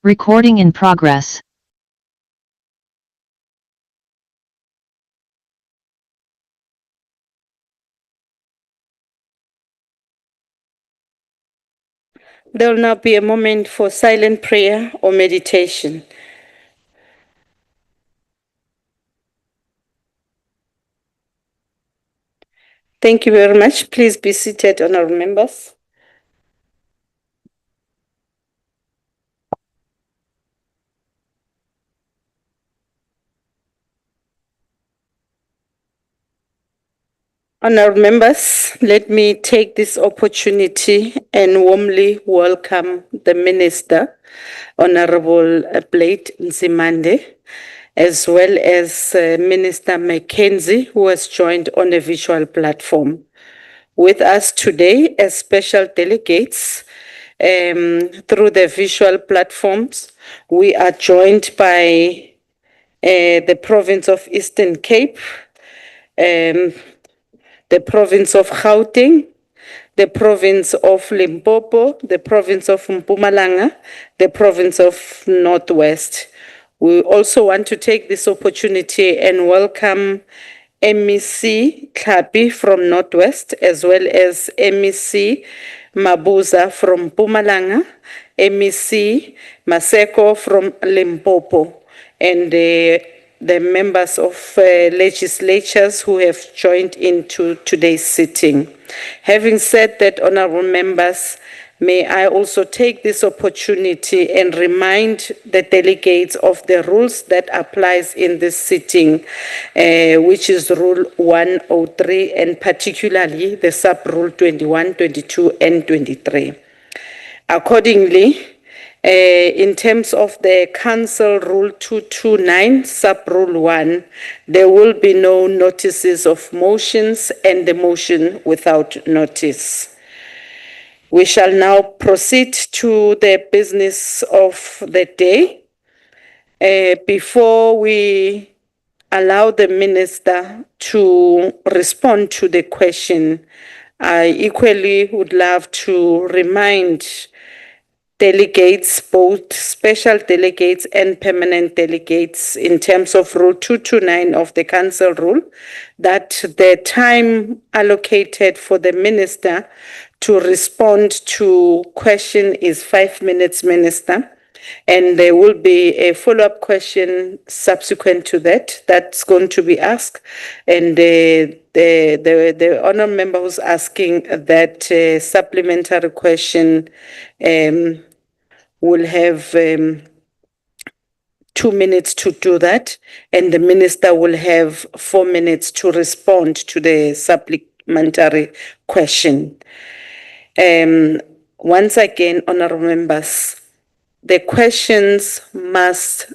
Recording in progress. There will now be a moment for silent prayer or meditation. Thank you very much. Please be seated, honorable members. Honorable members, let me take this opportunity and warmly welcome the Minister, Honorable Blade Nzimande, as well as Minister Mackenzie, who has joined on a virtual platform. With us today as special delegates through the visual platforms, we are joined by the province of Eastern Cape, the province of Gauteng, the province of Limpopo, the province of Mpumalanga, the province of Northwest. We also want to take this opportunity and welcome MEC Klapi from Northwest, as well as MEC Mabuza from Mpumalanga, MEC Maseko from Limpopo, and the members of legislatures who have joined into today's sitting. Having said that, honorable members, may I also take this opportunity and remind the delegates of the rules that applies in this sitting, which is Rule 103, and particularly the sub-rule 21, 22, and 23. Accordingly, in terms of the Council Rule 229, Sub-Rule 1, there will be no notices of motions and the motion without notice. We shall now proceed to the business of the day. Before we allow the Minister to respond to the question, I equally would love to remind delegates, both special delegates and permanent delegates, in terms of Rule 229 of the Council Rule, that the time allocated for the Minister to respond to question is 5 minutes, Minister. And there will be a follow-up question subsequent to that that's going to be asked. And the honourable member who's asking that supplementary question will have 2 minutes to do that, and the Minister will have 4 minutes to respond to the supplementary question. Once again, honourable members, the questions must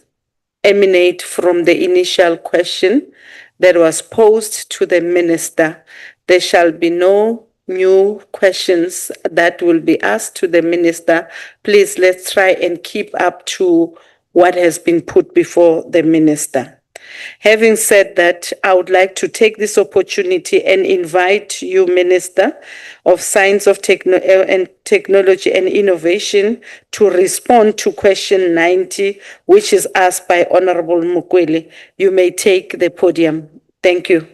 emanate from the initial question that was posed to the Minister. There shall be no new questions that will be asked to the Minister. Please, let's try and keep up to what has been put before the Minister. Having said that, I would like to take this opportunity and invite you, Minister of Science and Technology and Innovation, to respond to question 90, which is asked by Honorable Mukwele. You may take the podium. Thank you.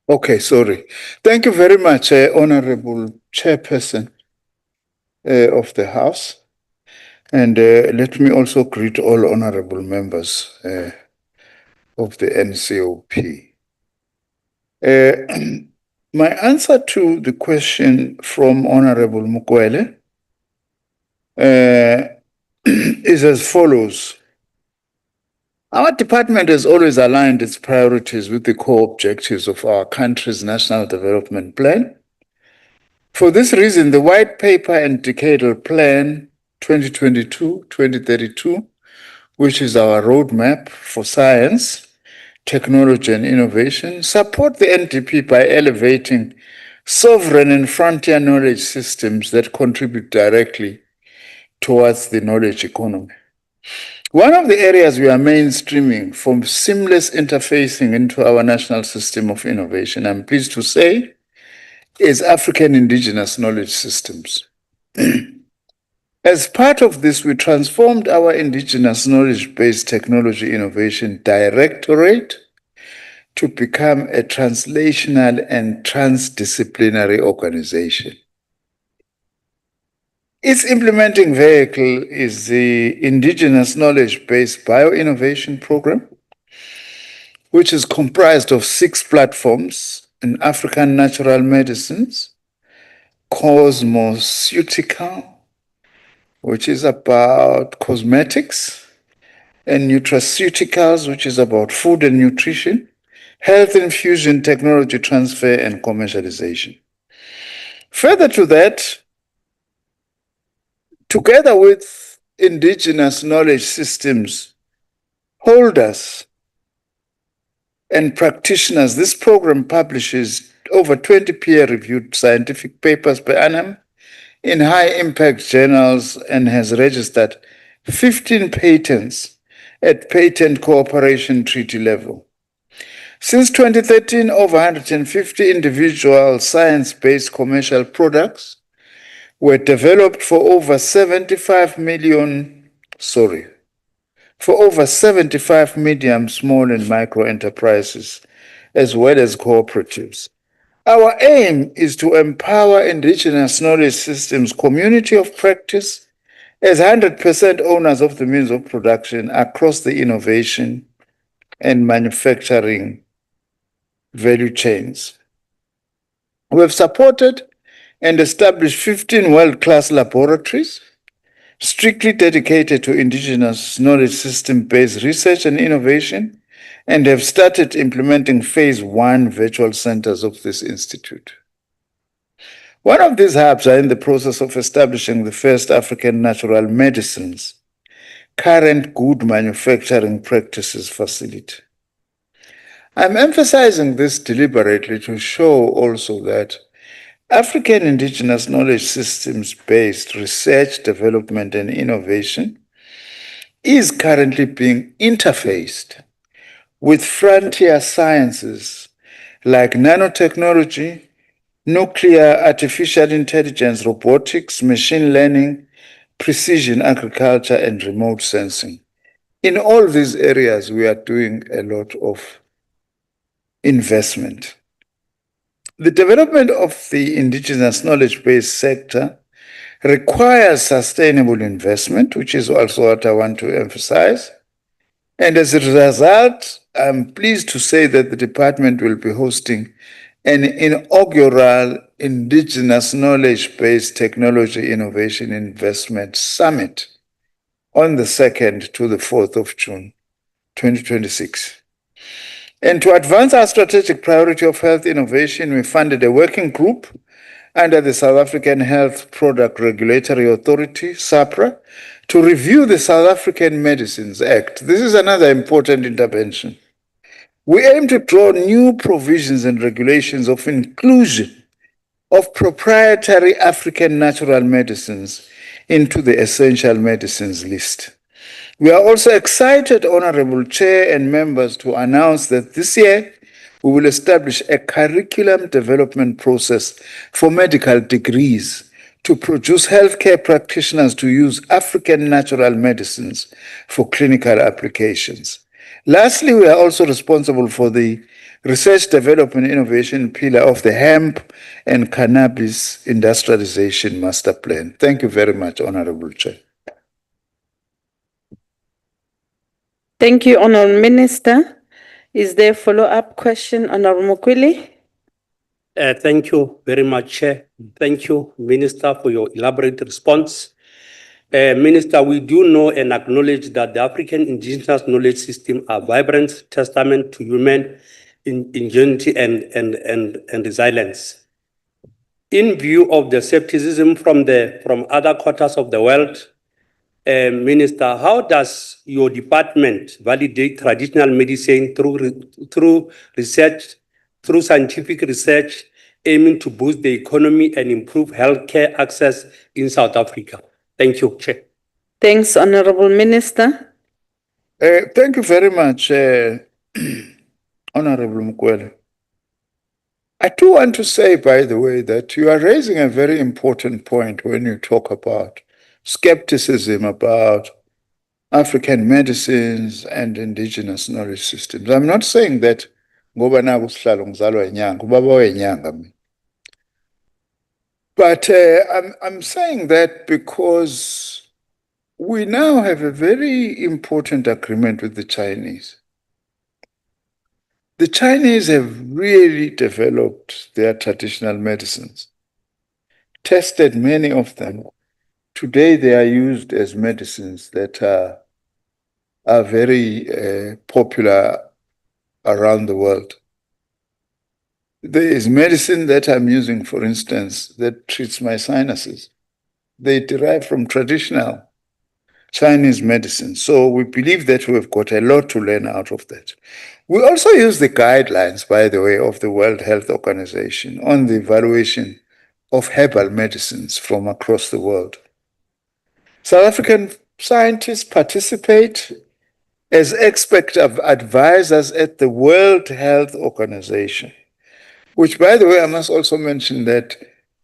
Okay, sorry. Thank you very much, Honorable Chairperson of the House. And let me also greet all honorable members of the NCOP. My answer to the question from Honorable Mukwele is as follows. Our department has always aligned its priorities with the core objectives of our country's National Development Plan. For this reason, the White Paper and Decadal Plan 2022-2032, which is our roadmap for science, technology, and innovation, support the NDP by elevating sovereign and frontier knowledge systems that contribute directly towards the knowledge economy. One of the areas we are mainstreaming for seamless interfacing into our national system of innovation, I'm pleased to say, is African indigenous knowledge systems. As part of this, we transformed our indigenous knowledge-based technology innovation directorate to become a translational and transdisciplinary organization. Its implementing vehicle is the Indigenous Knowledge-Based Bioinnovation Program, which is comprised of 6 platforms in African natural medicines, cosmeceutical, which is about cosmetics, and nutraceuticals, which is about food and nutrition, health infusion, technology transfer, and commercialization. Further to that, together with indigenous knowledge systems holders and practitioners, this program publishes over 20 peer-reviewed scientific papers per annum in high-impact journals and has registered 15 patents at patent cooperation treaty level. Since 2013, over 150 individual science-based commercial products were developed for over 75 million medium, small, and micro enterprises, as well as cooperatives. Our aim is to empower indigenous knowledge systems community of practice as 100% owners of the means of production across the innovation and manufacturing value chains. We have supported and established 15 world-class laboratories strictly dedicated to indigenous knowledge system-based research and innovation, and have started implementing phase 1 virtual centers of this institute. One of these hubs are in the process of establishing the first African natural medicines current good manufacturing practices facility. I'm emphasizing this deliberately to show also that African indigenous knowledge systems-based research, development, and innovation is currently being interfaced with frontier sciences like nanotechnology, nuclear, artificial intelligence, robotics, machine learning, precision agriculture, and remote sensing. In all these areas, we are doing a lot of investment. The development of the indigenous knowledge-based sector requires sustainable investment, which is also what I want to emphasize. And as a result, I'm pleased to say that the department will be hosting an inaugural Indigenous Knowledge-Based Technology Innovation Investment Summit on the 2nd to the 4th of June, 2026. And to advance our strategic priority of health innovation, we funded a working group under the South African Health Product Regulatory Authority, SAPRA, to review the South African Medicines Act. This is another important intervention. We aim to draw new provisions and regulations of inclusion of proprietary African natural medicines into the essential medicines list. We are also excited, Honorable Chair and members, to announce that this year we will establish a curriculum development process for medical degrees to produce healthcare practitioners to use African natural medicines for clinical applications. Lastly, we are also responsible for the research, development, innovation pillar of the hemp and cannabis industrialization master plan. Thank you very much, Honorable Chair. Thank you, Honourable Minister. Is there a follow-up question, Honourable Mokwili? Thank you very much, Chair. Thank you, Minister, for your elaborate response. Minister, we do know and acknowledge that the African indigenous knowledge system are vibrant testament to human ingenuity and resilience. In view of the skepticism from other quarters of the world, Minister, how does your department validate traditional medicine through research, through scientific research, aiming to boost the economy and improve healthcare access in South Africa? Thank you, Chair. Thanks, Honorable Minister. Thank you very much, Honorable Mkwele. I do want to say, by the way, that you are raising a very important point when you talk about skepticism about African medicines and indigenous knowledge systems. I'm not saying that ngoba naku sihlalo ngizalwa inyanga, ubaba wenyanga mina. But I'm saying that because we now have a very important agreement with the Chinese. The Chinese have really developed their traditional medicines, tested many of them. Today, they are used as medicines that are very popular around the world. There is medicine that I'm using, for instance, that treats my sinuses. They derive from traditional Chinese medicine. So we believe that we've got a lot to learn out of that. We also use the guidelines, by the way, of the World Health Organization on the evaluation of herbal medicines from across the world. South African scientists participate as expert advisors at the World Health Organization, which, by the way, I must also mention that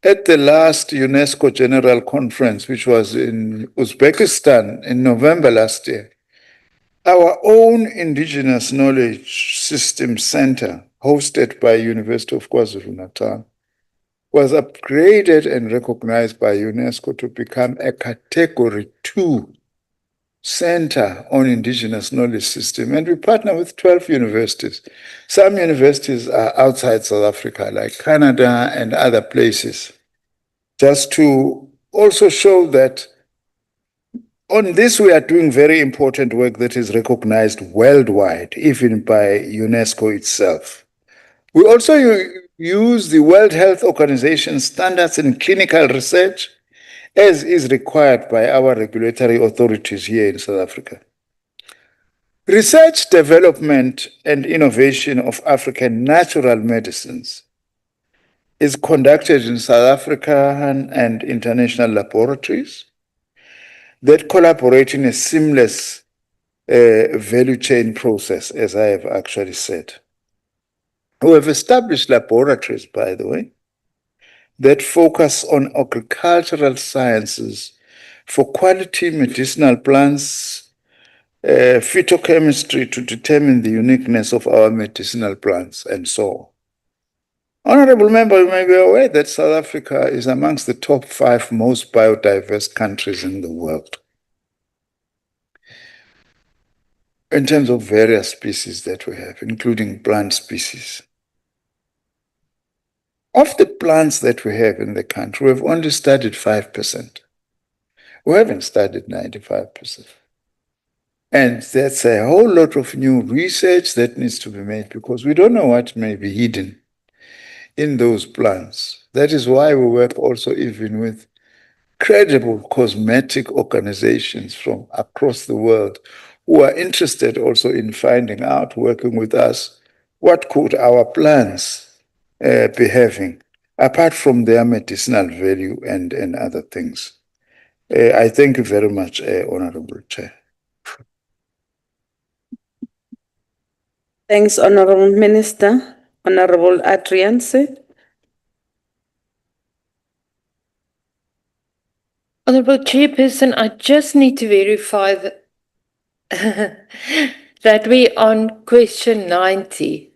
at the last UNESCO General Conference, which was in Uzbekistan in November last year, our own Indigenous Knowledge System Center, hosted by University of KwaZulu-Natal, was upgraded and recognized by UNESCO to become a Category 2 Center on Indigenous Knowledge System. And we partner with 12 universities. Some universities are outside South Africa, like Canada and other places, just to also show that on this we are doing very important work that is recognized worldwide, even by UNESCO itself. We also use the World Health Organization standards in clinical research, as is required by our regulatory authorities here in South Africa. Research, development, and innovation of African natural medicines is conducted in South African and international laboratories that collaborate in a seamless value chain process, as I have actually said. We have established laboratories, by the way, that focus on agricultural sciences for quality medicinal plants, phytochemistry to determine the uniqueness of our medicinal plants, and so on. Honorable member, you may be aware that South Africa is amongst the top 5 most biodiverse countries in the world in terms of various species that we have, including plant species. Of the plants that we have in the country, we've only studied 5%. We haven't studied 95%. And that's a whole lot of new research that needs to be made because we don't know what may be hidden in those plants. That is why we work also even with credible cosmetic organizations from across the world who are interested also in finding out, working with us, what could our plants be having, apart from their medicinal value and other things. I thank you very much, Honorable Chair. Thanks, Honorable Minister. Honorable Adrianse. Honorable Chairperson, I just need to verify that we're on question 90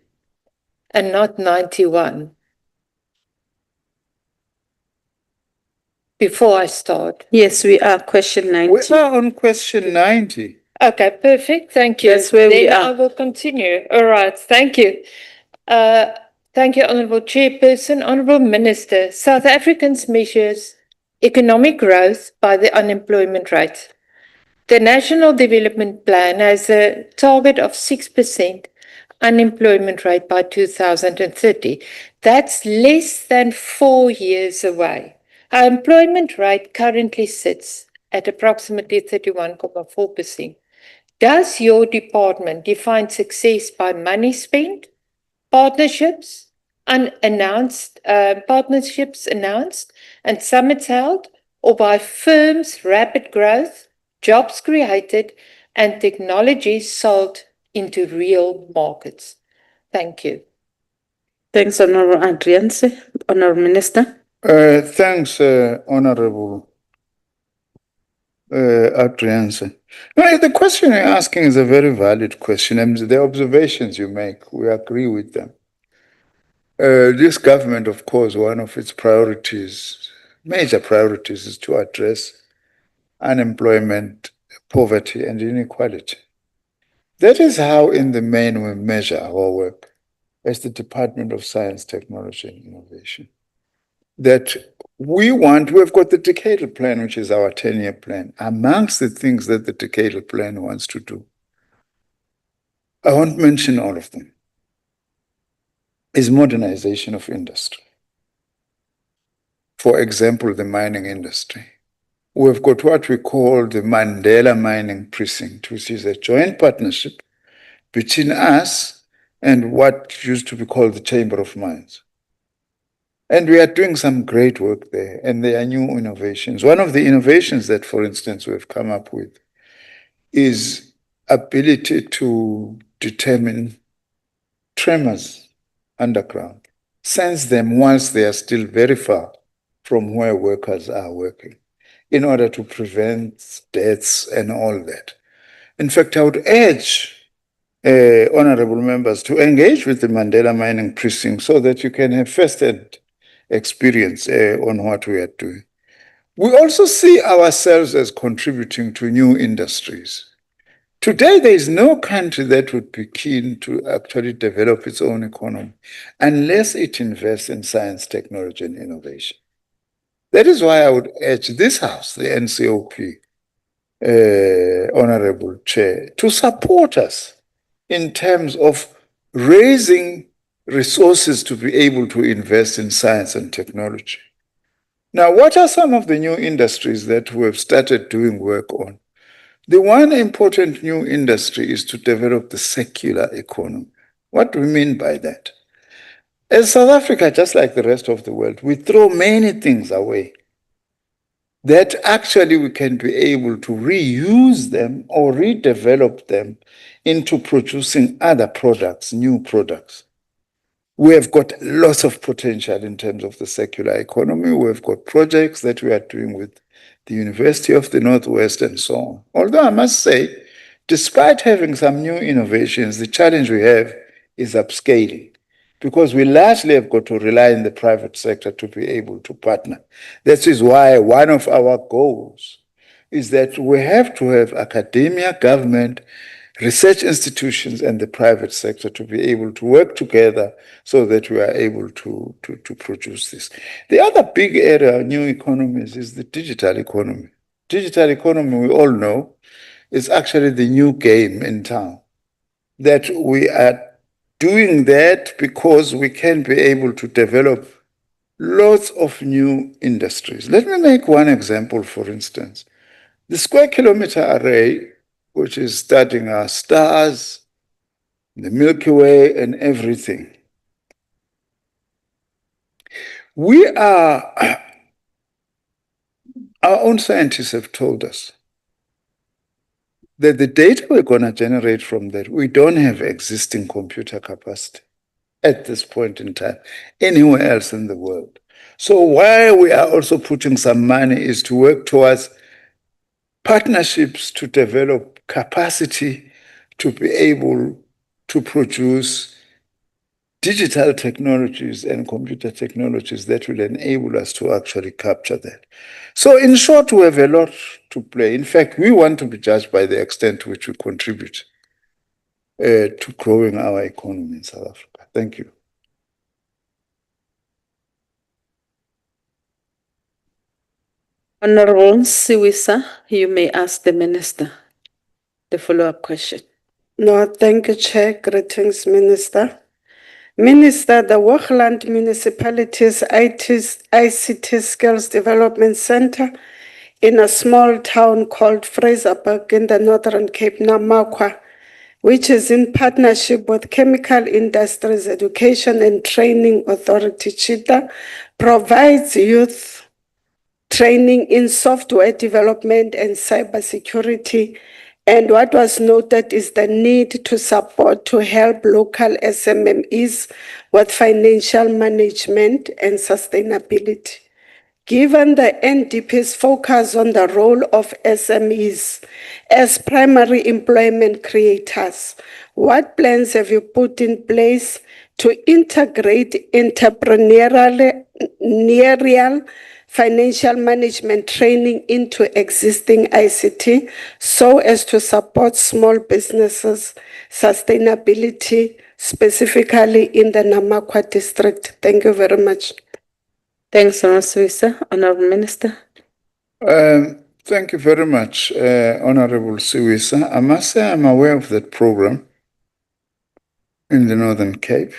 and not 91. Before I start. Yes, we are question 90. We are on question 90. Okay, perfect. Thank you. That's where we Then are. I will continue. All right. Thank you. Thank you, Honorable Chairperson. Honorable Minister, South Africans measures economic growth by the unemployment rate. The National Development Plan has a target of 6% unemployment rate by 2030. That's less than 4 years away. Our employment rate currently sits at approximately 31.4%. Does your department define success by money spent, partnerships, partnerships announced and summits held, or by firms' rapid growth jobs created, and technology sold into real markets. Thank you. Thanks, Honorable Adrianse. Honorable Minister. Thanks, Honorable Adrianse. No, the question you're asking is a very valid question, and the observations you make, we agree with them. This government, of course, one of its priorities, major priorities, is to address unemployment, poverty, and inequality. That is how, in the main, we measure our work as the Department of Science, Technology, and Innovation. That we've got the decadal plan, which is our 10-year plan. Amongst the things that the decadal plan wants to do, I won't mention all of them, is modernization of industry. For example, the mining industry. We've got what we call the Mandela Mining Precinct, which is a joint partnership between us and what used to be called the Chamber of Mines. And we are doing some great work there, and there are new innovations. One of the innovations that, for instance, we've come up with is ability to determine tremors underground, sense them once they are still very far from where workers are working, in order to prevent deaths and all that. In fact, I would urge honorable members to engage with the Mandela Mining Precinct so that you can have first-hand experience on what we are doing. We also see ourselves as contributing to new industries. Today, there is no country that would be keen to actually develop its own economy unless it invests in science, technology, and innovation. That is why I would urge this House, the NCOP, Honorable Chair, to support us in terms of raising resources to be able to invest in science and technology. Now, what are some of the new industries that we have started doing work on? The one important new industry is to develop the circular economy. What do we mean by that? As South Africa, just like the rest of the world, we throw many things away that actually we can be able to reuse them or redevelop them into producing other products, new products. We have got lots of potential in terms of the circular economy. We've got projects that we are doing with the University of the Northwest and so on. Although I must say, despite having some new innovations, the challenge we have is upscaling, because we largely have got to rely on the private sector to be able to partner. That is why one of our goals is that we have to have academia, government, research institutions, and the private sector to be able to work together so that we are able to produce this. The other big area of new economies is the digital economy. Digital economy, we all know, is actually the new game in town. That we are doing that because we can be able to develop lots of new industries. Let me make one example, for instance. The square kilometer array, which is studying our stars, the Milky Way, and everything. Our own scientists have told us that the data we're going to generate from that, we don't have existing computer capacity at this point in time, anywhere else in the world. So why we are also putting some money is to work towards partnerships to develop capacity to be able to produce digital technologies and computer technologies that will enable us to actually capture that. So in short, we have a lot to play. In fact, we want to be judged by the extent to which we contribute to growing our economy in South Africa. Thank you. Honorable Siwisa, you may ask the Minister the follow-up question. No, thank you, Chair. Greetings, Minister. Minister, the Hoogland Municipalities ICT Skills Development Center in a small town called Fraserburg in the Northern Cape, Namakwa, which is in partnership with Chemical Industries Education and Training Authority, CHITA, provides youth training in software development and cybersecurity. And what was noted is the need to support to help local SMMEs with financial management and sustainability. Given the NDP's focus on the role of SMEs as primary employment creators, what plans have you put in place to integrate entrepreneurial financial management training into existing ICT so as to support small businesses' sustainability, specifically in the Namakwa district? Thank you very much. Thanks, Honourable Siwisa. Honourable Minister. Thank you very much, Honorable Siwisa. I must say I'm aware of that program in the Northern Cape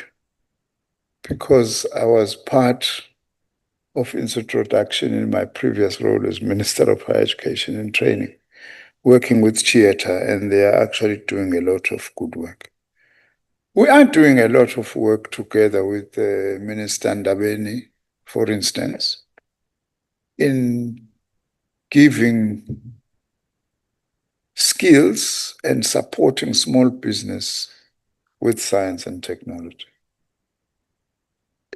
because I was part of its introduction in my previous role as Minister of Higher Education and Training, working with Chieta, and they are actually doing a lot of good work. We are doing a lot of work together with Minister Ndabeni, for instance, in giving skills and supporting small business with science and technology.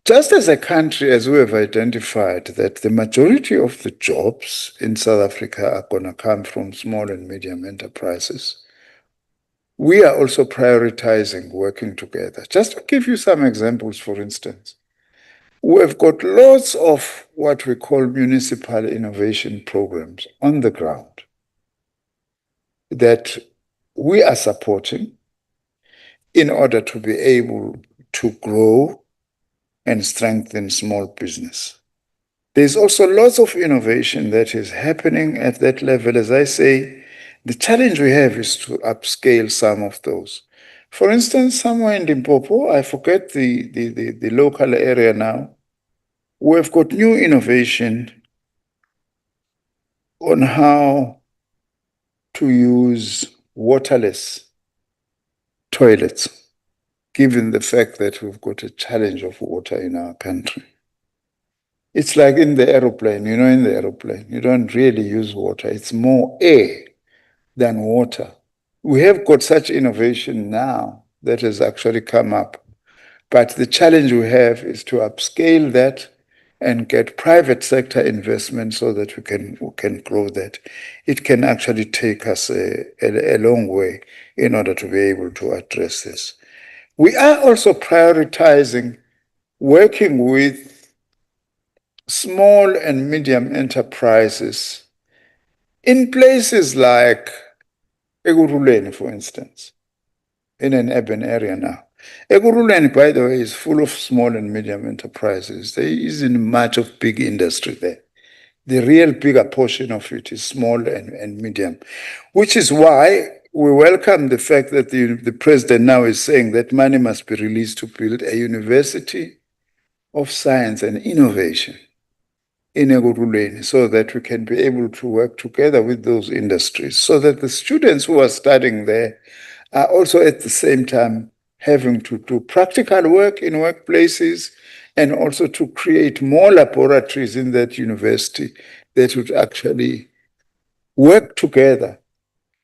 Just as a country, as we have identified that the majority of the jobs in South Africa are going to come from small and medium enterprises, we are also prioritizing working together. Just to give you some examples, for instance, we've got lots of what we call municipal innovation programs on the ground that we are supporting in order to be able to grow and strengthen small business. There's also lots of innovation that is happening at that level. As I say, the challenge we have is to upscale some of those. For instance, somewhere in Limpopo, I forget the local area now, we've got new innovation on how to use waterless toilets, given the fact that we've got a challenge of water in our country. It's like in the aeroplane, in the aeroplane, you don't really use water. It's more air than water. We have got such innovation now that has actually come up. But the challenge we have is to upscale that and get private sector investment so that we can grow that. It can actually take us a long way in order to be able to address this. We are also prioritizing working with small and medium enterprises in places like Ekurhuleni, for instance, in an urban area now. Ekurhuleni, by the way, is full of small and medium enterprises. There isn't much of big industry there. The real bigger portion of it is small and medium, which is why we welcome the fact that the president now is saying that money must be released to build a university of science and innovation in Ekurhuleni so that we can be able to work together with those industries so that the students who are studying there are also at the same time having to do practical work in workplaces and also to create more laboratories in that university that would actually work together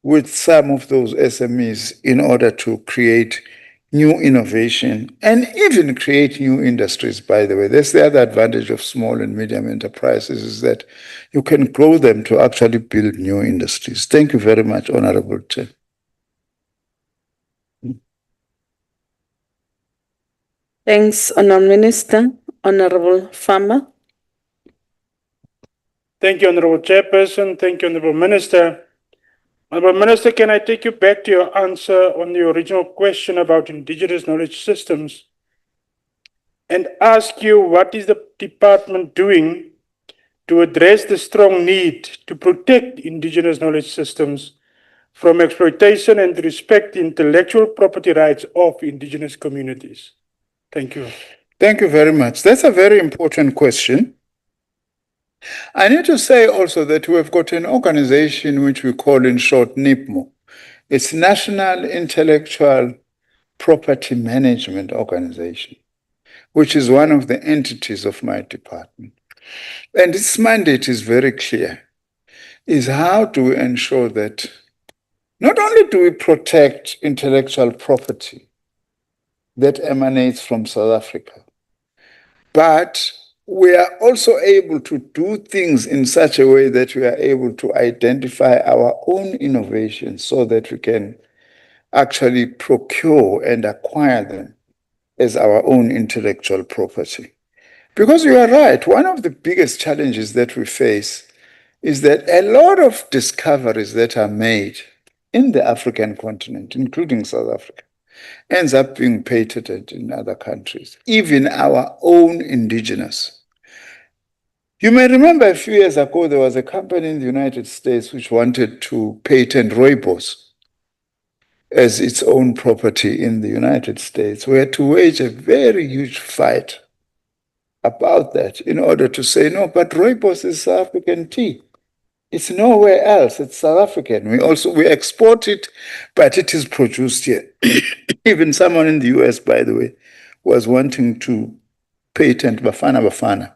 with some of those SMEs in order to create new innovation and even create new industries, by the way. That's the other advantage of small and medium enterprises is that you can grow them to actually build new industries. Thank you very much, Honorable Chair. Thanks, Honourable Minister. Honourable Farmer. Thank you, Honourable Chairperson. Thank you, Honourable Minister. Honourable Minister, can I take you back to your answer on the original question about Indigenous knowledge systems and ask you what is the department doing to address the strong need to protect Indigenous knowledge systems from exploitation and respect the intellectual property rights of Indigenous communities? Thank you. Thank you very much. That's a very important question. I need to say also that we've got an organization which we call in short NIPMO. It's National Intellectual Property Management Organization, which is one of the entities of my department. And its mandate is very clear, is how do we ensure that not only do we protect intellectual property that emanates from South Africa, but we are also able to do things in such a way that we are able to identify our own innovations so that we can actually procure and acquire them as our own intellectual property. Because you are right, one of the biggest challenges that we face is that a lot of discoveries that are made in the African continent, including South Africa, ends up being patented in other countries, even our own indigenous. You may remember a few years ago, there was a company in the United States which wanted to patent rooibos as its own property in the United States. We had to wage a very huge fight about that in order to say, no, but rooibos is South African tea. It's nowhere else. It's South African. We export it, but it is produced here. Even someone in the US, by the way, was wanting to patent Bafana Bafana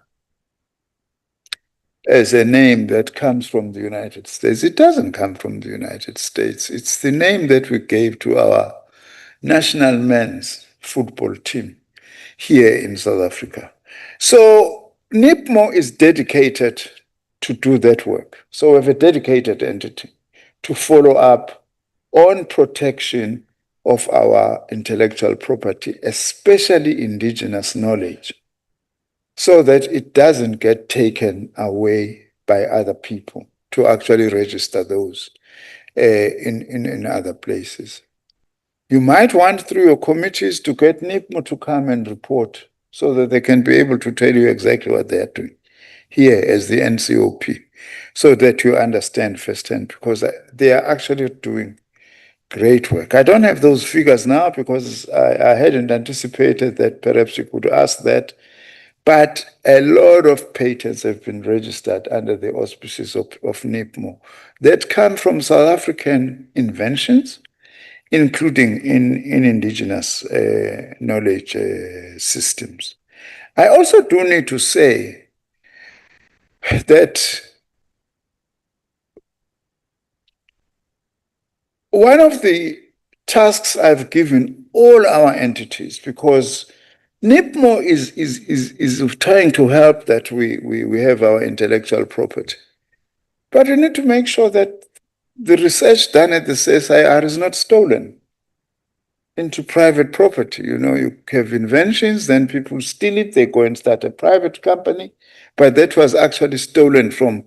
as a name that comes from the United States. It doesn't come from the United States. It's the name that we gave to our national men's football team here in South Africa. So NIPMO is dedicated to do that work. So we have a dedicated entity to follow up on protection of our intellectual property, especially indigenous knowledge, so that it doesn't get taken away by other people to actually register those in other places. You might want through your committees to get NIPMO to come and report so that they can be able to tell you exactly what they are doing here as the NCOP, so that you understand firsthand, because they are actually doing great work. I don't have those figures now because I hadn't anticipated that perhaps you could ask that, but a lot of patents have been registered under the auspices of NIPMO that come from South African inventions, including in indigenous knowledge systems. I also do need to say that one of the tasks I've given all our entities, because NIPMO is trying to help that we have our intellectual property, but we need to make sure that the research done at the CSIR is not stolen into private property. You know, you have inventions, then people steal it, they go and start a private company, but that was actually stolen from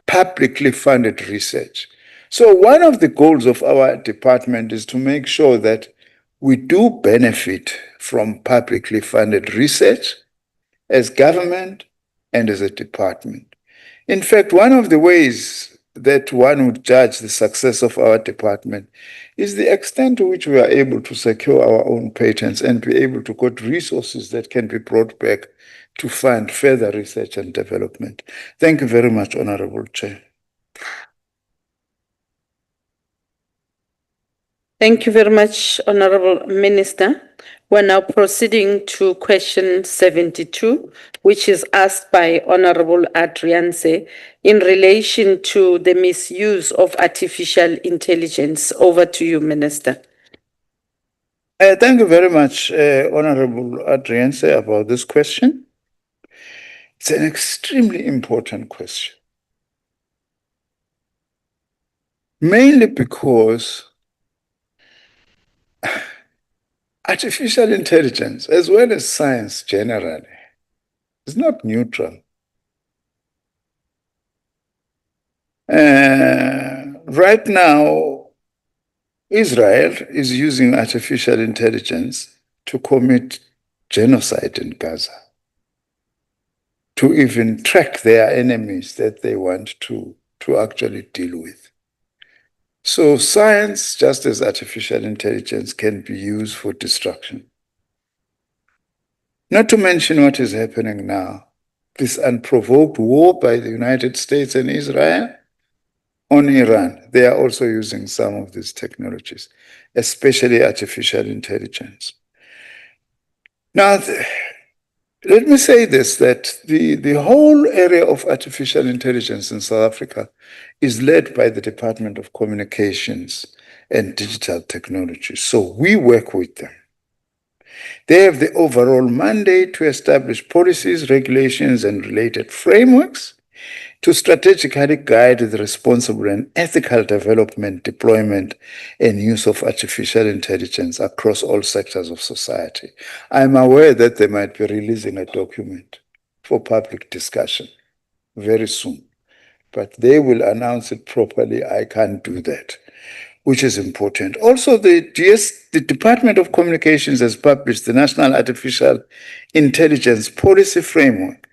publicly funded research. So one of the goals of our department is to make sure that we do benefit from publicly funded research as government and as a department. In fact, one of the ways that one would judge the success of our department is the extent to which we are able to secure our own patents and be able to get resources that can be brought back to fund further research and development. Thank you very much, Honorable Chair. Thank you very much, Honorable Minister. We're now proceeding to question 72, which is asked by Honorable Adrianse in relation to the misuse of artificial intelligence. Over to you, Minister. Thank you very much, Honorable Adrianse, about this question. It's an extremely important question, mainly because artificial intelligence, as well as science generally, is not neutral. Right now, Israel is using artificial intelligence to commit genocide in Gaza, to even track their enemies that they want to actually deal with. So science, just as artificial intelligence, can be used for destruction. Not to mention what is happening now, this unprovoked war by the United States and Israel on Iran. They are also using some of these technologies, especially artificial intelligence. Now, Let me say this, that the whole area of artificial intelligence in South Africa is led by the Department of Communications and Digital Technology. So we work with them. They have the overall mandate to establish policies, regulations, and related frameworks to strategically guide the responsible and ethical development, deployment, and use of artificial intelligence across all sectors of society. I'm aware that they might be releasing a document for public discussion very soon, but they will announce it properly. I can't do that, which is important. Also, the Department of Communications has published the National Artificial Intelligence Policy Framework.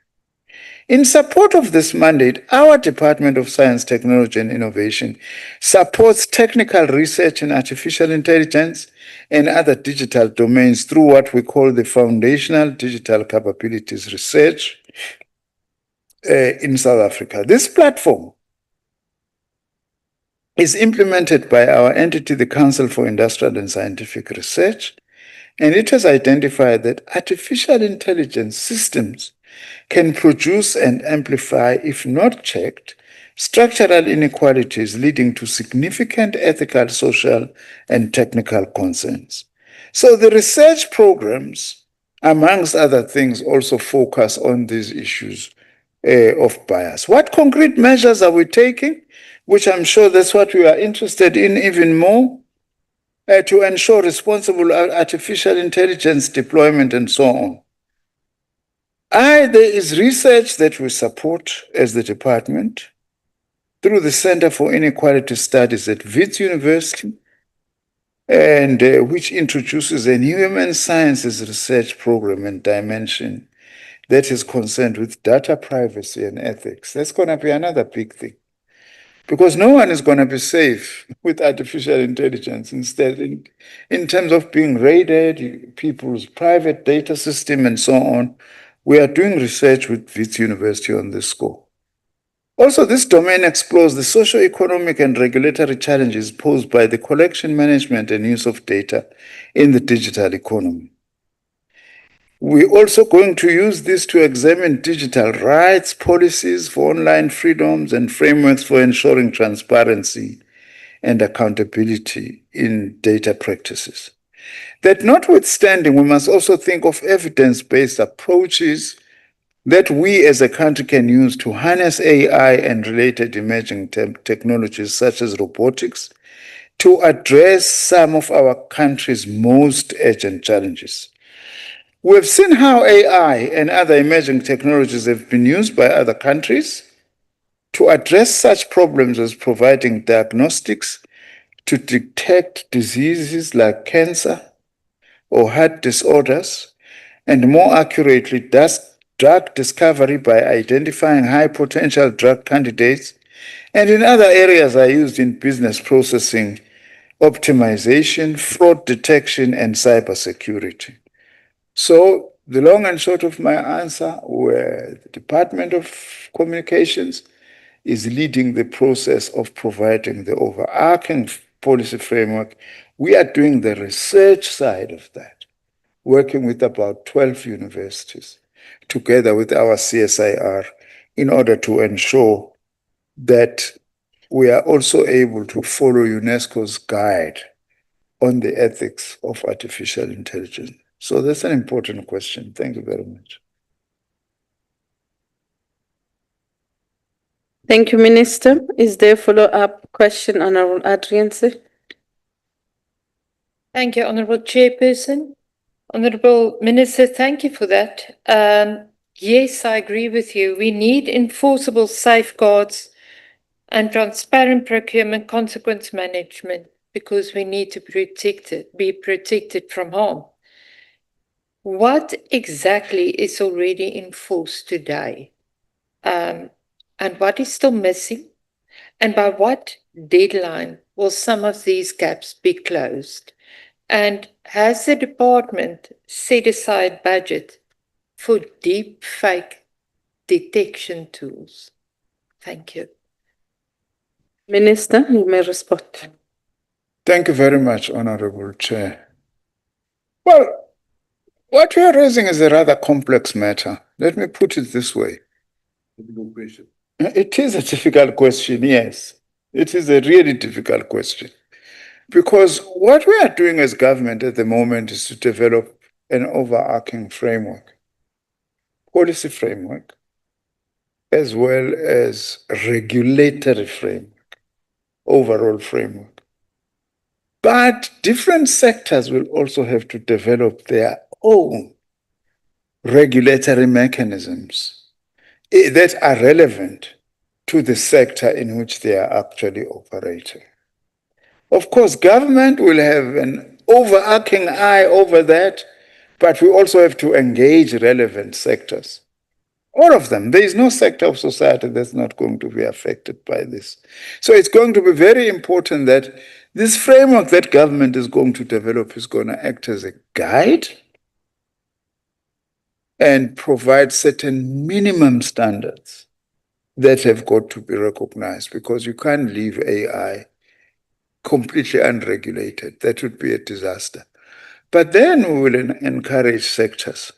In support of this mandate, our Department of Science, Technology and Innovation supports technical research in artificial intelligence and other digital domains through what we call the Foundational Digital Capabilities Research in South Africa. This platform is implemented by our entity, the Council for Industrial and Scientific Research, and it has identified that artificial intelligence systems can produce and amplify, if not checked, structural inequalities leading to significant ethical, social, and technical concerns. So the research programs, amongst other things, also focus on these issues of bias. What concrete measures are we taking? Which I'm sure that's what we are interested in even more, to ensure responsible artificial intelligence deployment and so on. There is research that we support as the department through the Center for Inequality Studies at Wits University, and which introduces a human sciences research program and dimension that is concerned with data privacy and ethics. That's going to be another big thing, because no one is going to be safe with artificial intelligence. Instead, in terms of being raided, people's private data system and so on, we are doing research with Wits University on this score. Also, this domain explores the socio-economic and regulatory challenges posed by the collection, management, and use of data in the digital economy. We're also going to use this to examine digital rights policies for online freedoms and frameworks for ensuring transparency and accountability in data practices. That notwithstanding, we must also think of evidence-based approaches that we as a country can use to harness AI and related emerging technologies such as robotics to address some of our country's most urgent challenges. We've seen how AI and other emerging technologies have been used by other countries to address such problems as providing diagnostics to detect diseases like cancer or heart disorders, and more accurately, drug discovery by identifying high potential drug candidates, and in other areas are used in business processing, optimization, fraud detection, and cybersecurity. So the long and short of my answer, where the Department of Communications is leading the process of providing the overarching policy framework. We are doing the research side of that, working with about 12 universities, together with our CSIR, in order to ensure that we are also able to follow UNESCO's guide on the ethics of artificial intelligence. So that's an important question. Thank you very much. Thank you, Minister. Is there a follow-up question, Honorable Adrianse? Thank you, Honourable Chairperson. Honourable Minister, thank you for that. Yes, I agree with you. We need enforceable safeguards and transparent procurement consequence management because we need to be protected from harm. What exactly is already enforced today? And what is still missing? And by what deadline will some of these gaps be closed? And has the department set aside budget for deep fake detection tools? Thank you. Minister, you may respond. Thank you very much, Honorable Chair. Well, What we are raising is a rather complex matter. Let me put it this way. It is a difficult question, yes. It is a really difficult question. Because what we are doing as government at the moment is to develop an overarching framework, policy framework, as well as regulatory framework, overall framework. But different sectors will also have to develop their own regulatory mechanisms that are relevant to the sector in which they are actually operating. Of course, government will have an overarching eye over that, but we also have to engage relevant sectors. All of them. There is no sector of society that's not going to be affected by this. So it's going to be very important that this framework that government is going to develop is going to act as a guide and provide certain minimum standards that have got to be recognized, because you can't leave AI completely unregulated. That would be a disaster. But then we will encourage sectors.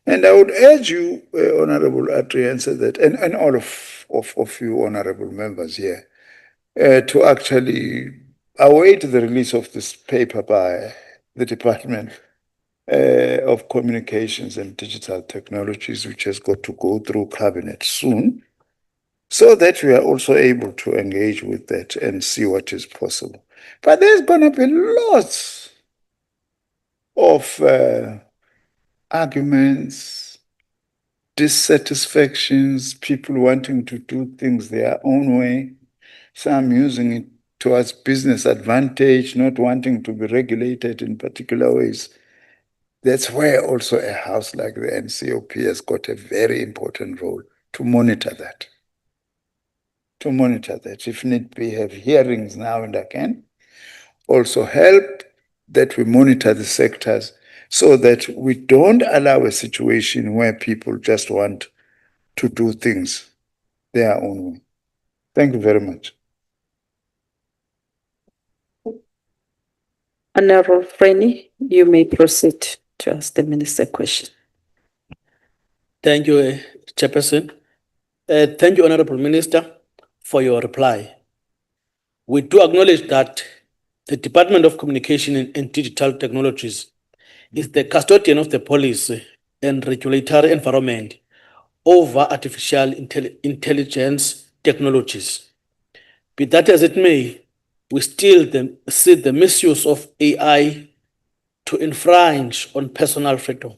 And I would urge you, Honorable Adriansa, that, and all of you honorable members here, to actually await the release of this paper by the Department of Communications and Digital Technologies, which has got to go through Cabinet soon, so that we are also able to engage with that and see what is possible. But there's going to be lots of arguments, dissatisfactions, people wanting to do things their own way, some using it towards business advantage, not wanting to be regulated in particular ways. That's where also a house like the NCOP has got a very important role to monitor that. To monitor that. If need be, have hearings now and again. Also help that we monitor the sectors so that we don't allow a situation where people just want to do things their own way. Thank you very much. Honorable Freni, you may proceed to ask the minister a question. Thank you, Chairperson. Thank you, Honorable Minister, for your reply. We do acknowledge that the Department of Communication and Digital Technologies is the custodian of the policy and regulatory environment over artificial intelligence technologies. Be that as it may, we still see the misuse of AI to infringe on personal freedom,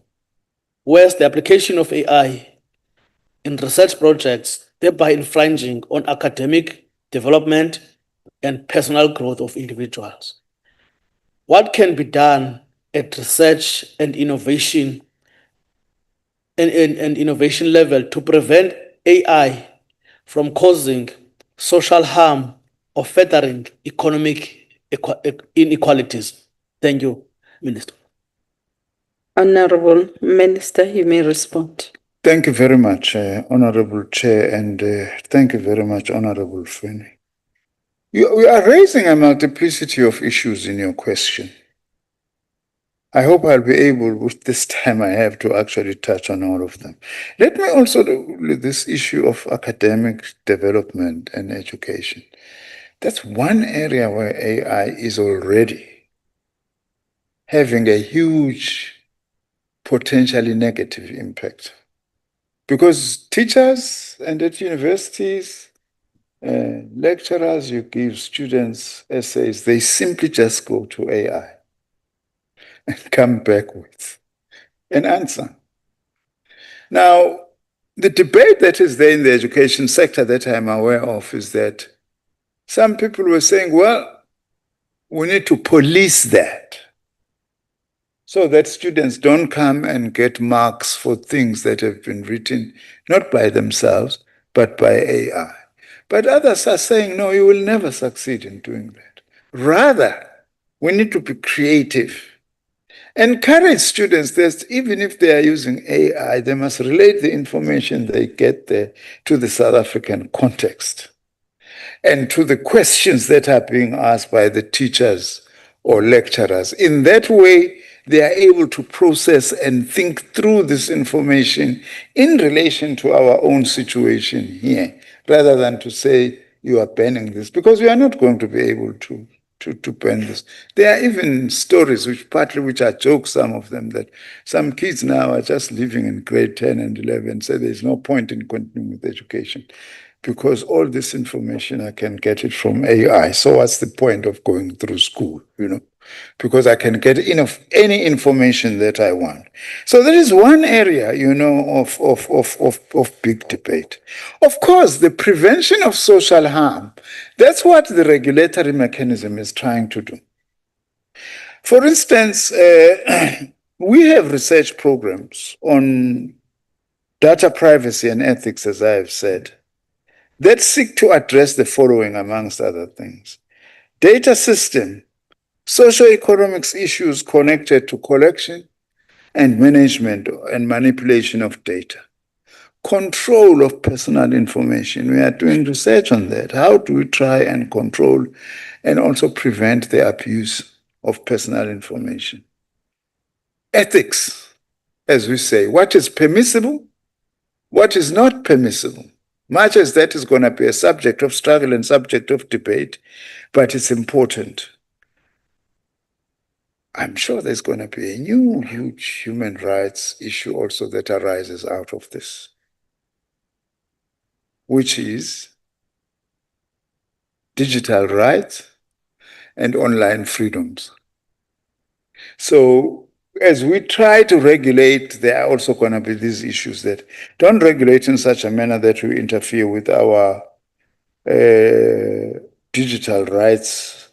whereas the application of AI in research projects, thereby infringing on academic development and personal growth of individuals. What can be done at research and innovation and innovation level to prevent AI from causing social harm or furthering economic inequalities? Thank you, Minister. Honorable Minister, you may respond. Thank you very much, Honorable Chair, and thank you very much, Honorable Freni. We are raising a multiplicity of issues in your question. I hope I'll be able, with this time I have, to actually touch on all of them. Let me also do this issue of academic development and education. That's one area where AI is already having a huge, potentially negative impact. Because teachers and at universities, lecturers, you give students essays, they simply just go to AI and come back with an answer. Now, the debate that is there in the education sector that I'm aware of is that some people were saying, well, we need to police that so that students don't come and get marks for things that have been written not by themselves, but by AI. But others are saying, no, you will never succeed in doing that. Rather, we need to be creative. Encourage students that even if they are using AI, they must relate the information they get there to the South African context and to the questions that are being asked by the teachers or lecturers. In that way, they are able to process and think through this information in relation to our own situation here, rather than to say you are banning this, because we are not going to be able to ban this. There are even stories which are jokes, some of them, that some kids now are just living in grade 10 and 11, say there's no point in continuing with education because all this information I can get it from AI. So what's the point of going through school, Because I can get enough any information that I want. So there is one area, of big debate. Of course, the prevention of social harm, that's what the regulatory mechanism is trying to do. For instance, we have research programs on data privacy and ethics, as I have said, that seek to address the following, amongst other things: data system, socioeconomics issues connected to collection and management and manipulation of data, control of personal information. We are doing research on that. How do we try and control and also prevent the abuse of personal information? Ethics, as we say, what is permissible, what is not permissible. Much as that is going to be a subject of struggle and subject of debate, but it's important. I'm sure there's going to be a new, huge human rights issue also that arises out of this, which is digital rights and online freedoms. So as we try to regulate, there are also going to be these issues that don't regulate in such a manner that we interfere with our digital rights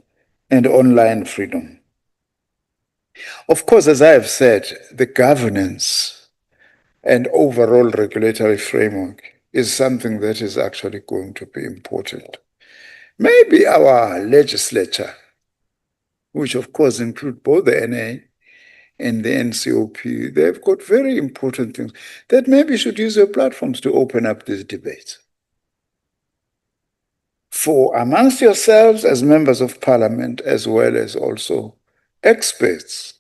and online freedom. Of course, as I have said, the governance and overall regulatory framework is something that is actually going to be important. Maybe our legislature, which of course include both the NA and the NCOP, they've got very important things that maybe should use their platforms to open up these debates. For amongst yourselves as members of parliament, as well as also experts,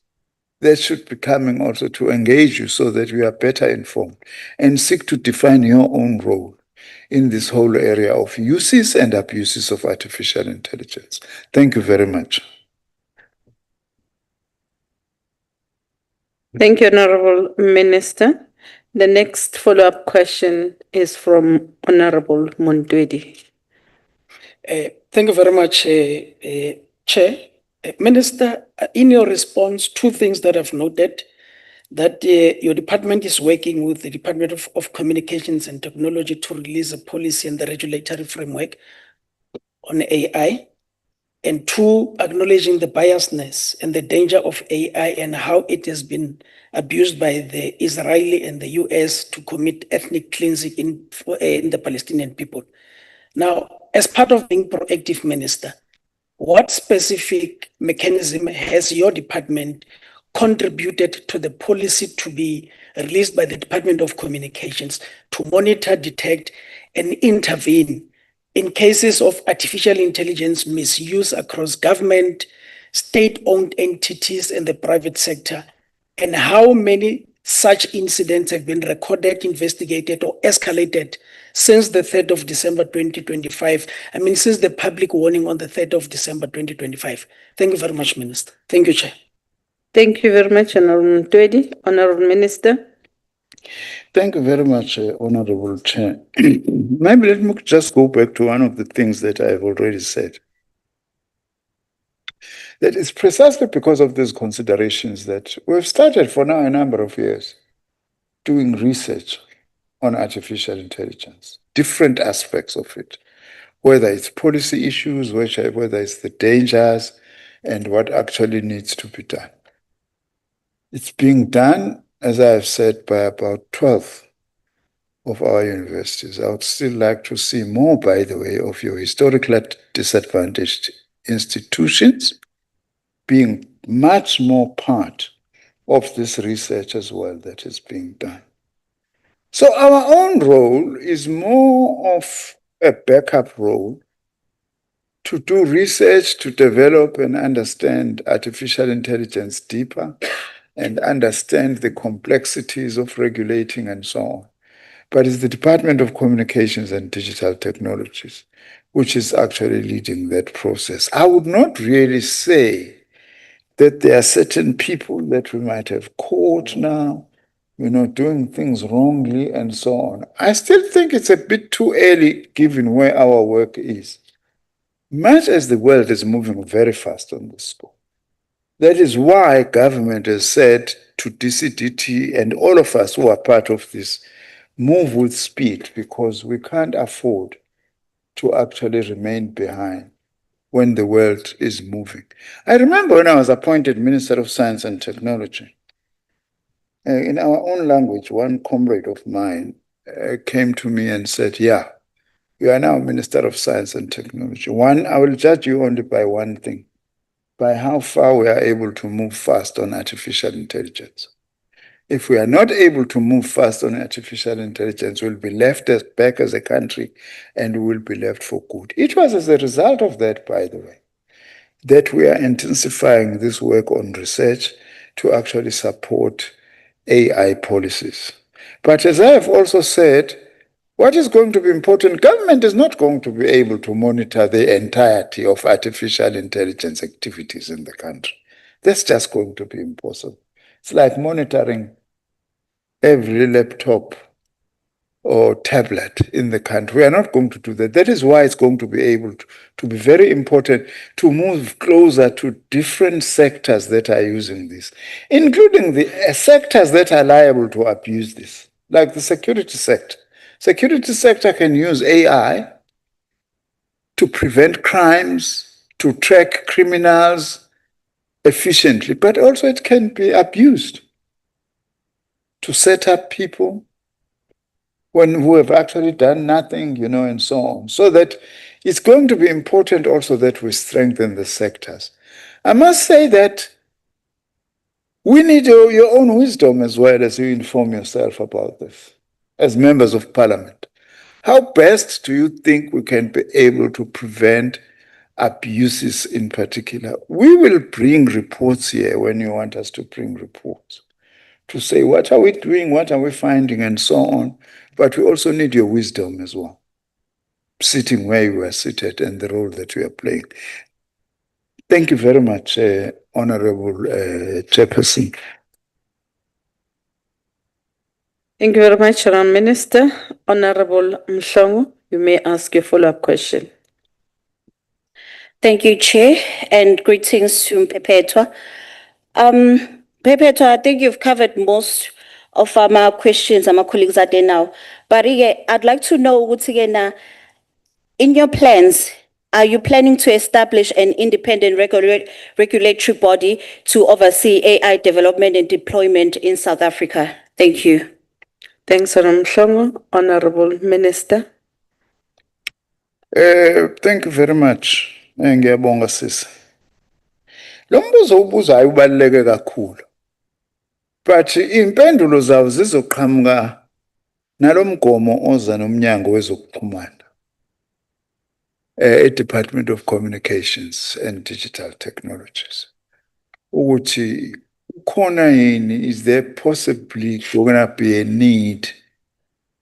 that should be coming also to engage you so that you are better informed and seek to define your own role in this whole area of uses and abuses of artificial intelligence. Thank you very much. Thank you, Honorable Minister. The next follow-up question is from Honorable Montwedi. Thank you very much, Chair. Minister, in your response, two things that I've noted: that your department is working with the Department of Communications and Technology to release a policy and the regulatory framework on AI, and two, acknowledging the biasness and the danger of AI and how it has been abused by the Israeli and the US to commit ethnic cleansing in the Palestinian people. Now, as part of being proactive, Minister, what specific mechanism has your department contributed to the policy to be released by the Department of Communications to monitor, detect, and intervene in cases of artificial intelligence misuse across government, state-owned entities, and the private sector? And how many such incidents have been recorded, investigated, or escalated since the 3rd of December 2025? I mean, since the public warning on the 3rd of December 2025. Thank you very much, Minister. Thank you, Chair. Thank you very much, Honorable Montwedi. Honorable Minister. Thank you very much, Honorable Chair. Maybe let me just go back to one of the things that I've already said. That it's precisely because of these considerations that we've started for now a number of years doing research on artificial intelligence, different aspects of it, whether it's policy issues, whether it's the dangers, and what actually needs to be done. It's being done, as I've said, by about 12 of our universities. I would still like to see more, by the way, of your historically disadvantaged institutions being much more part of this research as well that is being done. So our own role is more of a backup role to do research, to develop and understand artificial intelligence deeper, and understand the complexities of regulating and so on. But it's the Department of Communications and Digital Technologies which is actually leading that process. I would not really say that there are certain people that we might have caught now, doing things wrongly and so on. I still think it's a bit too early given where our work is. Much as the world is moving very fast on this score. That is why government has said to DCDT and all of us who are part of this, move with speed, because we can't afford to actually remain behind when the world is moving. I remember when I was appointed Minister of Science and Technology, in our own language, one comrade of mine came to me and said, yeah, you are now Minister of Science and Technology. One, I will judge you only by one thing, by how far we are able to move fast on artificial intelligence. If we are not able to move fast on artificial intelligence, we'll be left back as a country and we will be left for good. It was as a result of that, by the way, that we are intensifying this work on research to actually support AI policies. But as I have also said, what is going to be important, government is not going to be able to monitor the entirety of artificial intelligence activities in the country. That's just going to be impossible. It's like monitoring every laptop or tablet in the country. We are not going to do that. That is why it's going to be able to be very important to move closer to different sectors that are using this, including the sectors that are liable to abuse this, like the security sector. Security sector can use AI to prevent crimes, to track criminals efficiently, but also it can be abused to set up people who have actually done nothing, and so on. So that it's going to be important also that we strengthen the sectors. I must say that we need your own wisdom as well as you inform yourself about this as members of parliament. How best do you think we can be able to prevent abuses in particular? We will bring reports here when you want us to bring reports to say, what are we doing? What are we finding? And so on. But we also need your wisdom as well, sitting where you are seated and the role that you are playing. Thank you very much, Honorable Chairperson. Thank you very much, Honourable Minister. Honourable Mhlongo, you may ask your follow-up question. Thank you, Chair, and greetings to Mpepetwa. Mpepetwa, I think you've covered most of my questions, my colleagues are there now. But I'd like to know what's again, in your plans, are you planning to establish an independent regulatory body to oversee AI development and deployment in South Africa? Thank you. Thanks, Honourable Mhlongo. Honourable Minister. Thank you very much. Ngiyabonga sisi. Lo mbuzo ubuzayo ubaluleke kakhulu. But impendulo zawo zizoqhamuka nalomgomo oza nomnyango wezokuxhumana. Department of Communications and Digital Technologies. Ukuthi khona yini, is there possibly going to be a need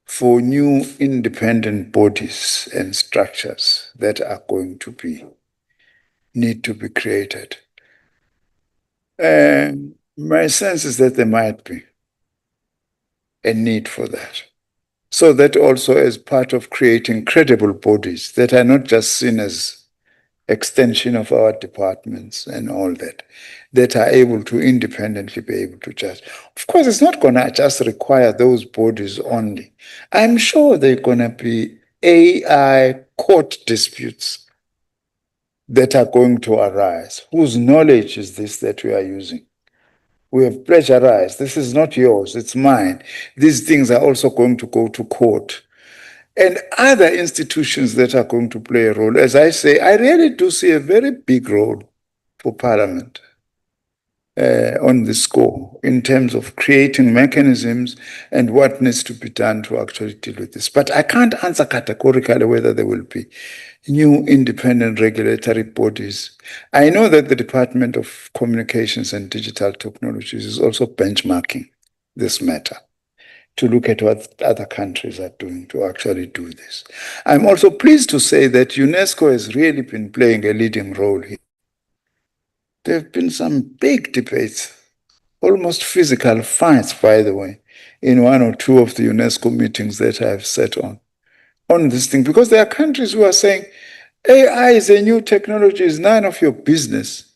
for new independent bodies and structures that are going to need to be created? My sense is that there might be a need for that. So that also as part of creating credible bodies that are not just seen as extension of our departments and all that are able to independently be able to judge. Of course, it's not going to just require those bodies only. I'm sure there are going to be AI court disputes that are going to arise. Whose knowledge is this that we are using? We have plagiarized. This is not yours, it's mine. These things are also going to go to court. And other institutions that are going to play a role. As I say, I really do see a very big role for Parliament on the score in terms of creating mechanisms and what needs to be done to actually deal with this. But I can't answer categorically whether there will be new independent regulatory bodies. I know that the Department of Communications and Digital Technologies is also benchmarking this matter to look at what other countries are doing to actually do this. I'm also pleased to say that UNESCO has really been playing a leading role here. There have been some big debates, almost physical fights, by the way, in one or two of the UNESCO meetings that I've sat on this thing, because there are countries who are saying AI is a new technology, it's none of your business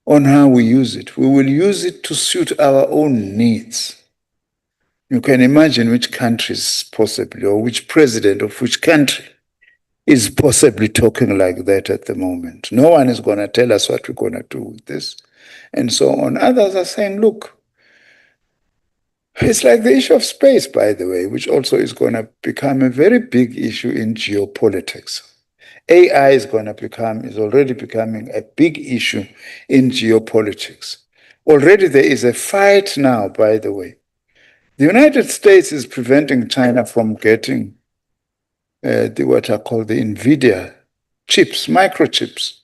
on how we use it. We will use it to suit our own needs. You can imagine which countries possibly, or which president of which country is possibly talking like that at the moment. No one is going to tell us what we're going to do with this, and so on. Others are saying, look, it's like the issue of space, by the way, which also is going to become a very big issue in geopolitics. AI is already becoming a big issue in geopolitics. Already there is a fight now, by the way. The United States is preventing China from getting what are called the NVIDIA chips, microchips,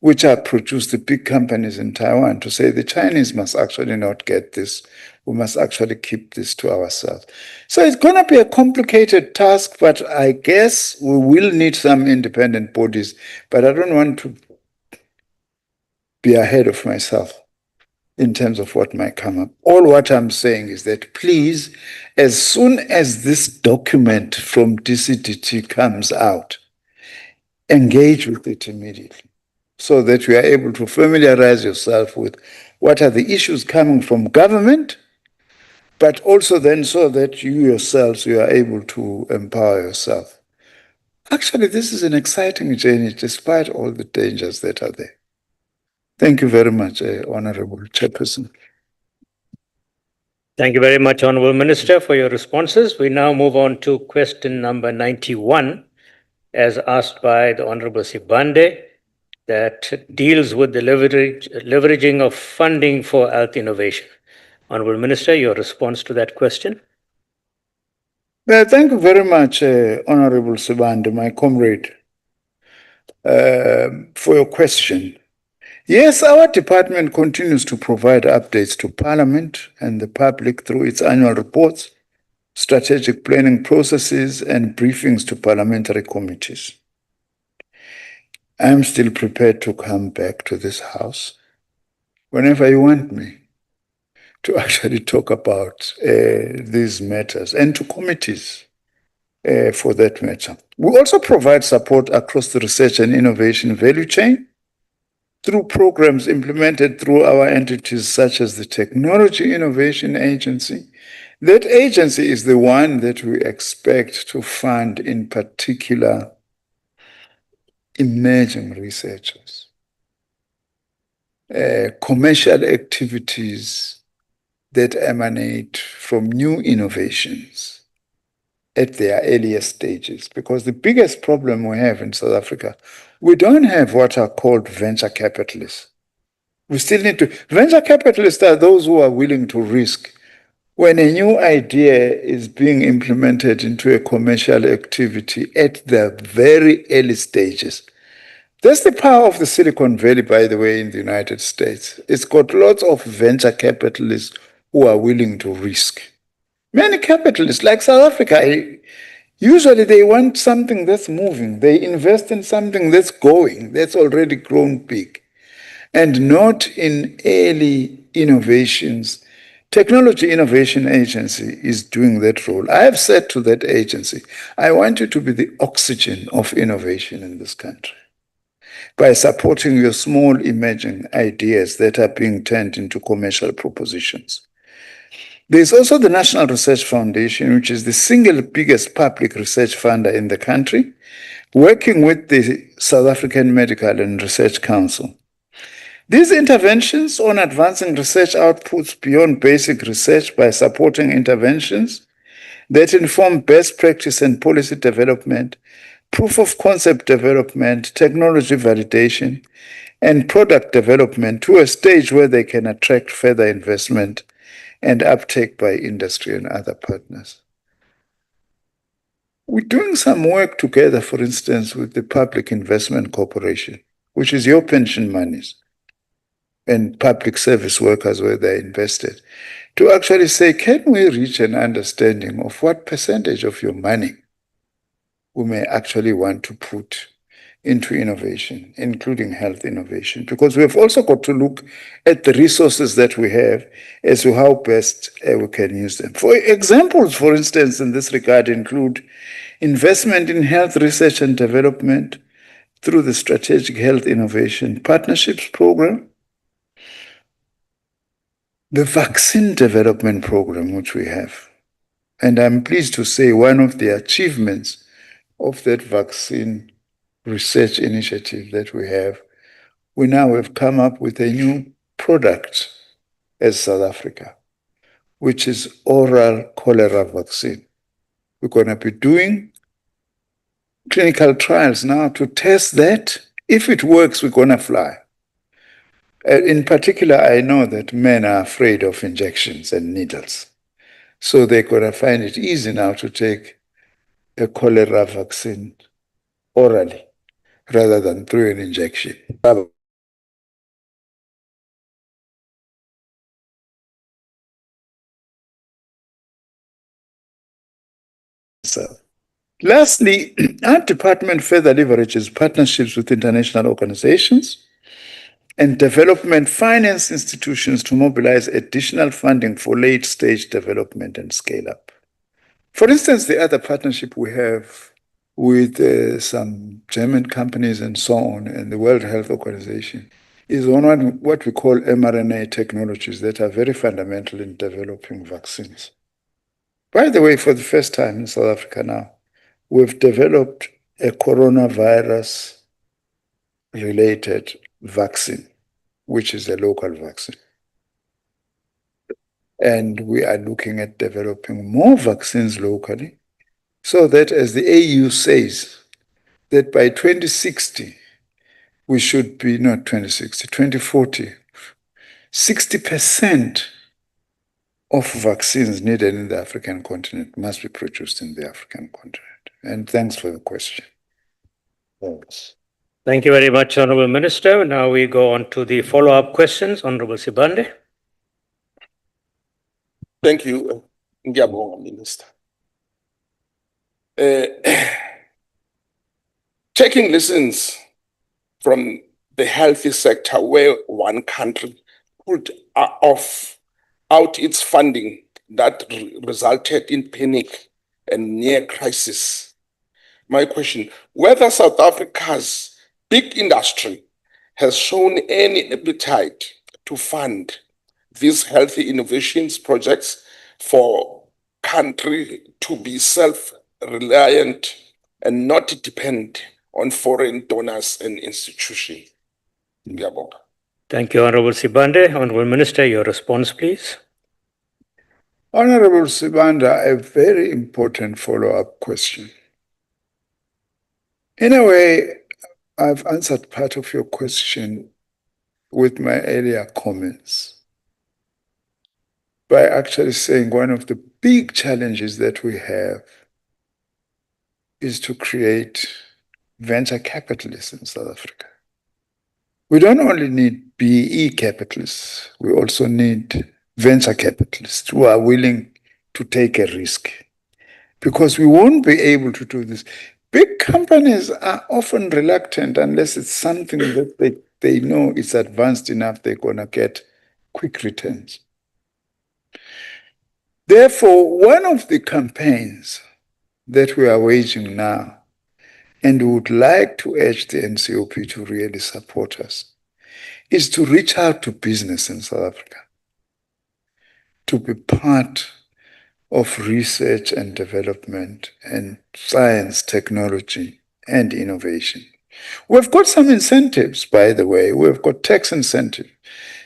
which are produced the big companies in Taiwan, to say the Chinese must actually not get this. We must actually keep this to ourselves. So it's going to be a complicated task, but I guess we will need some independent bodies, but I don't want to be ahead of myself in terms of what might come up. All what I'm saying is that please, as soon as this document from DCDT comes out, engage with it immediately so that you are able to familiarize yourself with what are the issues coming from government, but also then so that you yourselves, you are able to empower yourself. Actually, this is an exciting journey despite all the dangers that are there. Thank you very much, Honorable Chairperson. Thank you very much, Honorable Minister, for your responses. We now move on to question number 91, as asked by the Honorable Sibande, that deals with the leveraging of funding for health innovation. Honorable Minister, your response to that question. Well, thank you very much, Honorable Sibande, my comrade, for your question. Yes, our department continues to provide updates to Parliament and the public through its annual reports, strategic planning processes, and briefings to parliamentary committees. I am still prepared to come back to this House whenever you want me to actually talk about these matters, and to committees for that matter. We also provide support across the research and innovation value chain through programs implemented through our entities such as the Technology Innovation Agency. That agency is the one that we expect to fund, in particular, emerging researchers, commercial activities that emanate from new innovations at their earlier stages. Because the biggest problem we have in South Africa, we don't have what are called venture capitalists. We still need to. Venture capitalists are those who are willing to risk when a new idea is being implemented into a commercial activity at the very early stages. That's the power of the Silicon Valley, by the way, in the United States. It's got lots of venture capitalists who are willing to risk. Many capitalists, like South Africa, usually they want something that's moving. They invest in something that's going, that's already grown big, and not in early innovations. Technology Innovation Agency is doing that role. I have said to that agency, I want you to be the oxygen of innovation in this country by supporting your small emerging ideas that are being turned into commercial propositions. There's also the National Research Foundation, which is the single biggest public research funder in the country, working with the South African Medical and Research Council. These interventions on advancing research outputs beyond basic research by supporting interventions that inform best practice and policy development, proof of concept development, technology validation, and product development to a stage where they can attract further investment and uptake by industry and other partners. We're doing some work together, for instance, with the Public Investment Corporation, which is your pension monies and public service workers where they're invested, to actually say, can we reach an understanding of what percentage of your money we may actually want to put into innovation, including health innovation? Because we've also got to look at the resources that we have as to how best we can use them. For examples, for instance, in this regard include investment in health research and development through the Strategic Health Innovation Partnerships Program, the vaccine development program which we have. And I'm pleased to say one of the achievements of that vaccine research initiative that we now have come up with a new product as South Africa, which is oral cholera vaccine. We're going to be doing clinical trials now to test that. If it works, we're going to fly. In particular, I know that men are afraid of injections and needles. So they're going to find it easy now to take a cholera vaccine orally rather than through an injection. Lastly, our department further leverages partnerships with international organizations and development finance institutions to mobilize additional funding for late-stage development and scale-up. For instance, the other partnership we have with some German companies and so on, and the World Health Organization, is on what we call mRNA technologies that are very fundamental in developing vaccines. By the way, for the first time in South Africa now, we've developed a coronavirus-related vaccine, which is a local vaccine. And we are looking at developing more vaccines locally, so that, as the AU says, that by 2060, we should be, not 2060, 2040, 60% of vaccines needed in the African continent must be produced in the African continent. And thanks for the question. Thanks. Thank you very much, Honorable Minister. Now we go on to the follow-up questions. Honorable Sibande. Thank you, Ngiyabonga, Minister. Taking lessons from the healthy sector, where one country pulled out its funding that resulted in panic and near crisis. My question, whether South Africa's big industry has shown any appetite to fund these healthy innovations projects for country to be self-reliant and not depend on foreign donors and institutions. Thank you, Honorable Sibande. Honorable Minister, your response, please. Honorable Sibanda, a very important follow-up question. In a way, I've answered part of your question with my earlier comments by actually saying one of the big challenges that we have is to create venture capitalists in South Africa. We don't only need BE capitalists, we also need venture capitalists who are willing to take a risk, because we won't be able to do this. Big companies are often reluctant unless it's something that they know is advanced enough, they're going to get quick returns. Therefore, one of the campaigns that we are waging now, and we would like to urge the NCOP to really support us, is to reach out to business in South Africa, to be part of research and development and science, technology, and innovation. We've got some incentives, by the way. We've got tax incentive.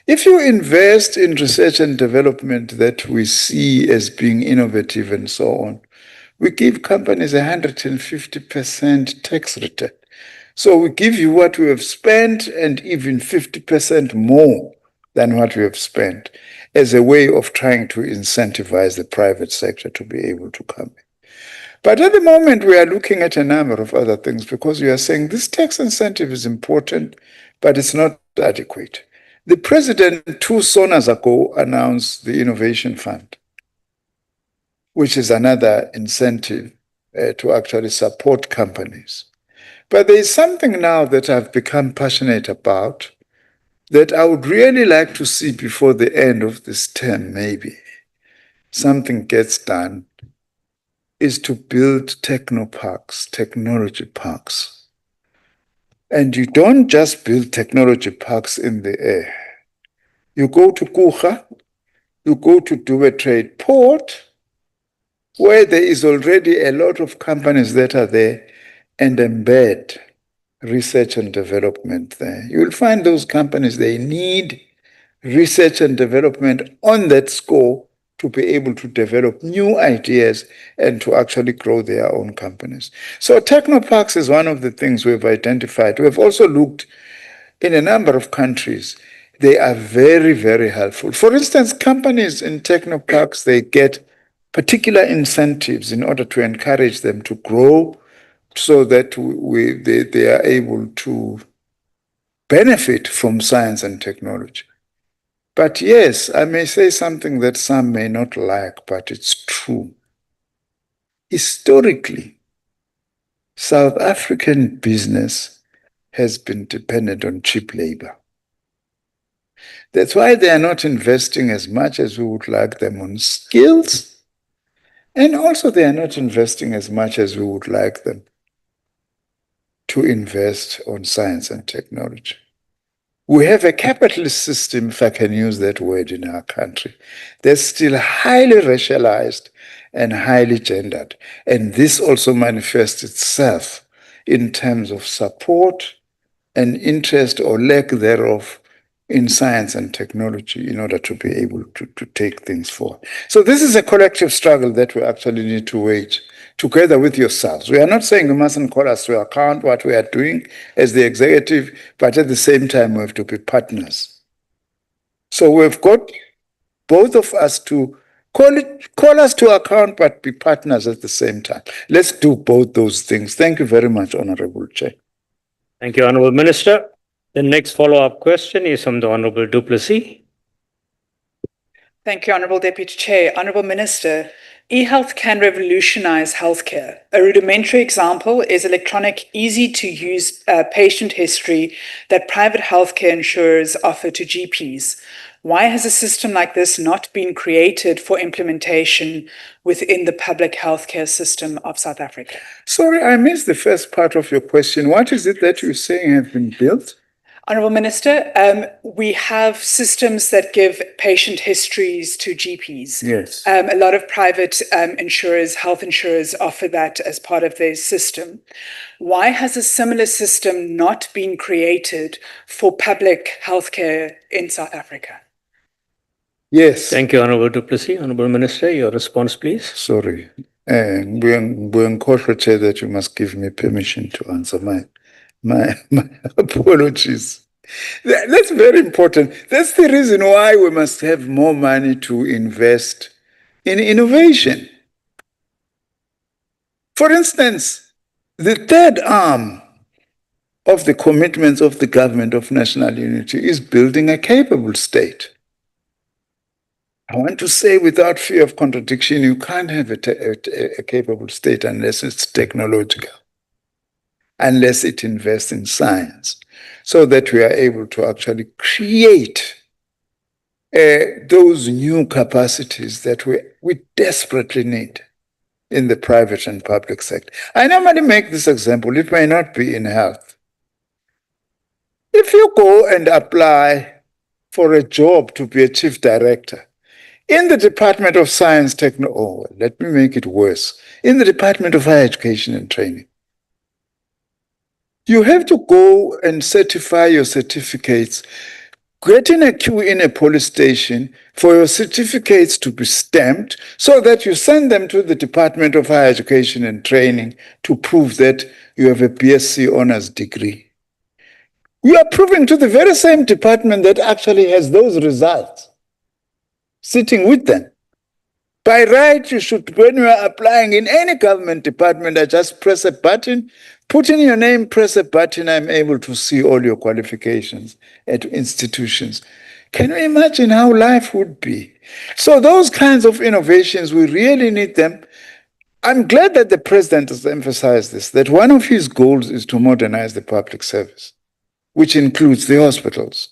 If you invest in research and development that we see as being innovative and so on, we give companies 150% tax return. So we give you what we have spent and even 50% more than what we have spent as a way of trying to incentivize the private sector to be able to come in. But at the moment, we are looking at a number of other things because we are saying this tax incentive is important, but it's not adequate. The president 2 summers ago announced the Innovation Fund, which is another incentive to actually support companies. But there is something now that I've become passionate about that I would really like to see before the end of this term, maybe something gets done, is to build technoparks, technology parks. And you don't just build technology parks in the air. You go to Kucha, you go to Dubai Trade Port, where there is already a lot of companies that are there, and embed research and development there. You will find those companies, they need research and development on that score to be able to develop new ideas and to actually grow their own companies. So technoparks is one of the things we've identified. We've also looked in a number of countries. They are very, very helpful. For instance, companies in technoparks, they get particular incentives in order to encourage them to grow so that they are able to benefit from science and technology. But yes, I may say something that some may not like, but it's true. Historically, South African business has been dependent on cheap labor. That's why they are not investing as much as we would like them on skills, and also they are not investing as much as we would like them to invest on science and technology. We have a capitalist system, if I can use that word, in our country that's still highly racialized and highly gendered. And this also manifests itself in terms of support and interest or lack thereof in science and technology in order to be able to take things forward. So this is a collective struggle that we actually need to wage together with yourselves. We are not saying you mustn't call us to account what we are doing as the executive, but at the same time, we have to be partners. So we've got both of us to call us to account, but be partners at the same time. Let's do both those things. Thank you very much, Honorable Chair. Thank you, Honorable Minister. The next follow-up question is from the Honorable Du Plessis. Thank you, Honourable Deputy Chair. Honourable Minister, e-health can revolutionise healthcare. A rudimentary example is electronic, easy-to-use patient history that private healthcare insurers offer to GPs. Why has a system like this not been created for implementation within the public healthcare system of South Africa? Sorry, I missed the first part of your question. What is it that you're saying have been built? Honourable Minister, we have systems that give patient histories to GPs. Yes. A lot of private insurers, health insurers, offer that as part of their system. Why has a similar system not been created for public healthcare in South Africa? Yes. Thank you, Honorable Du Plessis. Honorable Minister, your response, please. Sorry. Chair, that you must give me permission to answer my apologies. That's very important. That's the reason why we must have more money to invest in innovation. For instance, the third arm of the commitments of the government of national unity is building a capable state. I want to say without fear of contradiction, you can't have a capable state unless it's technological, unless it invests in science, so that we are able to actually create those new capacities that we desperately need in the private and public sector. I normally make this example, it may not be in health. If you go and apply for a job to be a chief director, in the Department of Science, let me make it worse, in the Department of Higher Education and Training, you have to go and certify your certificates getting a queue in a police station for your certificates to be stamped so that you send them to the Department of Higher Education and Training to prove that you have a BSc honors degree. You are proving to the very same department that actually has those results sitting with them. By right, you should, when you are applying in any government department, I just press a button, put in your name, press a button, I'm able to see all your qualifications at institutions. Can you imagine how life would be? So those kinds of innovations, we really need them. I'm glad that the president has emphasized this, that one of his goals is to modernize the public service, which includes the hospitals,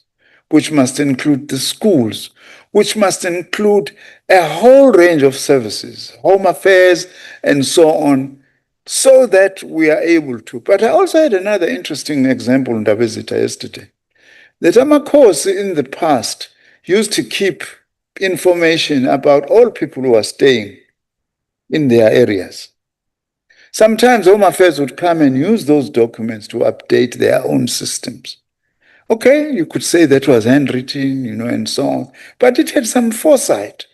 which must include the schools, which must include a whole range of services, home affairs, and so on, so that we are able to. But I also had another interesting example in Davizita yesterday, that Amakosi in the past used to keep information about all people who are staying in their areas. Sometimes Home Affairs would come and use those documents to update their own systems. Okay, you could say that was handwritten, and so on, but it had some foresight.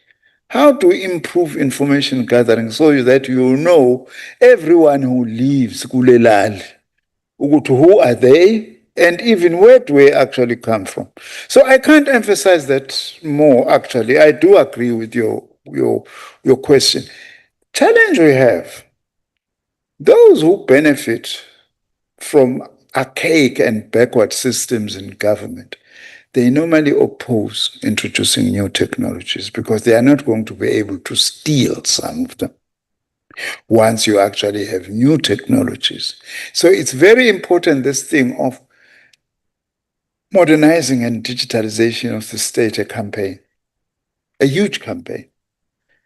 How to improve information gathering so that you know everyone who lives Kulelal, who are they, and even where do they actually come from. So I can't emphasize that more, actually. I do agree with your question. Challenge we have, those who benefit from archaic and backward systems in government, they normally oppose introducing new technologies because they are not going to be able to steal some of them once you actually have new technologies. So it's very important, this thing of modernizing and digitalization of the state, a campaign, a huge campaign,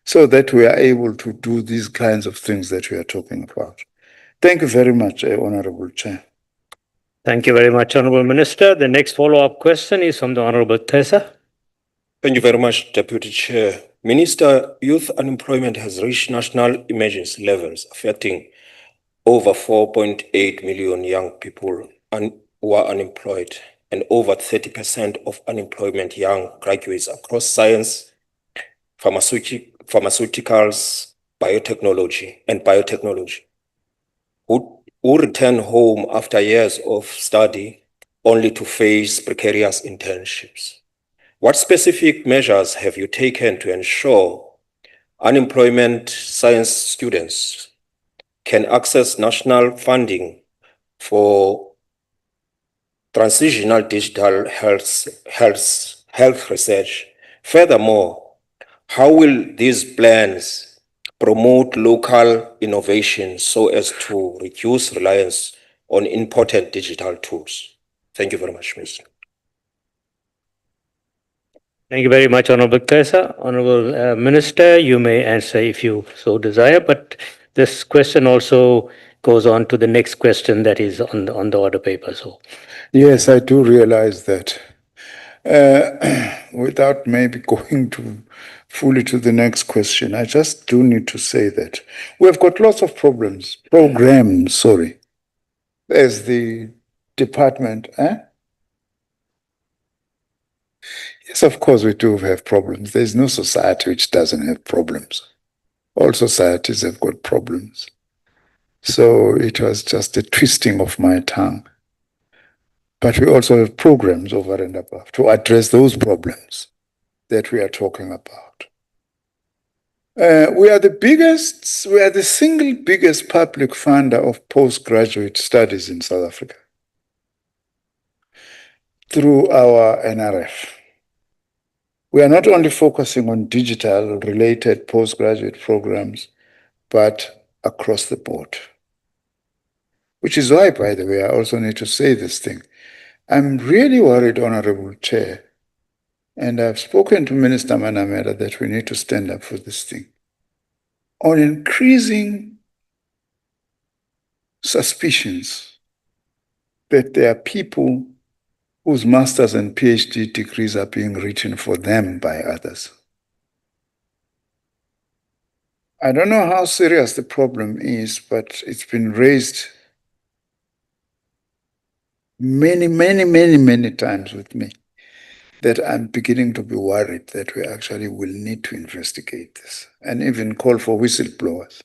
so that we are able to do these kinds of things that we are talking about. Thank you very much, Honorable Chair. Thank you very much, Honorable Minister. The next follow-up question is from the Honorable Tessa. Thank you very much, Deputy Chair. Minister, youth unemployment has reached national emergency levels, affecting over 4.8 million young people who are unemployed, and over 30% of unemployment young graduates across science, pharmaceuticals, biotechnology, who return home after years of study only to face precarious internships. What specific measures have you taken to ensure unemployment science students can access national funding for transitional digital health research? Furthermore, how will these plans promote local innovation so as to reduce reliance on imported digital tools? Thank you very much, Minister. Thank you very much, Honorable Tessa. Honorable Minister, you may answer if you so desire, but this question also goes on to the next question that is on the order paper. So, yes, I do realize that. Without maybe going fully to the next question, I just do need to say that we've got lots of programs, as the department. Yes, of course we do have problems. There's no society which doesn't have problems. All societies have got problems. So it was just a twisting of my tongue. But we also have programs over and above to address those problems that we are talking about. We are the single biggest public funder of postgraduate studies in South Africa through our NRF. We are not only focusing on digital related postgraduate programs, but across the board. Which is why, by the way, I also need to say this thing. I'm really worried, Honorable Chair, and I've spoken to Minister Manamela that we need to stand up for this thing, on increasing suspicions that there are people whose master's and PhD degrees are being written for them by others. I don't know how serious the problem is, but it's been raised many times with me. that I'm beginning to be worried that we actually will need to investigate this and even call for whistleblowers.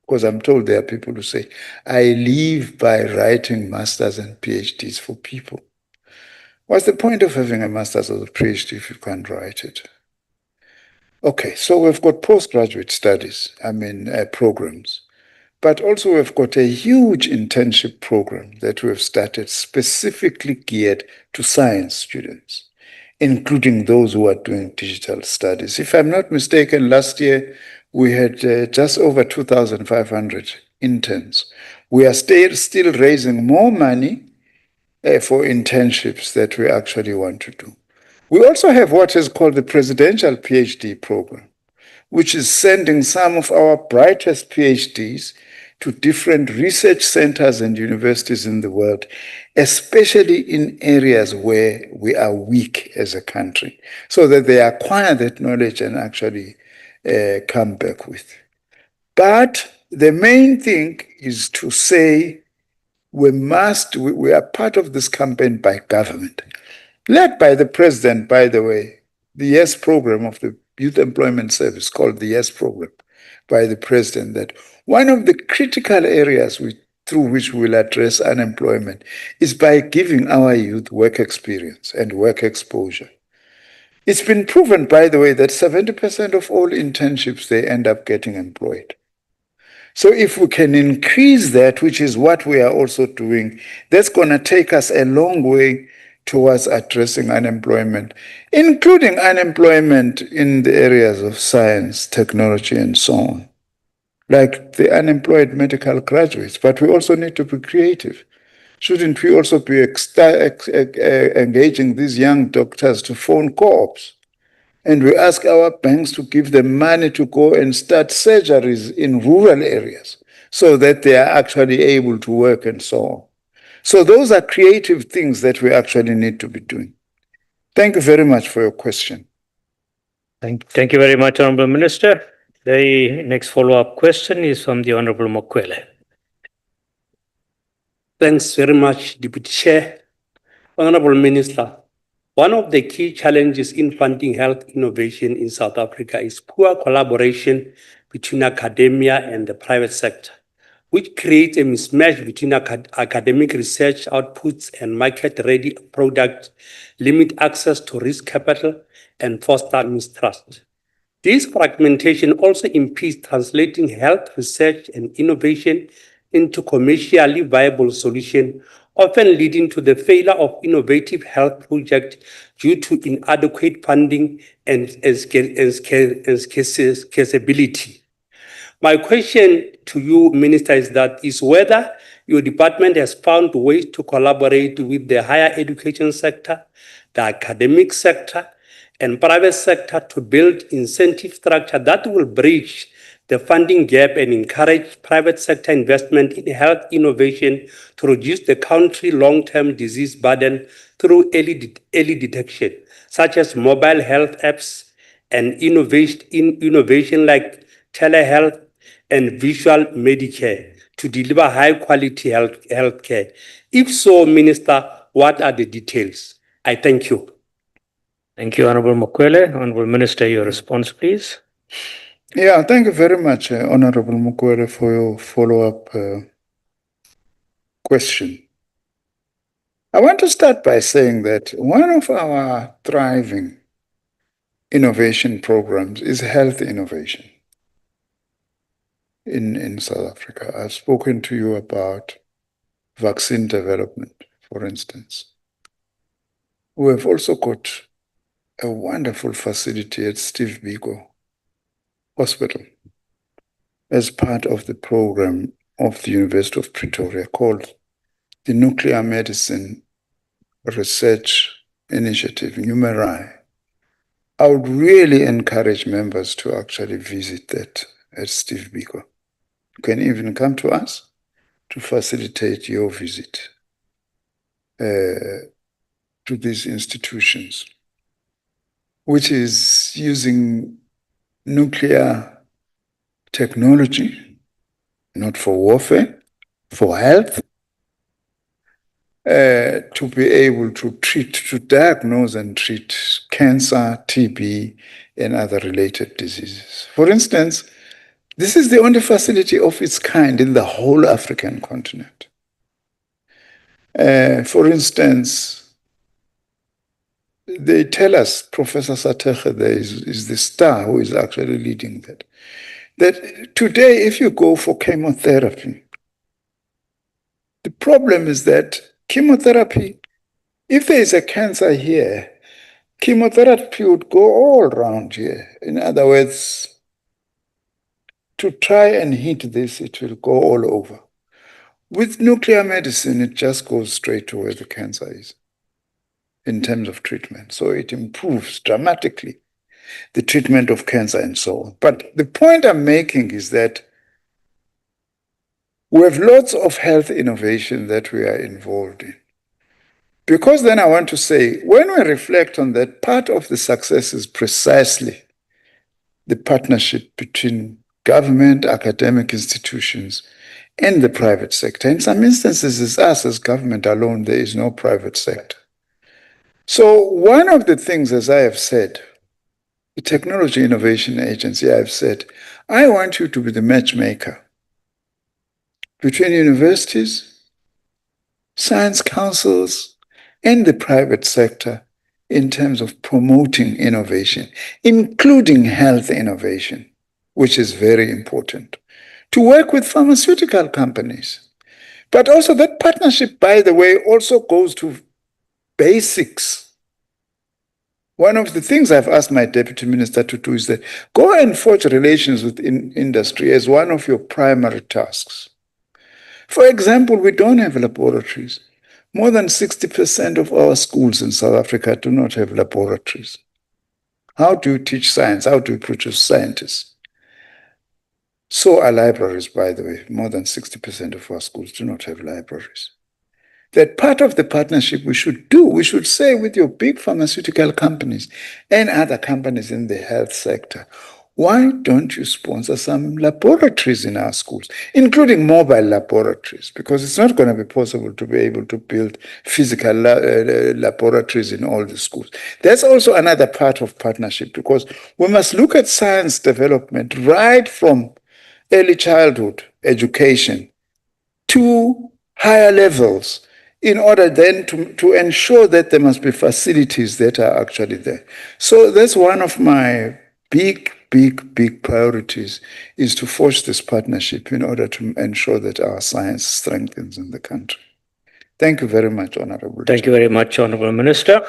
Because I'm told there are people who say, I live by writing masters and PhDs for people. What's the point of having a master's or a PhD if you can't write it? Okay, so we've got postgraduate studies, programs, but also we've got a huge internship program that we've started specifically geared to science students, including those who are doing digital studies. If I'm not mistaken, last year we had just over 2,500 interns. We are still raising more money for internships that we actually want to do. We also have what is called the Presidential PhD Program, which is sending some of our brightest PhDs to different research centers and universities in the world, especially in areas where we are weak as a country, so that they acquire that knowledge and actually come back with. But the main thing is to say we are part of this campaign by government, led by the president, by the way, the YES program of the Youth Employment Service, called the YES program by the president, that one of the critical areas through which we'll address unemployment is by giving our youth work experience and work exposure. It's been proven, by the way, that 70% of all internships, they end up getting employed. So if we can increase that, which is what we are also doing, that's going to take us a long way towards addressing unemployment, including unemployment in the areas of science, technology, and so on, like the unemployed medical graduates. But we also need to be creative. Shouldn't we also be engaging these young doctors to phone co-ops? And we ask our banks to give them money to go and start surgeries in rural areas so that they are actually able to work and so on. So those are creative things that we actually need to be doing. Thank you very much for your question. Thank you very much, Honorable Minister. The next follow-up question is from the Honorable Mokwele. Thanks very much, Deputy Chair. Honorable Minister, one of the key challenges in funding health innovation in South Africa is poor collaboration between academia and the private sector, which creates a mismatch between academic research outputs and market-ready products, limit access to risk capital, and foster mistrust. This fragmentation also impedes translating health research and innovation into commercially viable solutions, often leading to the failure of innovative health projects due to inadequate funding and scarceability. My question to you, Minister, is whether your department has found ways to collaborate with the higher education sector, the academic sector, and private sector to build incentive structure that will bridge the funding gap and encourage private sector investment in health innovation to reduce the country's long-term disease burden through early detection, such as mobile health apps and innovation like telehealth and visual Medicare to deliver high-quality health care. If so, Minister, what are the details? I thank you. Thank you, Honorable Mokwele. Honorable Minister, your response, please. Yeah, thank you very much, Honorable Mokwele, for your follow-up question. I want to start by saying that one of our thriving innovation programs is health innovation in South Africa. I've spoken to you about vaccine development, for instance. We have also got a wonderful facility at Steve Biko Hospital as part of the program of the University of Pretoria called the Nuclear Medicine Research Initiative, NUMERI. I would really encourage members to actually visit that at Steve Biko. You can even come to us to facilitate your visit to these institutions, which is using nuclear technology, not for warfare, for health, to be able to treat, to diagnose and treat cancer, TB, and other related diseases. For instance, this is the only facility of its kind in the whole African continent. For instance, they tell us, Professor Sateche there is the star who is actually leading that today, if you go for chemotherapy, the problem is that chemotherapy, if there is a cancer here, chemotherapy would go all around here. In other words, to try and hit this, it will go all over. With nuclear medicine, it just goes straight to where the cancer is in terms of treatment. So it improves dramatically the treatment of cancer and so on. But the point I'm making is that we have lots of health innovation that we are involved in. Because then I want to say, when we reflect on that, part of the success is precisely the partnership between government, academic institutions, and the private sector. In some instances, it's us as government alone, there is no private sector. So one of the things, as I have said, the Technology Innovation Agency, I have said, I want you to be the matchmaker between universities, science councils, and the private sector in terms of promoting innovation, including health innovation, which is very important, to work with pharmaceutical companies. But also that partnership, by the way, also goes to basics. One of the things I've asked my deputy minister to do is that go and forge relations with industry as one of your primary tasks. For example, we don't have laboratories. More than 60% of our schools in South Africa do not have laboratories. How do you teach science? How do you produce scientists? So are libraries, by the way. More than 60% of our schools do not have libraries. That part of the partnership we should say with your big pharmaceutical companies and other companies in the health sector, why don't you sponsor some laboratories in our schools, including mobile laboratories? Because it's not going to be possible to be able to build physical laboratories in all the schools. That's also another part of partnership, because we must look at science development right from early childhood education to higher levels in order then to ensure that there must be facilities that are actually there. So that's one of my big priorities, is to forge this partnership in order to ensure that our science strengthens in the country. Thank you very much, Honorable. Thank you very much, Honorable Minister.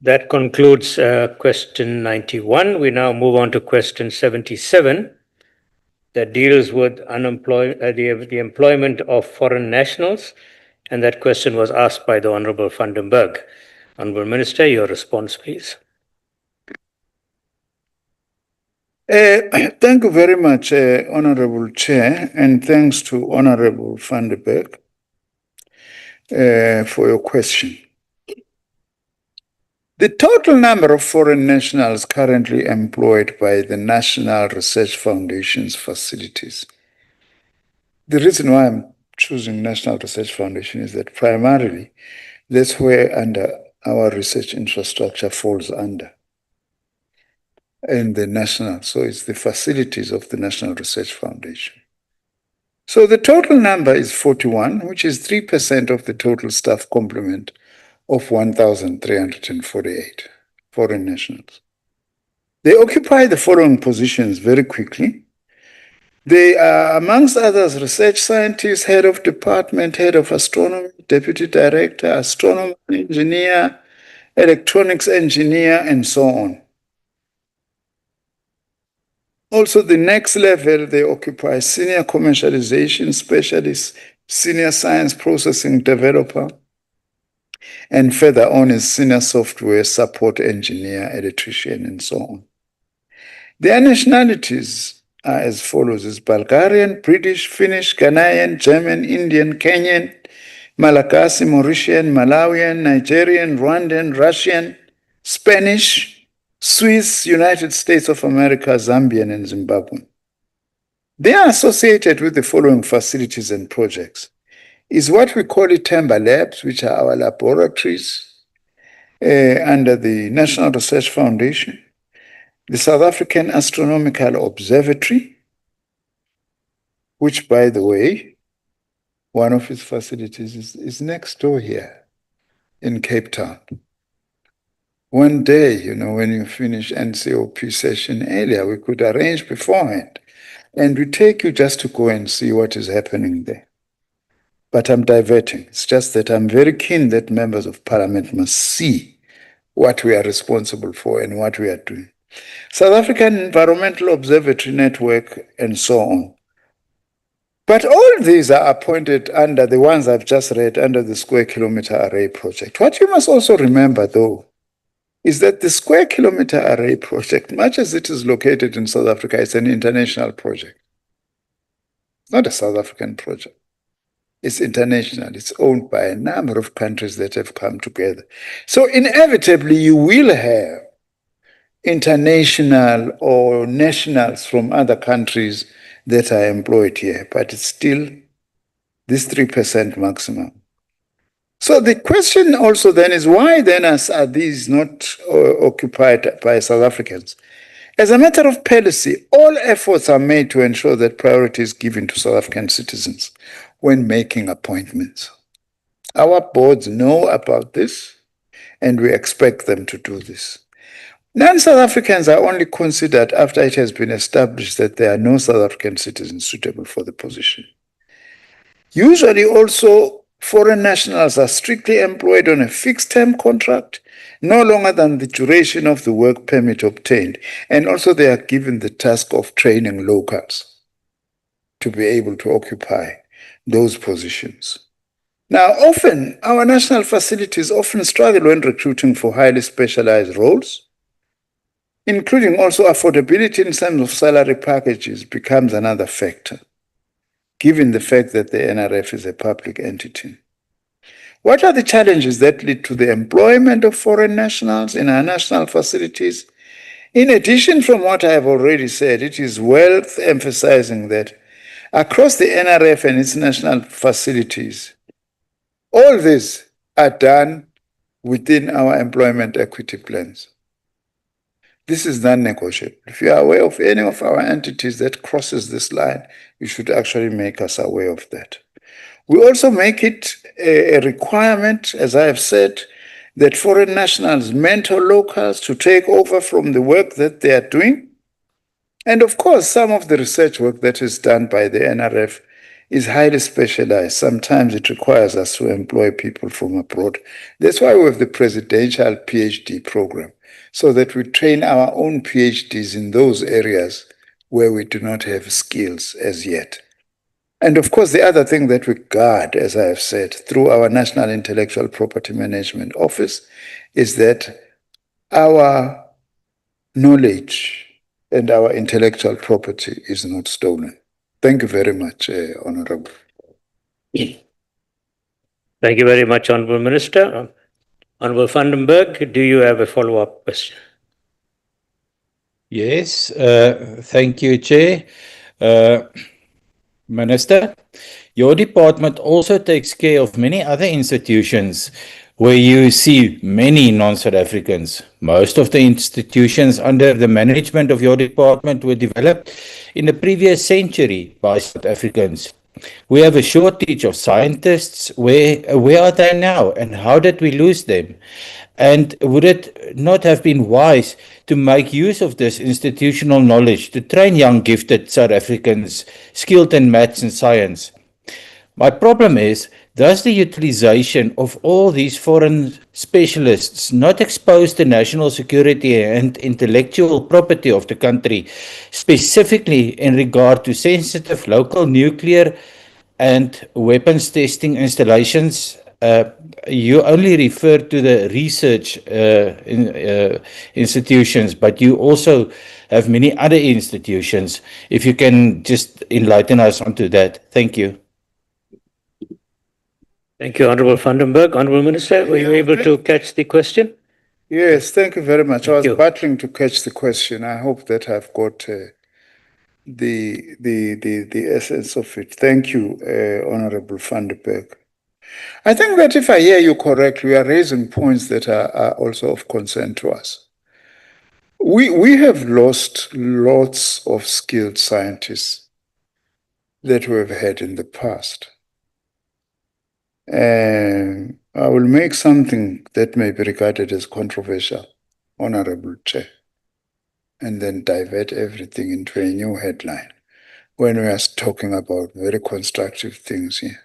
That concludes question 91. We now move on to question 77 that deals with the employment of foreign nationals. And that question was asked by the Honorable Van den Berg. Honorable Minister, your response, please. Thank you very much, Honorable Chair, and thanks to Honorable Van den Berg for your question. The total number of foreign nationals currently employed by the National Research Foundation's facilities. The reason why I'm choosing National Research Foundation is that primarily that's where under our research infrastructure falls under. In the national, so it's the facilities of the National Research Foundation. So the total number is 41, which is 3% of the total staff complement of 1,348 foreign nationals. They occupy the following positions very quickly. They are, amongst others, research scientists, head of department, head of astronomy, deputy director, astronomer, engineer, electronics engineer, and so on. Also, the next level, they occupy senior commercialization specialist, senior science processing developer, and further on is senior software support engineer, electrician, and so on. Their nationalities are as follows: is Bulgarian, British, Finnish, Ghanaian, German, Indian, Kenyan, Malagasy, Mauritian, Malawian, Nigerian, Rwandan, Russian, Spanish, Swiss, United States of America, Zambian, and Zimbabwean. They are associated with the following facilities and projects: is what we call it Timber Labs, which are our laboratories under the National Research Foundation, the South African Astronomical Observatory, which, by the way, one of its facilities is next door here in Cape Town. One day, you know, when you finish NCOP session earlier, we could arrange beforehand, and we take you just to go and see what is happening there. But I'm diverting. It's just that I'm very keen that members of parliament must see what we are responsible for and what we are doing. South African Environmental Observatory Network and so on. But all these are appointed under the ones I've just read under the Square Kilometre Array Project. What you must also remember, though, is that the Square Kilometre Array Project, much as it is located in South Africa, is an international project. It's not a South African project. It's international. It's owned by a number of countries that have come together. So inevitably, you will have international or nationals from other countries that are employed here, but it's still this 3% maximum. So the question also then is, why then are these not occupied by South Africans? As a matter of policy, all efforts are made to ensure that priority is given to South African citizens when making appointments. Our boards know about this, and we expect them to do this. Non-South Africans are only considered after it has been established that there are no South African citizens suitable for the position. Usually also, foreign nationals are strictly employed on a fixed-term contract, no longer than the duration of the work permit obtained, and also they are given the task of training locals to be able to occupy those positions. Now, often, our national facilities often struggle when recruiting for highly specialized roles, including also affordability in terms of salary packages becomes another factor, given the fact that the NRF is a public entity. What are the challenges that lead to the employment of foreign nationals in our national facilities? In addition, from what I have already said, it is worth emphasizing that across the NRF and its national facilities, all these are done within our employment equity plans. This is non-negotiable. If you are aware of any of our entities that crosses this line, you should actually make us aware of that. We also make it a requirement, as I have said, that foreign nationals mentor locals to take over from the work that they are doing. And of course, some of the research work that is done by the NRF is highly specialized. Sometimes it requires us to employ people from abroad. That's why we have the presidential PhD program, so that we train our own PhDs in those areas where we do not have skills as yet. And of course, the other thing that we guard, as I have said, through our National Intellectual Property Management Office, is that our knowledge and our intellectual property is not stolen. Thank you very much, Honorable. Thank you very much, Honorable Minister. Honorable van den Berg, do you have a follow-up question? Yes, thank you, Chair. Minister, your department also takes care of many other institutions where you see many non-South Africans. Most of the institutions under the management of your department were developed in the previous century by South Africans. We have a shortage of scientists. Where are they now, and how did we lose them? And would it not have been wise to make use of this institutional knowledge to train young gifted South Africans skilled in maths and science? My problem is, does the utilization of all these foreign specialists not expose the national security and intellectual property of the country, specifically in regard to sensitive local nuclear and weapons testing installations? You only refer to the research institutions, but you also have many other institutions. If you can just enlighten us onto that. Thank you. Thank you, Honorable van den Berg. Honorable Minister, were you able to catch the question? Yes, thank you very much. I was battling to catch the question. I hope that I've got the essence of it. Thank you, Honorable Van der Berg. I think that if I hear you correctly, we are raising points that are also of concern to us. We have lost lots of skilled scientists that we have had in the past. I will make something that may be regarded as controversial, Honorable Chair, and then divert everything into a new headline when we are talking about very constructive things here.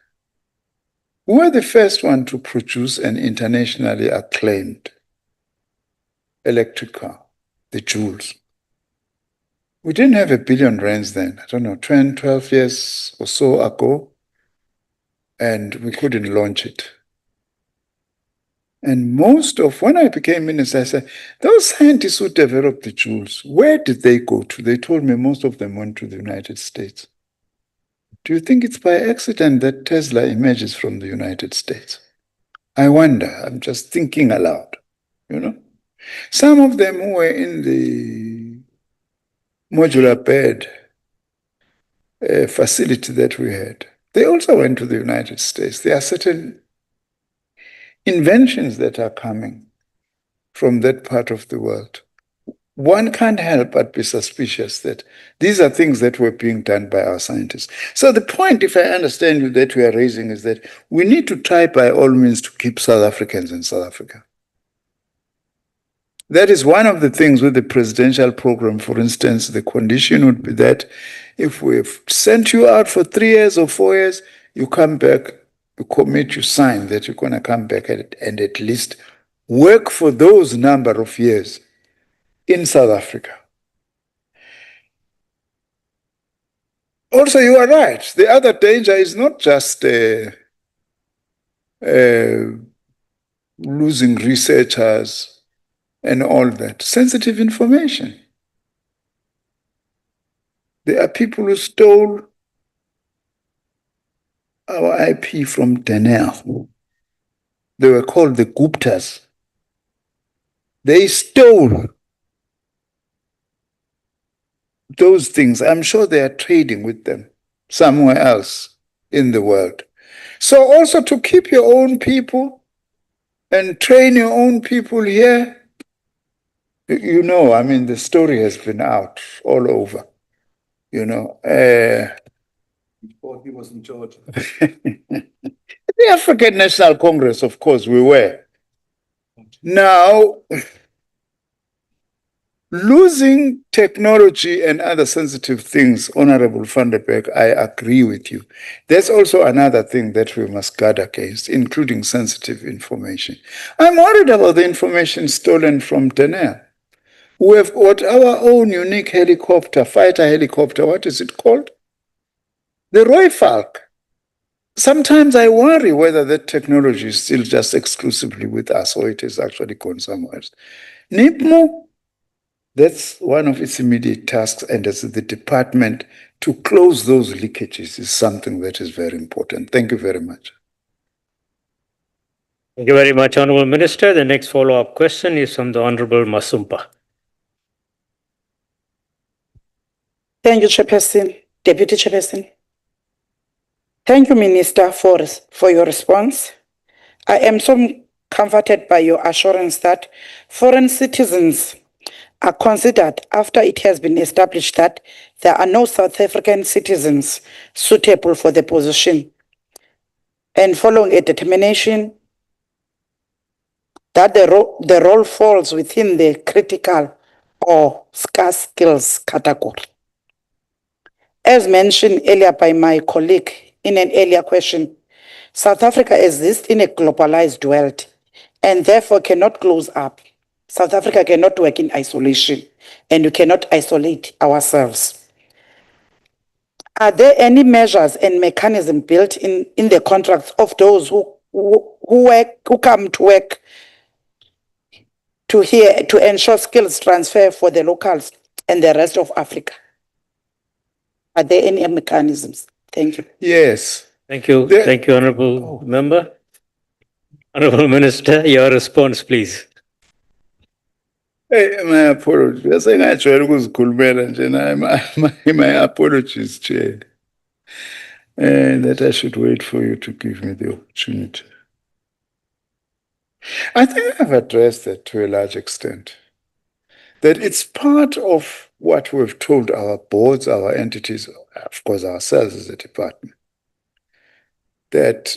We were the first one to produce an internationally acclaimed electric car, the Jules. We didn't have R1 billion then, I don't know, 10, 12 years or so ago, and we couldn't launch it. And when I became minister, I said, those scientists who developed the Jules, where did they go to? They told me most of them went to the United States. Do you think it's by accident that Tesla emerges from the United States? I wonder, I'm just thinking aloud, you know? Some of them who were in the modular bed facility that we had, they also went to the United States. There are certain inventions that are coming from that part of the world. One can't help but be suspicious that these are things that were being done by our scientists. So the point, if I understand you, that we are raising is that we need to try by all means to keep South Africans in South Africa. That is one of the things with the presidential program. For instance, the condition would be that if we've sent you out for 3 years or 4 years, you come back, you commit, you sign that you're going to come back and at least work for those number of years in South Africa. Also, you are right. The other danger is not just losing researchers and all that. Sensitive information. There are people who stole our IP from Denel. They were called the Guptas. They stole those things. I'm sure they are trading with them somewhere else in the world. So also to keep your own people and train your own people here, you know, I mean, the story has been out all over, you know. Before he was in Georgia. The African National Congress, of course, we were. Now, losing technology and other sensitive things, Honorable Van der Berg, I agree with you. There's also another thing that we must guard against, including sensitive information. I'm worried about the information stolen from Denel. We have got our own unique helicopter, fighter helicopter. What is it called? The Roy Falk. Sometimes I worry whether that technology is still just exclusively with us or it has actually gone somewhere else. NIPMO, that's one of its immediate tasks, and as the department to close those leakages is something that is very important. Thank you very much. Thank you very much, Honourable Minister. The next follow-up question is from the Honourable Masumpa. Thank you, Chairperson, Deputy Chairperson. Thank you, Minister, for your response. I am so comforted by your assurance that foreign citizens are considered after it has been established that there are no South African citizens suitable for the position, and following a determination that the role falls within the critical or scarce skills category. As mentioned earlier by my colleague in an earlier question, South Africa exists in a globalized world and therefore cannot close up. South Africa cannot work in isolation, and we cannot isolate ourselves. Are there any measures and mechanisms built in the contracts of those who come to work to ensure skills transfer for the locals and the rest of Africa? Are there any mechanisms? Thank you. Yes. Thank you. Thank you, Honourable Member. Honourable Minister, your response, please. Hey, my apologies. Besengajwayele ukuzikhulumela nje naye my apologies, Chair. That I should wait for you to give me the opportunity. I think I've addressed that to a large extent. That it's part of what we've told our boards, our entities, of course, ourselves as a department, that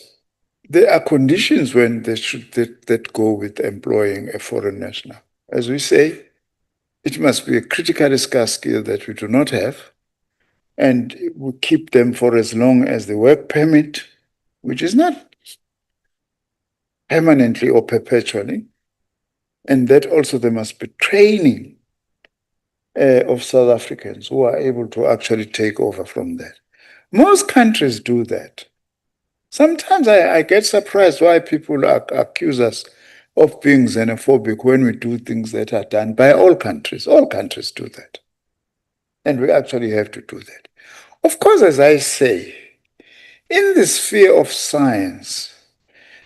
there are conditions when they should that go with employing a foreign national. As we say, it must be a critically scarce skill that we do not have, and we keep them for as long as the work permit, which is not permanently or perpetually, and that also there must be training of South Africans who are able to actually take over from that. Most countries do that. Sometimes I get surprised why people accuse us of being xenophobic when we do things that are done by all countries. All countries do that. And we actually have to do that. Of course, as I say, in the sphere of science,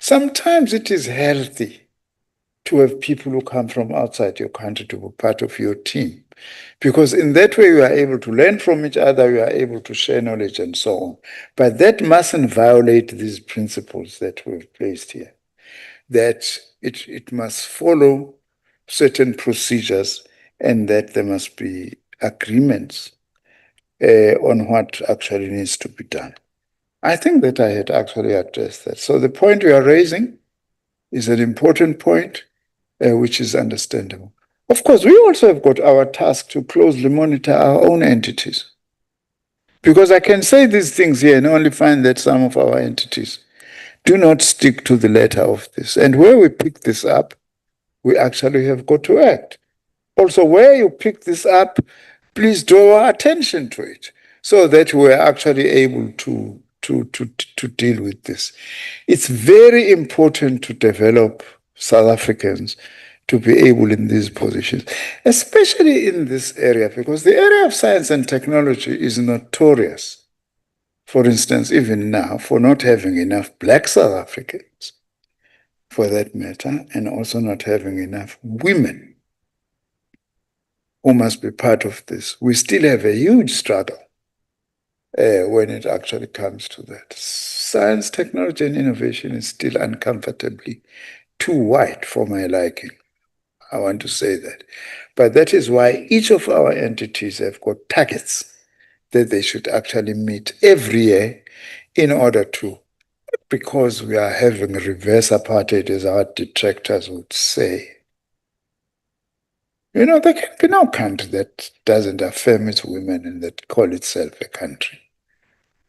sometimes it is healthy to have people who come from outside your country to be part of your team. Because in that way, you are able to learn from each other, you are able to share knowledge and so on. But that mustn't violate these principles that we've placed here, that it must follow certain procedures and that there must be agreements on what actually needs to be done. I think that I had actually addressed that. So the point you are raising is an important point, which is understandable. Of course, we also have got our task to closely monitor our own entities. Because I can say these things here and only find that some of our entities do not stick to the letter of this. And where we pick this up, we actually have got to act. Also, where you pick this up, please draw our attention to it so that we're actually able to deal with this. It's very important to develop South Africans to be able in these positions, especially in this area, because the area of science and technology is notorious, for instance, even now, for not having enough Black South Africans, for that matter, and also not having enough women who must be part of this. We still have a huge struggle when it actually comes to that. Science, technology, and innovation is still uncomfortably too white for my liking. I want to say that. But that is why each of our entities have got targets that they should actually meet every year in order to, because we are having reverse apartheid, as our detractors would say. You know, there can be no country that doesn't affirm its women and that call itself a country.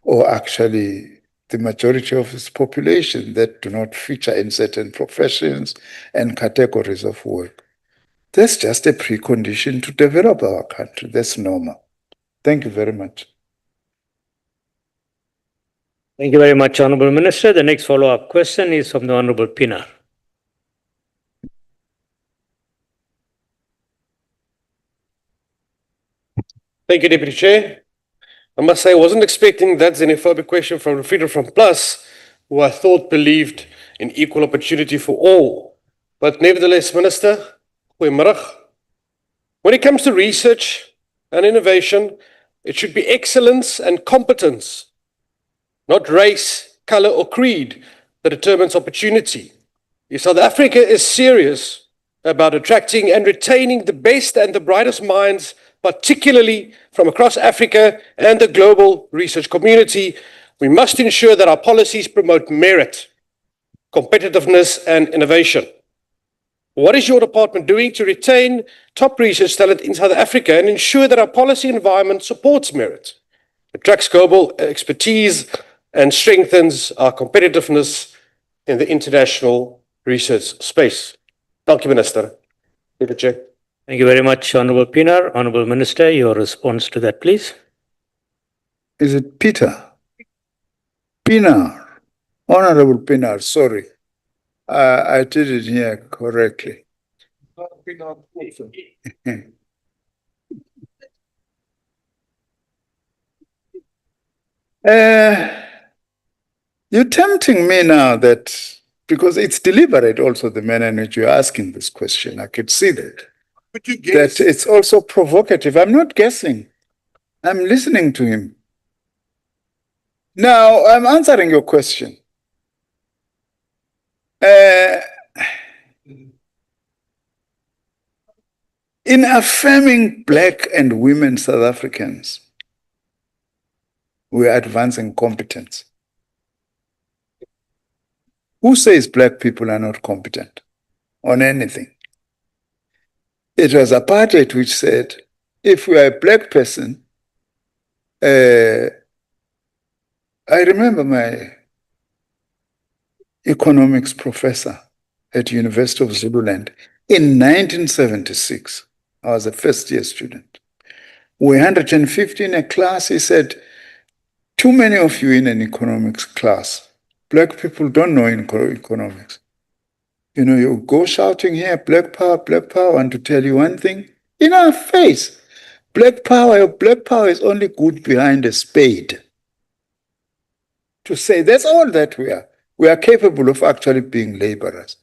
Or actually the majority of its population that do not feature in certain professions and categories of work. That's just a precondition to develop our country. That's normal. Thank you very much. Thank you very much, Honourable Minister. The next follow-up question is from the Honourable Pinar. Thank you, Deputy Chair. I must say I wasn't expecting that xenophobic question from Freedom from Plus, who I thought believed in equal opportunity for all. But nevertheless, Minister, goeiemiddag. When it comes to research and innovation, it should be excellence and competence, not race, color, or creed that determines opportunity. If South Africa is serious about attracting and retaining the best and the brightest minds, particularly from across Africa and the global research community, we must ensure that our policies promote merit, competitiveness, and innovation. What is your department doing to retain top research talent in South Africa and ensure that our policy environment supports merit, attracts global expertise, and strengthens our competitiveness in the international research space? Thank you, Minister. Deputy Chair. Thank you very much, Honourable Pinar. Honourable Minister, your response to that, please. Is it Peter? Pinar. Honorable Pinar, sorry. I didn't hear correctly. You're tempting me now that, because it's deliberate also the manner in which you're asking this question. I could see that. Could you guess? that it's also provocative. I'm not guessing. I'm listening to him. Now, I'm answering your question. In affirming Black and women South Africans, we are advancing competence. Who says Black people are not competent on anything? It was apartheid which said, if you are a Black person, I remember my economics professor at University of Zululand in 1976. I was a first-year student. We 150 in a class. He said, too many of you in an economics class. Black people don't know economics. You know, you go shouting here, Black power, I want to tell you one thing. In our face, Black power is only good behind a spade. To say that's all that we are. We are capable of actually being laborers.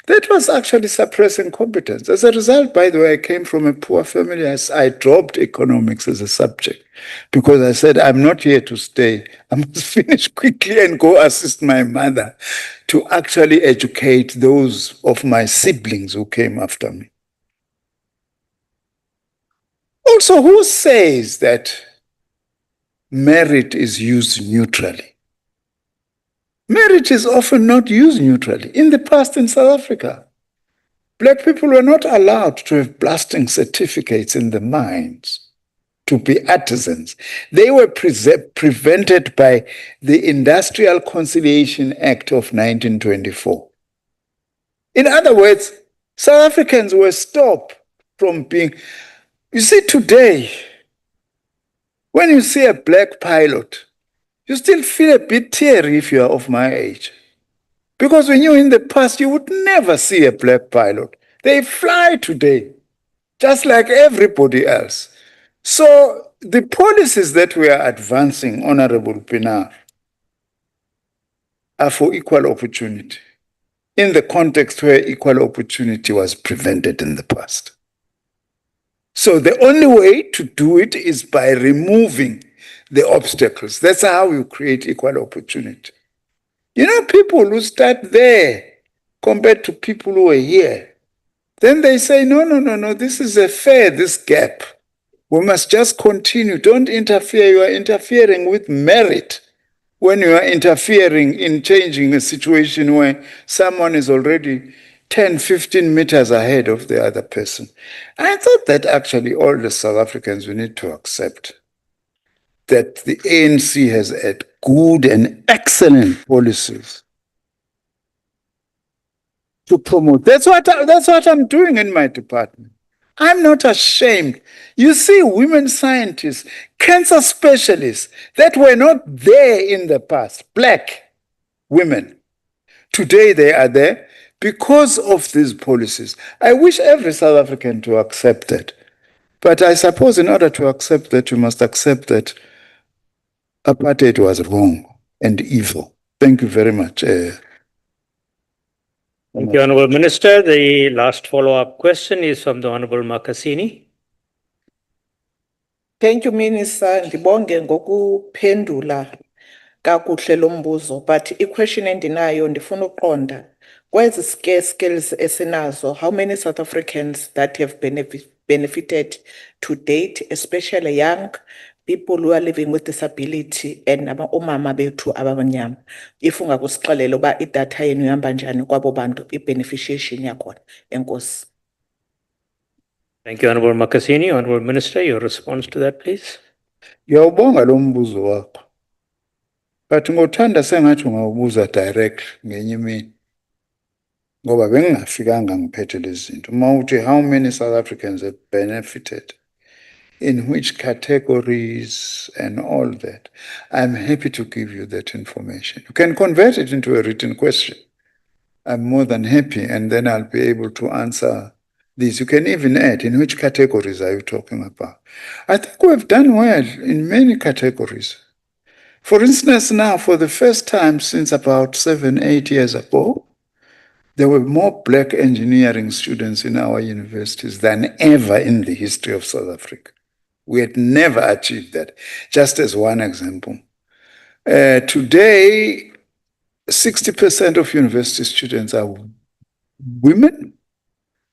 That was actually suppressing competence. As a result, by the way, I came from a poor family. I dropped economics as a subject because I said, I'm not here to stay. I must finish quickly and go assist my mother to actually educate those of my siblings who came after me. Also, who says that merit is used neutrally? Merit is often not used neutrally. In the past in South Africa, Black people were not allowed to have blasting certificates in the mines, to be artisans. They were prevented by the Industrial Conciliation Act of 1924. In other words, South Africans were stopped from being... You see, today, when you see a Black pilot, you still feel a bit teary if you are of my age. Because when you're in the past, you would never see a Black pilot. They fly today, just like everybody else. So the policies that we are advancing, Honorable Pinar, are for equal opportunity in the context where equal opportunity was prevented in the past. So the only way to do it is by removing the obstacles. That's how you create equal opportunity. You know, people who start there compared to people who are here, then they say, no, this is this gap. We must just continue. Don't interfere. You are interfering with merit when you are interfering in changing a situation where someone is already 10, 15 meters ahead of the other person. I thought that actually all the South Africans, we need to accept that the ANC has had good and excellent policies to promote. That's what I'm doing in my department. I'm not ashamed. You see, women scientists, cancer specialists that were not there in the past, Black women, today they are there because of these policies. I wish every South African to accept that. But I suppose in order to accept that, you must accept that apartheid was wrong and evil. Thank you very much. Thank you, Honourable Minister. The last follow-up question is from the Honourable Makasini. Thank you, Minister. Ndibonge ngokuphendula kakuhle lo mbuzo, but i-question endinayo ndifuna uqonda kwezi skills esinazo, how many South Africans that have benefited to date, especially young people who are living with disability and omama bethu abamnyama. If ungakusixelela uba idatha yenu ihamba njani kwabo bantu, i-beneficiation yakhona. Enkosi. Thank you, Honourable Makasini. Honourable Minister, your response to that, please. Ngiyawubonga lo mbuzo wakho. But ngothanda sengathi ungawubuza direct ngenye imini. Ngoba bengingafikanga ngiphethe lezi zinto. Uma uthi how many South Africans have benefited, in which categories and all that, I'm happy to give you that information. You can convert it into a written question. I'm more than happy, and then I'll be able to answer these. You can even add, in which categories are you talking about? I think we've done well in many categories. For instance, now, for the first time since about 7, 8 years ago, there were more black engineering students in our universities than ever in the history of South Africa. We had never achieved that, just as one example. Today, 60% of university students are women,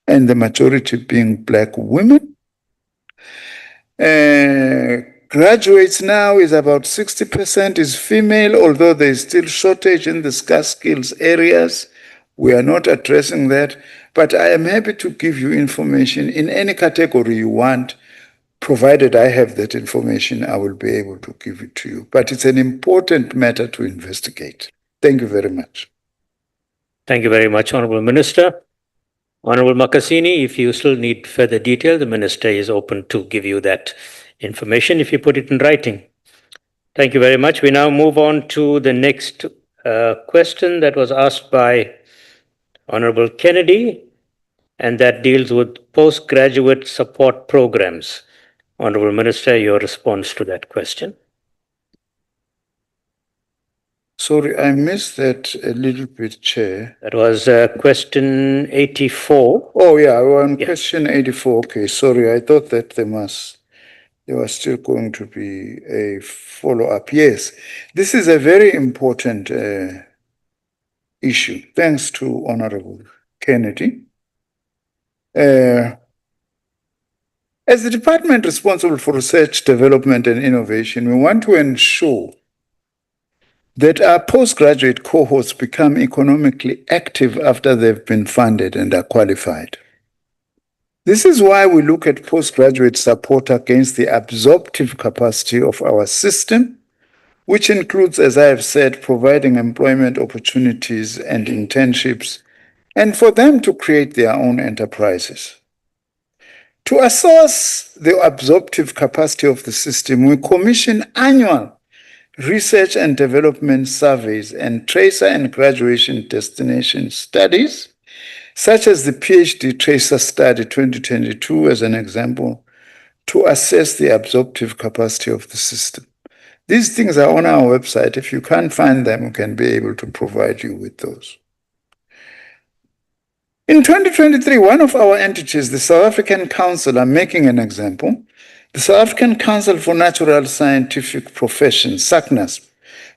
and the majority being black women. Graduates now is about 60% is female, although there is still shortage in the scarce skills areas. We are not addressing that, but I am happy to give you information in any category you want. Provided I have that information, I will be able to give it to you. But it's an important matter to investigate. Thank you very much. Thank you very much, Honorable Minister. Honorable Makasini, if you still need further detail, the Minister is open to give you that information if you put it in writing. Thank you very much. We now move on to the next question that was asked by Honorable Kennedy, and that deals with postgraduate support programs. Honorable Minister, your response to that question. Sorry, I missed that a little bit, Chair. That was question 84. Oh, yeah, we're on question 84. Okay, sorry, I thought that there was still going to be a follow-up. Yes, this is a very important issue. Thanks to Honorable Kennedy. As the department responsible for research, development, and innovation, we want to ensure that our postgraduate cohorts become economically active after they've been funded and are qualified. This is why we look at postgraduate support against the absorptive capacity of our system, which includes, as I have said, providing employment opportunities and internships, and for them to create their own enterprises. To assess the absorptive capacity of the system, we commission annual research and development surveys and tracer and graduation destination studies, such as the PhD Tracer Study 2022 as an example, to assess the absorptive capacity of the system. These things are on our website. If you can't find them, we can be able to provide you with those. In 2023, one of our entities, the South African Council, I'm making an example, the South African Council for Natural Scientific Professions, SACNASP,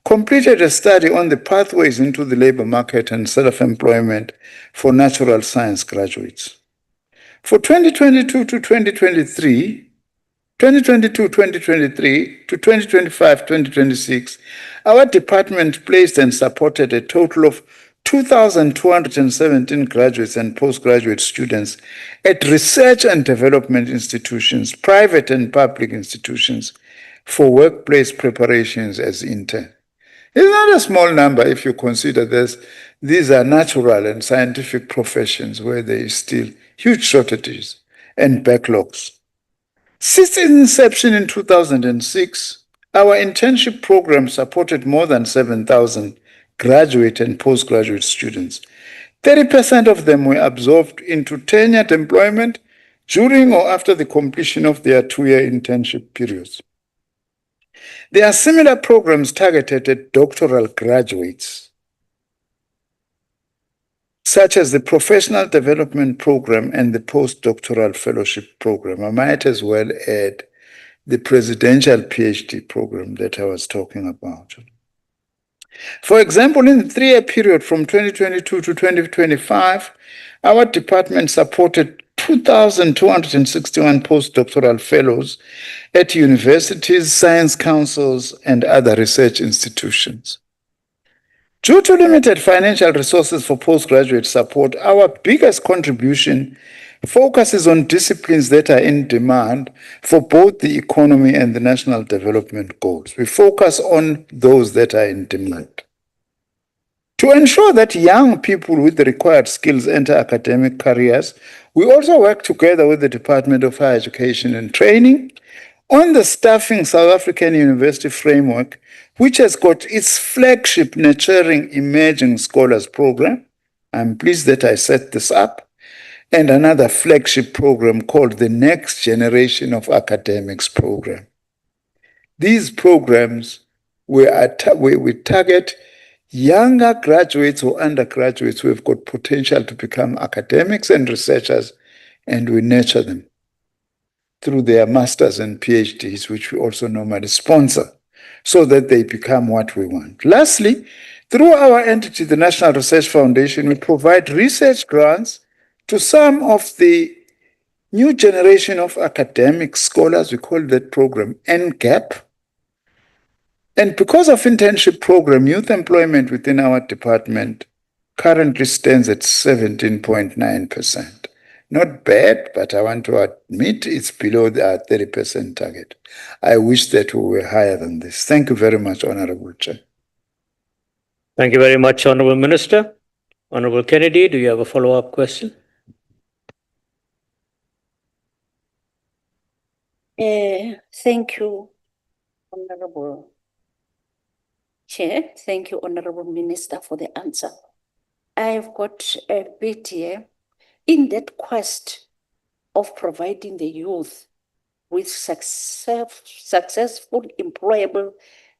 completed a study on the pathways into the labor market and self-employment for natural science graduates. For 2022 to 2023 to 2025-2026, our department placed and supported a total of 2,217 graduates and postgraduate students at research and development institutions, private and public institutions, for workplace preparations as intern. It's not a small number if you consider these are natural and scientific professions where there is still huge shortages and backlogs. Since its inception in 2006, our internship program supported more than 7,000 graduate and postgraduate students. 30% of them were absorbed into tenured employment during or after the completion of their 2-year internship periods. There are similar programs targeted at doctoral graduates, such as the Professional Development Program and the Postdoctoral Fellowship Program. I might as well add the Presidential PhD Program that I was talking about. For example, in the 3-year period from 2022 to 2025, our department supported 2,261 postdoctoral fellows at universities, science councils, and other research institutions. Due to limited financial resources for postgraduate support, our biggest contribution focuses on disciplines that are in demand for both the economy and the national development goals. We focus on those that are in demand. To ensure that young people with the required skills enter academic careers, we also work together with the Department of Higher Education and Training on the Staffing South African University Framework, which has got its flagship Nurturing Emerging Scholars program. I'm pleased that I set this up. And another flagship program called the Next Generation of Academics program. These programs we target younger graduates or undergraduates who have got potential to become academics and researchers, and we nurture them through their masters and PhDs, which we also normally sponsor, so that they become what we want. Lastly, through our entity, the National Research Foundation, we provide research grants to some of the new generation of academic scholars. We call that program NGAP. And because of internship program, youth employment within our department currently stands at 17.9%. Not bad, but I want to admit it's below the 30% target. I wish that we were higher than this. Thank you very much, Honorable Chair. Thank you very much, Honorable Minister. Honorable Kennedy, do you have a follow-up question? Thank you, Honorable Chair. Thank you, Honorable Minister, for the answer. I've got a bit here. In that quest of providing the youth with successful, employable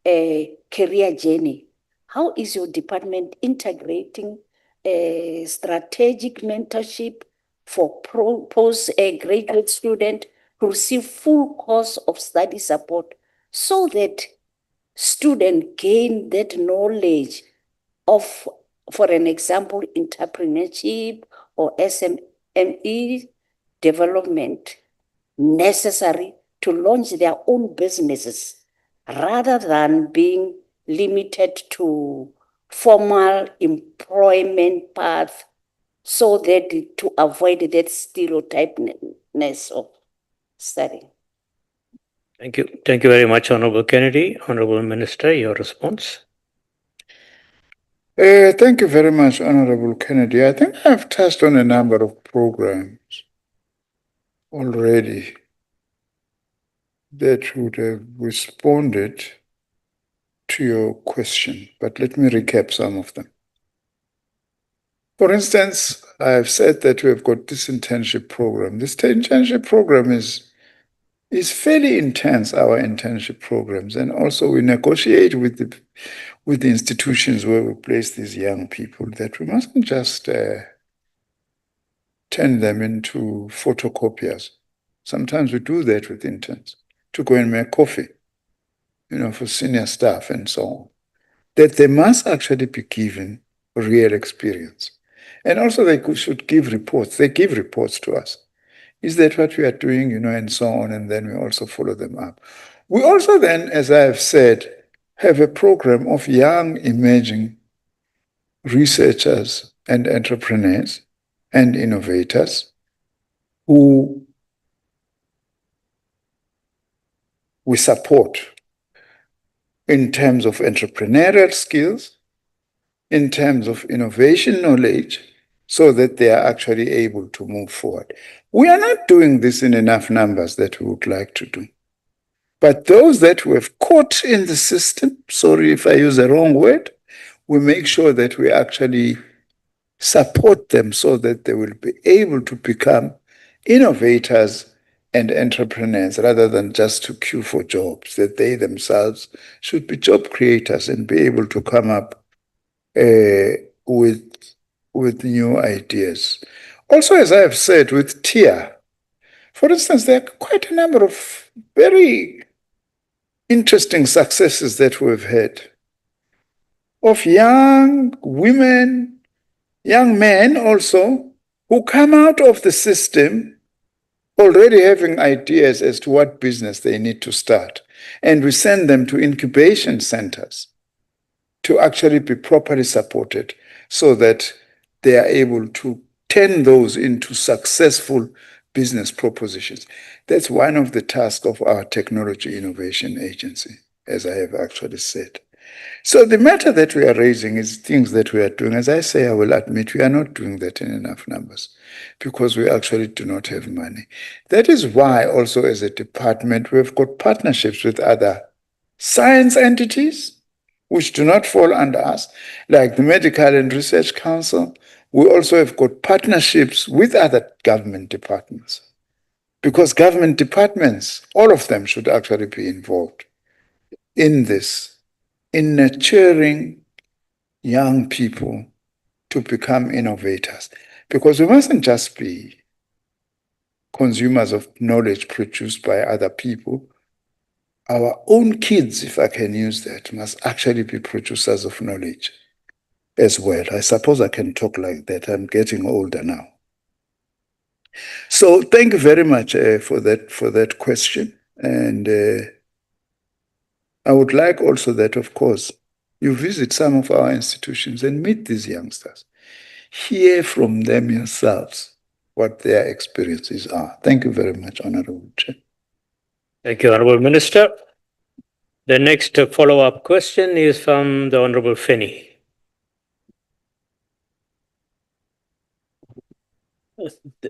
career journey, how is your department integrating strategic mentorship for postgraduate students to receive full course of study support so that students gain that knowledge of, for an example, entrepreneurship or SME development necessary to launch their own businesses rather than being limited to formal employment path, so that to avoid that stereotypeness of study. Thank you. Thank you very much, Honorable Kennedy. Honorable Minister, your response. Thank you very much, Honorable Kennedy. I think I've touched on a number of programs already that would have responded to your question, but let me recap some of them. For instance, I've said that we have got this internship program. This internship program is fairly intense, our internship programs, and also we negotiate with the institutions where we place these young people that we mustn't just turn them into photocopiers. Sometimes we do that with interns to go and make coffee, for senior staff and so on. That they must actually be given real experience. And also they should give reports. They give reports to us. Is that what we are doing, and so on, and then we also follow them up. We also then, as I have said, have a program of young emerging researchers and entrepreneurs and innovators who we support in terms of entrepreneurial skills, in terms of innovation knowledge, so that they are actually able to move forward. We are not doing this in enough numbers that we would like to do. But those that we have caught in the system, sorry if I use the wrong word, we make sure that we actually support them so that they will be able to become innovators and entrepreneurs rather than just to queue for jobs, that they themselves should be job creators and be able to come up with new ideas. Also, as I have said, with TIA, for instance, there are quite a number of very interesting successes that we've had of young women, young men also, who come out of the system already having ideas as to what business they need to start. And we send them to incubation centers to actually be properly supported so that they are able to turn those into successful business propositions. That's one of the tasks of our Technology Innovation Agency, as I have actually said. So the matter that we are raising is things that we are doing. As I say, I will admit we are not doing that in enough numbers because we actually do not have money. That is why also as a department, we've got partnerships with other science entities which do not fall under us, like the Medical and Research Council. We also have got partnerships with other government departments because government departments, all of them should actually be involved in this, in nurturing young people to become innovators, because we mustn't just be consumers of knowledge produced by other people. Our own kids, if I can use that, must actually be producers of knowledge as well. I suppose I can talk like that. I'm getting older now. So thank you very much for that question. And I would like also that, of course, you visit some of our institutions and meet these youngsters. Hear from them yourselves what their experiences are. Thank you very much, Honorable Chair. Thank you, Honorable Minister. The next follow-up question is from the Honorable Feni.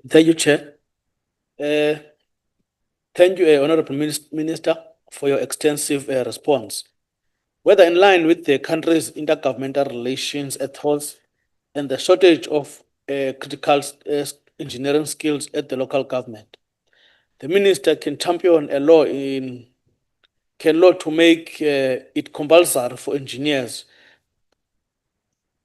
Thank you, Chair. Thank you, Honorable Minister, for your extensive response. Whether in line with the country's intergovernmental relations ethos and the shortage of critical engineering skills at the local government, the minister can champion a law to make it compulsory for engineers,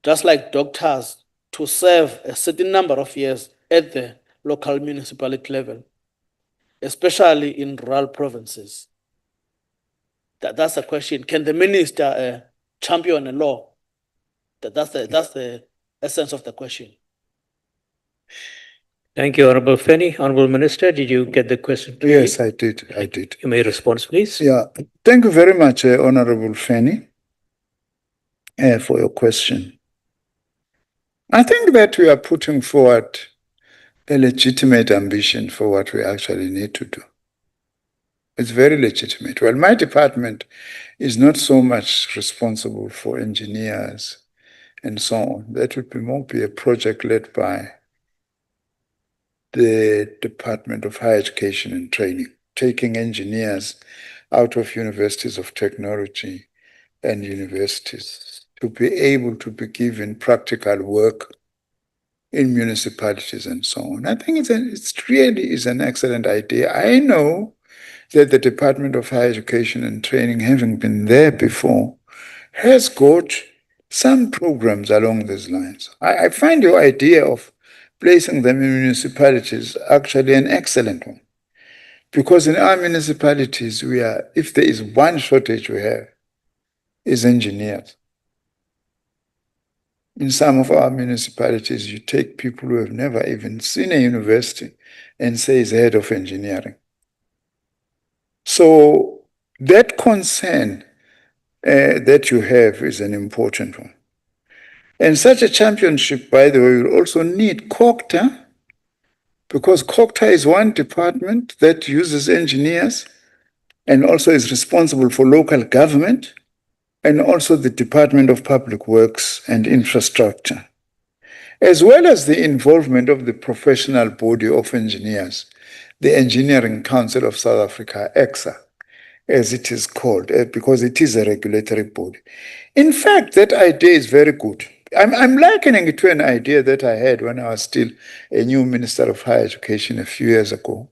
just like doctors, to serve a certain number of years at the local municipality level, especially in rural provinces. That's a question. Can the minister champion a law? That's the essence of the question. Thank you, Honorable Feni. Honorable Minister, did you get the question? Yes, I did. You may respond, please. Yeah, thank you very much, Honorable Feni, for your question. I think that we are putting forward a legitimate ambition for what we actually need to do. It's very legitimate. Well, my department is not so much responsible for engineers and so on. That would more be a project led by the Department of Higher Education and Training, taking engineers out of universities of technology and universities to be able to be given practical work in municipalities and so on. I think it really is an excellent idea. I know that the Department of Higher Education and Training, having been there before, has got some programs along these lines. I find your idea of placing them in municipalities actually an excellent one. Because in our municipalities, if there is one shortage we have, is engineers. In some of our municipalities, you take people who have never even seen a university and say is head of engineering. So that concern that you have is an important one. And such a championship, by the way, will also need COCTA, because COCTA is one department that uses engineers and also is responsible for local government, and also the Department of Public Works and Infrastructure, as well as the involvement of the professional body of engineers, the Engineering Council of South Africa, EXA, as it is called, because it is a regulatory body. In fact, that idea is very good. I'm likening it to an idea that I had when I was still a new Minister of Higher Education a few years ago.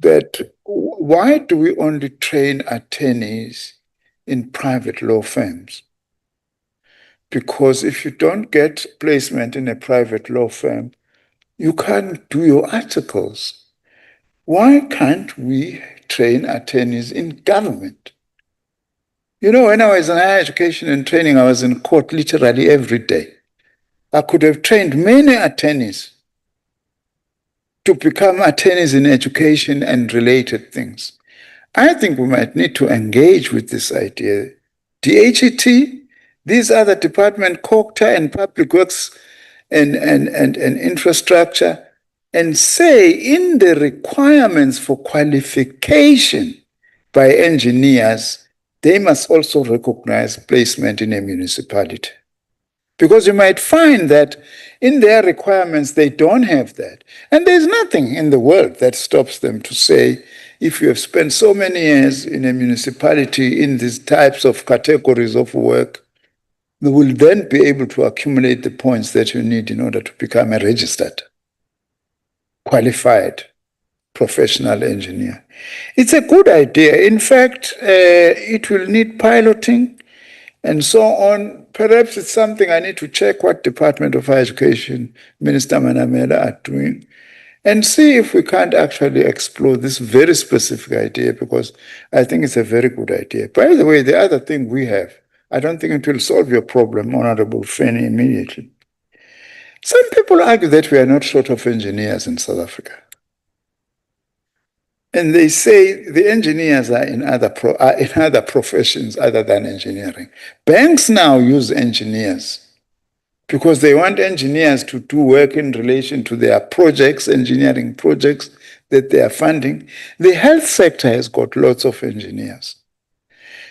That why do we only train attorneys in private law firms? Because if you don't get placement in a private law firm, you can't do your articles. Why can't we train attorneys in government? You know, when I was in higher education and training, I was in court literally every day. I could have trained many attorneys to become attorneys in education and related things. I think we might need to engage with this idea. DHET, these other departments, COCTA and Public Works and Infrastructure, and say in the requirements for qualification by engineers, they must also recognize placement in a municipality. Because you might find that in their requirements, they don't have that. And there's nothing in the world that stops them to say, if you have spent so many years in a municipality in these types of categories of work, you will then be able to accumulate the points that you need in order to become a registered, qualified, professional engineer. It's a good idea. In fact, it will need piloting. and so on. Perhaps it's something I need to check what Department of Higher Education, Minister Manamela are doing, and see if we can't actually explore this very specific idea, because I think it's a very good idea. By the way, the other thing we have, I don't think it will solve your problem, Honorable Fanny, immediately. Some people argue that we are not short of engineers in South Africa. And they say the engineers are in other professions other than engineering. Banks now use engineers because they want engineers to do work in relation to their projects, engineering projects that they are funding. The health sector has got lots of engineers.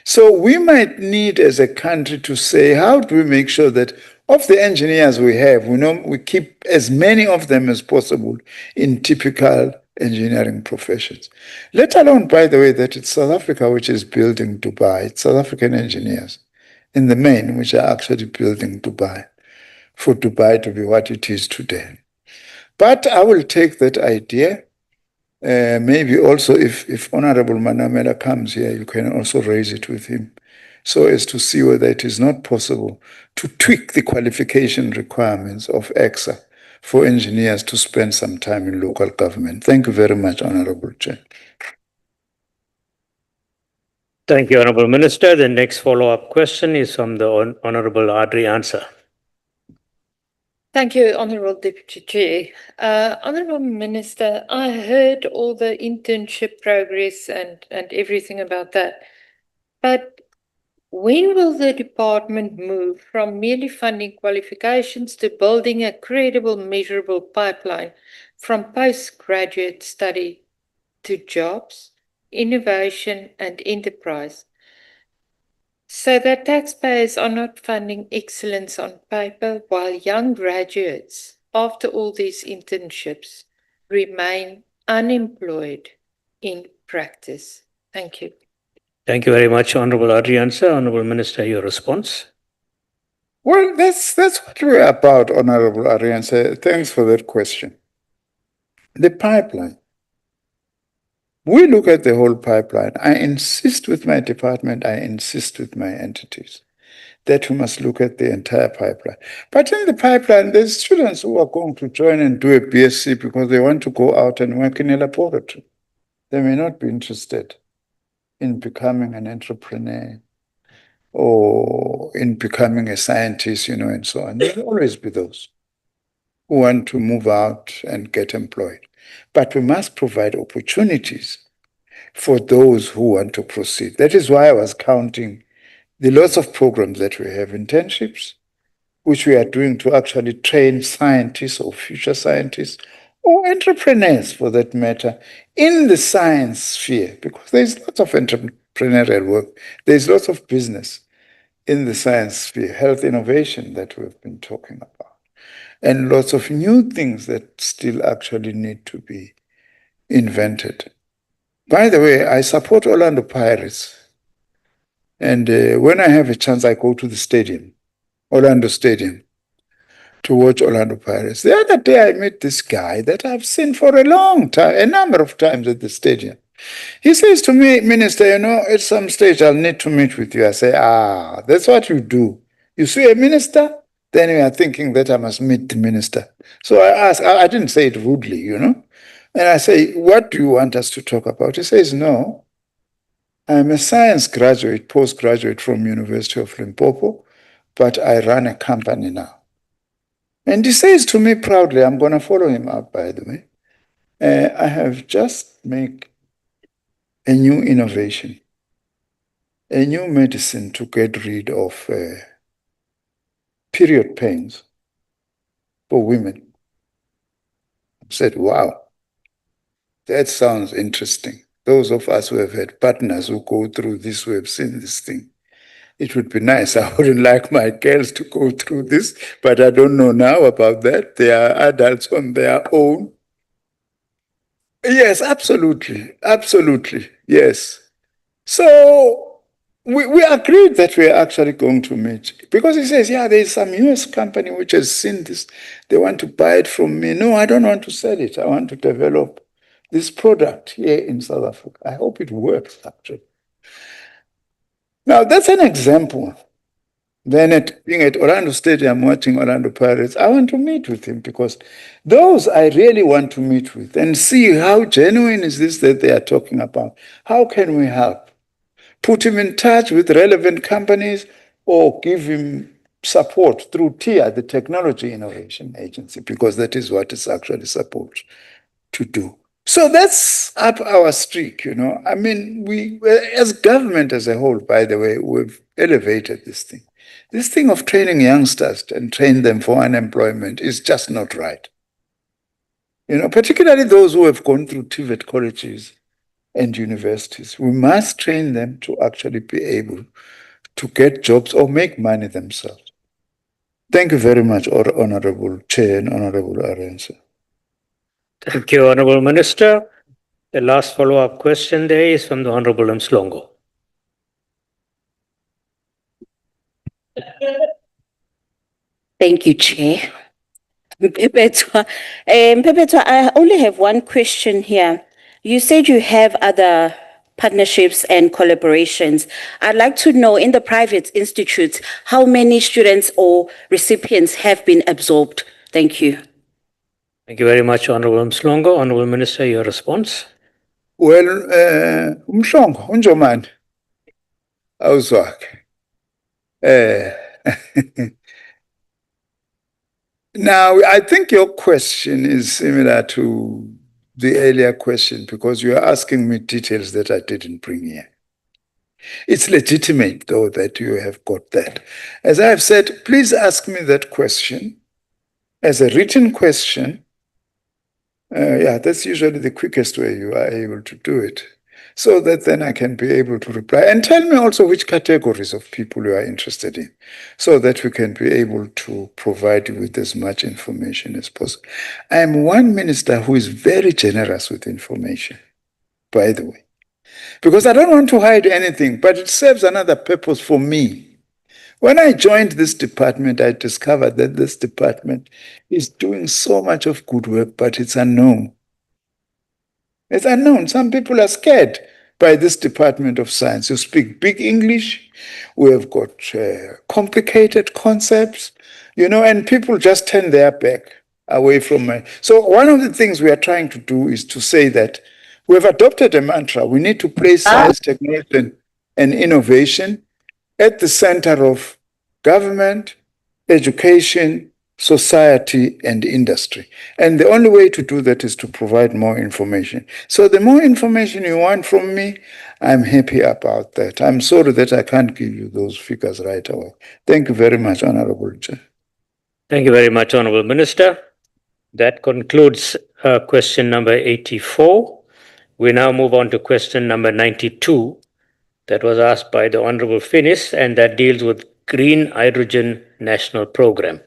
So we might need as a country to say, how do we make sure that of the engineers we have, we keep as many of them as possible in typical engineering professions. Let alone, by the way, that it's South Africa which is building Dubai. It's South African engineers in the main which are actually building Dubai, for Dubai to be what it is today. But I will take that idea. Maybe also if Honorable Manamela comes here, you can also raise it with him, so as to see whether it is not possible to tweak the qualification requirements of EXA for engineers to spend some time in local government. Thank you very much, Honorable Chair. Thank you, Honorable Minister. The next follow-up question is from the Honorable Audrey Answer. Thank you, Honourable Deputy Chair. Honourable Minister, I heard all the internship progress and everything about that. But when will the department move from merely funding qualifications to building a credible, measurable pipeline from postgraduate study to jobs, innovation and enterprise, so that taxpayers are not funding excellence on paper while young graduates, after all these internships, remain unemployed in practice? Thank you. Thank you very much, Honorable Audrey Answer. Honorable Minister, your response. Well, that's what we're about, Honorable Arianse. Thanks for that question. The pipeline. We look at the whole pipeline. I insist with my department, I insist with my entities that we must look at the entire pipeline. But in the pipeline, there's students who are going to join and do a BSc because they want to go out and work in a laboratory. They may not be interested in becoming an entrepreneur or in becoming a scientist, and so on. There will always be those who want to move out and get employed. But we must provide opportunities for those who want to proceed. That is why I was counting the lots of programs that we have, internships, which we are doing to actually train scientists or future scientists or entrepreneurs, for that matter, in the science sphere, because there's lots of entrepreneurial work. There's lots of business in the science sphere, health innovation that we've been talking about, and lots of new things that still actually need to be invented. By the way, I support Orlando Pirates. And when I have a chance, I go to the stadium, Orlando Stadium, to watch Orlando Pirates. The other day, I met this guy that I've seen for a long time, a number of times at the stadium. He says to me, Minister, at some stage, I'll need to meet with you. I say, that's what you do. You see a minister, then you are thinking that I must meet the minister. So I asked, I didn't say it rudely, And I say, what do you want us to talk about? He says, no, I'm a science graduate, postgraduate from University of Limpopo, but I run a company now. And he says to me proudly, I'm going to follow him up, by the way, I have just made a new innovation, a new medicine to get rid of period pains for women. I said, wow, that sounds interesting. Those of us who have had partners who go through this, who have seen this thing, it would be nice. I wouldn't like my girls to go through this, but I don't know now about that. They are adults on their own. Yes, absolutely. Absolutely. Yes. So we agreed that we are actually going to meet, because he says, yeah, there's some US company which has seen this. They want to buy it from me. No, I don't want to sell it. I want to develop this product here in South Africa. I hope it works, actually. Now, that's an example Then being at Orlando Stadium watching Orlando Pirates, I want to meet with him because those I really want to meet with and see how genuine is this that they are talking about. How can we help? Put him in touch with relevant companies or give him support through TIA, the Technology Innovation Agency, because that is what it's actually supposed to do. So that's up our streak, you know. I mean, we, as government as a whole, by the way, we've elevated this thing. This thing of training youngsters and train them for unemployment is just not right. You know, particularly those who have gone through TVET colleges and universities. We must train them to actually be able to get jobs or make money themselves. Thank you very much, Honorable Chair and Honorable Arensa. Thank you, Honorable Minister. The last follow-up question there is from the Honorable Mslongo. Thank you, Chair. Mpepetwa, I only have one question here. You said you have other partnerships and collaborations. I'd like to know in the private institutes, how many students or recipients have been absorbed? Thank you. Thank you very much, Honorable Mslongo. Honorable Minister, your response. Well, Mhlongo, unjomani? Awuzwakhe. Now, I think your question is similar to the earlier question because you are asking me details that I didn't bring here. It's legitimate, though, that you have got that. As I have said, please ask me that question as a written question. Yeah, that's usually the quickest way you are able to do it, so that then I can be able to reply. And tell me also which categories of people you are interested in, so that we can be able to provide you with as much information as possible. I am one minister who is very generous with information, by the way, because I don't want to hide anything, but it serves another purpose for me. When I joined this department, I discovered that this department is doing so much of good work, but it's unknown. It's unknown. Some people are scared by this Department of Science. You speak big English. We have got complicated concepts, you know, and people just turn their back away from it. So one of the things we are trying to do is to say that we have adopted a mantra. We need to place science, technology, and innovation at the center of government, education, society, and industry. And the only way to do that is to provide more information. So the more information you want from me, I'm happy about that. I'm sorry that I can't give you those figures right away. Thank you very much, Honorable Chair. Thank you very much, Honorable Minister. That concludes question number 84. We now move on to question number 92 that was asked by the Honorable Finis, and that deals with Green Hydrogen National Program.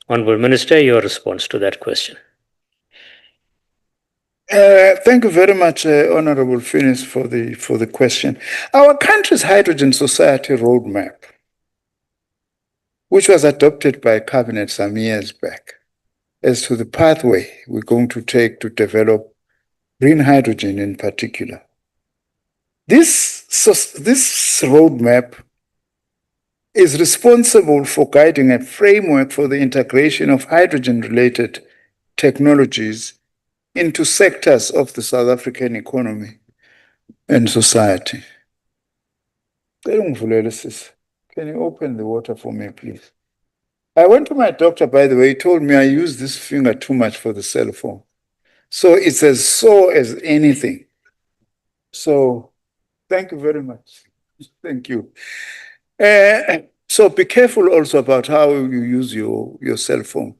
Honorable Minister, your response to that question. Thank you very much, Honorable Finis, for the question. Our country's hydrogen society roadmap, which was adopted by Cabinet some years back, as to the pathway we're going to take to develop green hydrogen in particular. This roadmap is responsible for guiding a framework for the integration of hydrogen-related technologies into sectors of the South African economy and society. Can you open the water for me, please? I went to my doctor, by the way. He told me I use this finger too much for the cell phone. So it's as sore as anything. So thank you very much. Thank you. So be careful also about how you use your cell phone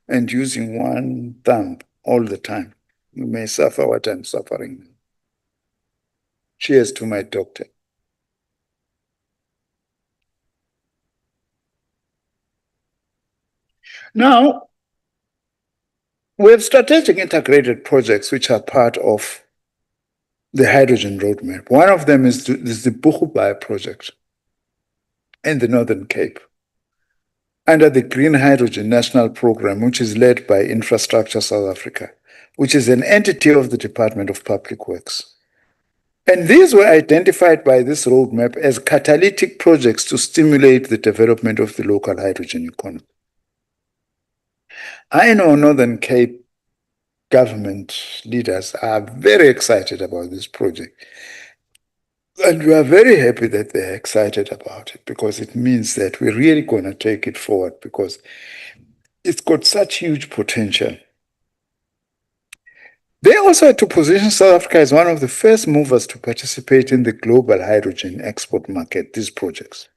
and using one thumb all the time. You may suffer what I'm suffering. Cheers to my doctor. Now, we have strategic integrated projects which are part of the hydrogen roadmap. One of them is the Buchubay project in the Northern Cape, under the Green Hydrogen National Program, which is led by Infrastructure South Africa, which is an entity of the Department of Public Works. And these were identified by this roadmap as catalytic projects to stimulate the development of the local hydrogen economy. I know Northern Cape government leaders are very excited about this project. And we are very happy that they're excited about it because it means that we're really going to take it forward because it's got such huge potential. They also had to position South Africa as one of the first movers to participate in the global hydrogen export market, these projects.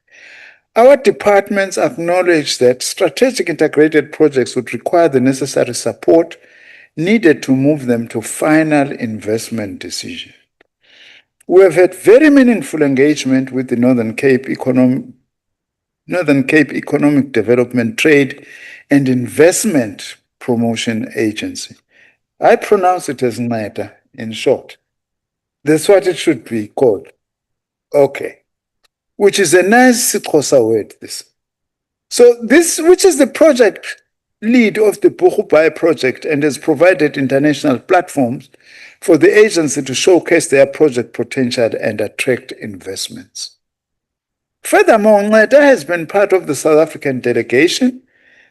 Our departments acknowledge that strategic integrated projects would require the necessary support needed to move them to final investment decision. We have had very meaningful engagement with the Northern Cape Economic Development Trade and Investment Promotion Agency. I pronounce it as NITA in short. That's what it should be called. Okay. Which is a nice Xhosa word, this. So this, which is the project lead of the Bochubai project and has provided international platforms for the agency to showcase their project potential and attract investments. Furthermore, NITA has been part of the South African delegation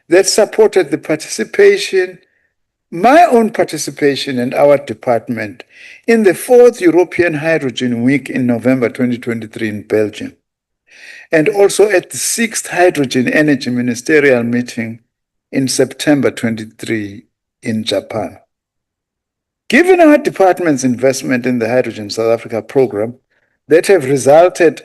that supported the participation, my own participation and our department in the 4th European Hydrogen Week in November 2023 in Belgium, and also at the 6th Hydrogen Energy Ministerial Meeting in September 23 in Japan. Given our department's investment in the Hydrogen South Africa program that have resulted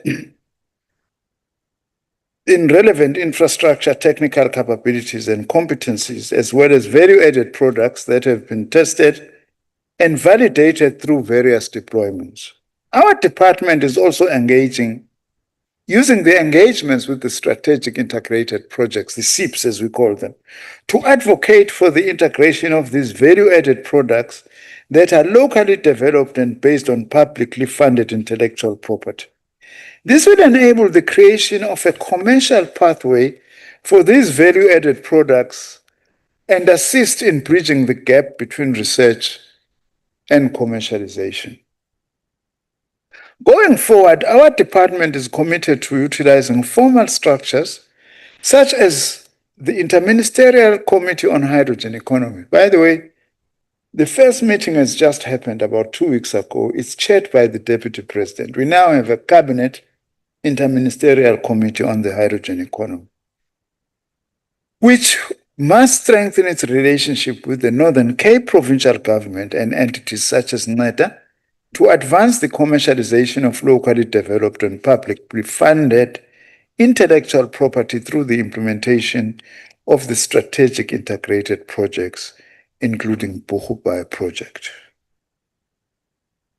in relevant infrastructure, technical capabilities and competencies, as well as value-added products that have been tested and validated through various deployments. Our department is also using the engagements with the strategic integrated projects, the SIPs as we call them, to advocate for the integration of these value-added products that are locally developed and based on publicly funded intellectual property. This will enable the creation of a commercial pathway for these value-added products and assist in bridging the gap between research and commercialization. Going forward, our department is committed to utilizing formal structures such as the Interministerial Committee on Hydrogen Economy. By the way, the first meeting has just happened about 2 weeks ago. It's chaired by the Deputy President. We now have a Cabinet Interministerial Committee on the Hydrogen Economy, which must strengthen its relationship with the Northern Cape provincial government and entities such as NITA to advance the commercialization of locally developed and publicly funded intellectual property through the implementation of the strategic integrated projects, including Bochubai project.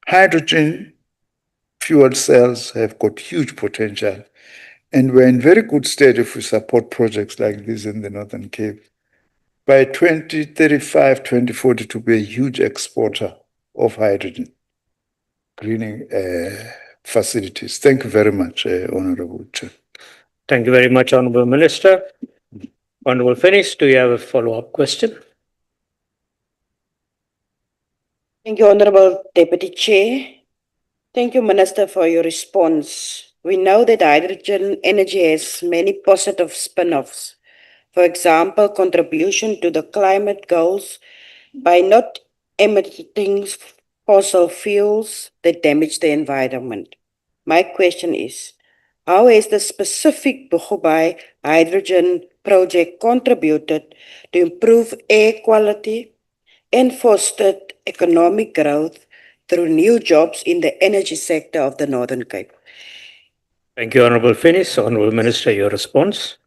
Hydrogen fuel cells have got huge potential, and we're in very good state if we support projects like this in the Northern Cape. By 2035, 2040, to be a huge exporter of hydrogen greening facilities. Thank you very much, Honorable Chair. Thank you very much, Honorable Minister. Honorable Finnis, do you have a follow-up question? Thank you, Honorable Deputy Chair. Thank you, Minister, for your response. We know that hydrogen energy has many positive spin-offs. For example, contribution to the climate goals by not emitting fossil fuels that damage the environment. My question is, how has the specific Bochubai hydrogen project contributed to improve air quality and fostered economic growth through new jobs in the energy sector of the Northern Cape? Thank you, Honorable Finnis. Honorable Minister, your response.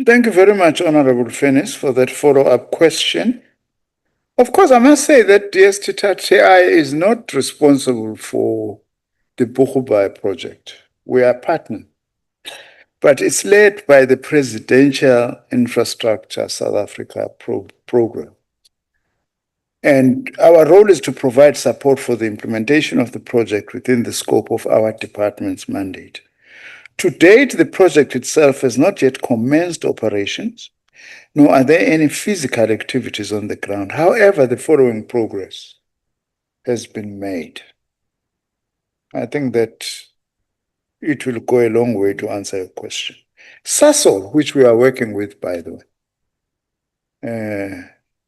Thank you very much, Honorable Finnis, for that follow-up question. Of course, I must say that DSTTI is not responsible for the Bochubai project. We are a partner, but it's led by the Presidential Infrastructure South Africa program. And our role is to provide support for the implementation of the project within the scope of our department's mandate. To date, the project itself has not yet commenced operations, nor are there any physical activities on the ground. However, the following progress has been made. I think that it will go a long way to answer your question. Sasol, which we are working with, by the way,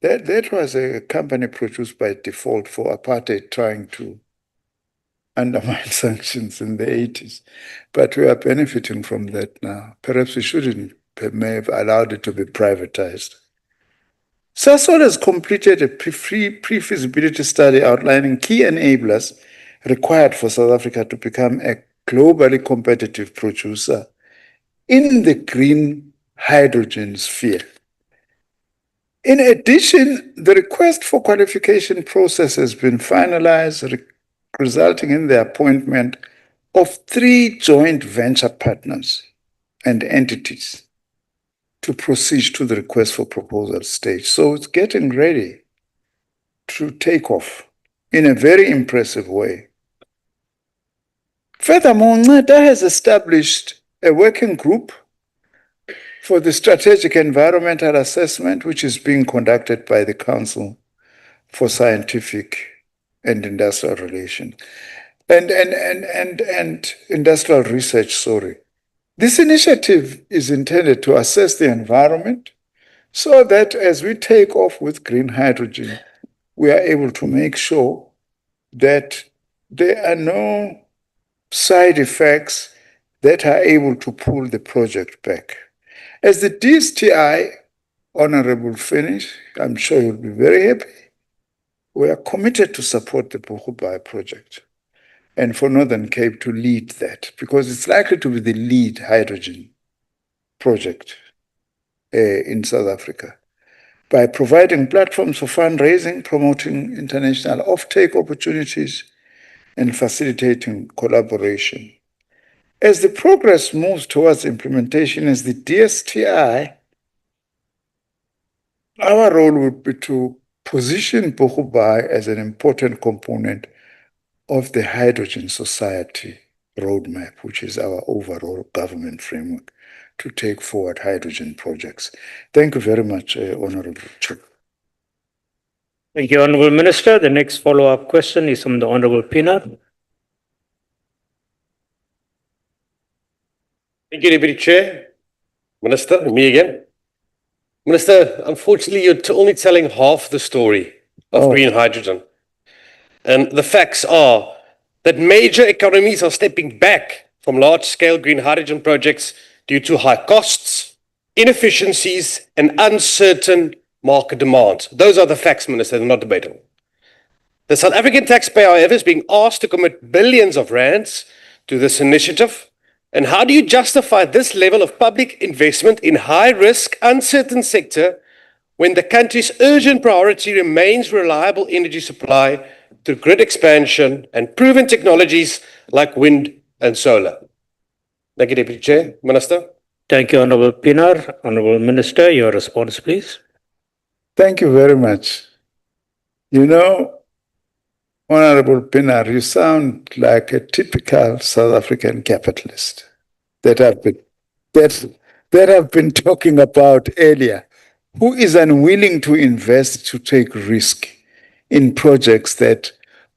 that was a company produced by default for apartheid trying to undermine sanctions in the 80s. But we are benefiting from that now. Perhaps we shouldn't may have allowed it to be privatized. Sasol has completed a pre-feasibility study outlining key enablers required for South Africa to become a globally competitive producer in the green hydrogen sphere. In addition, the request for qualification process has been finalized, resulting in the appointment of 3 joint venture partners and entities to proceed to the request for proposal stage. So it's getting ready to take off in a very impressive way. Furthermore, NCETA has established a working group for the strategic environmental assessment, which is being conducted by the Council for Scientific and Industrial Relations and Industrial Research, sorry. This initiative is intended to assess the environment so that as we take off with green hydrogen, we are able to make sure that there are no side effects that are able to pull the project back. As the DSTI Honorable Finish, I'm sure you'll be very happy. We are committed to support the Bohubhai project and for Northern Cape to lead that because it's likely to be the lead hydrogen project in South Africa by providing platforms for fundraising, promoting international offtake opportunities, and facilitating collaboration. As the progress moves towards implementation as the DSTI, our role would be to position Bohubhai as an important component of the Hydrogen Society roadmap, which is our overall government framework to take forward hydrogen projects. Thank you very much, Honorable Chair. Thank you, Honorable Minister. The next follow-up question is from the Honorable Pinar. Thank you, Deputy Chair. Minister, me again. Minister, unfortunately, you're only telling half the story of green hydrogen. And the facts are that major economies are stepping back from large-scale green hydrogen projects due to high costs, inefficiencies, and uncertain market demand. Those are the facts, Minister, they're not debatable. The South African taxpayer, however, is being asked to commit billions of rands to this initiative. And how do you justify this level of public investment in high-risk, uncertain sector when the country's urgent priority remains reliable energy supply through grid expansion and proven technologies like wind and solar? Thank you, Deputy Chair. Minister. Thank you, Honorable Pinar. Honorable Minister, your response, please. Thank you very much. You know, Honorable Pinar, you sound like a typical South African capitalist that I've been talking about earlier, who is unwilling to invest to take risk in projects that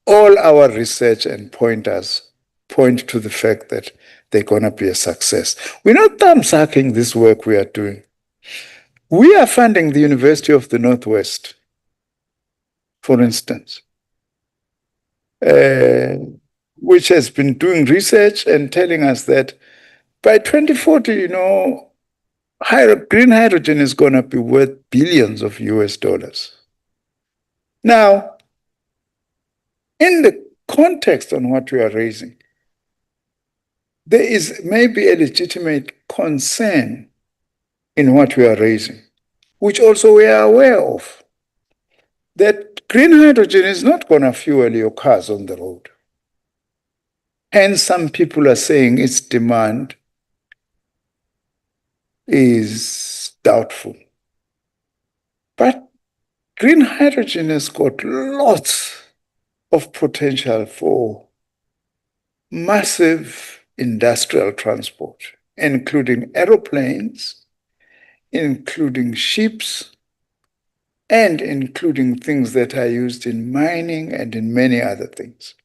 all our research and pointers point to the fact that they're going to be a success. We're not thumb-sucking this work we are doing. We are funding the University of the Northwest, for instance, which has been doing research and telling us that by 2040, you know, green hydrogen is going to be worth billions of US dollars. Now, in the context on what we are raising, there is maybe a legitimate concern in what we are raising, which also we are aware of, that green hydrogen is not going to fuel your cars on the road. Hence, some people are saying its demand is doubtful. But green hydrogen has got lots of potential for massive industrial transport, including aeroplanes, including ships, and including things that are used in mining and in many other things.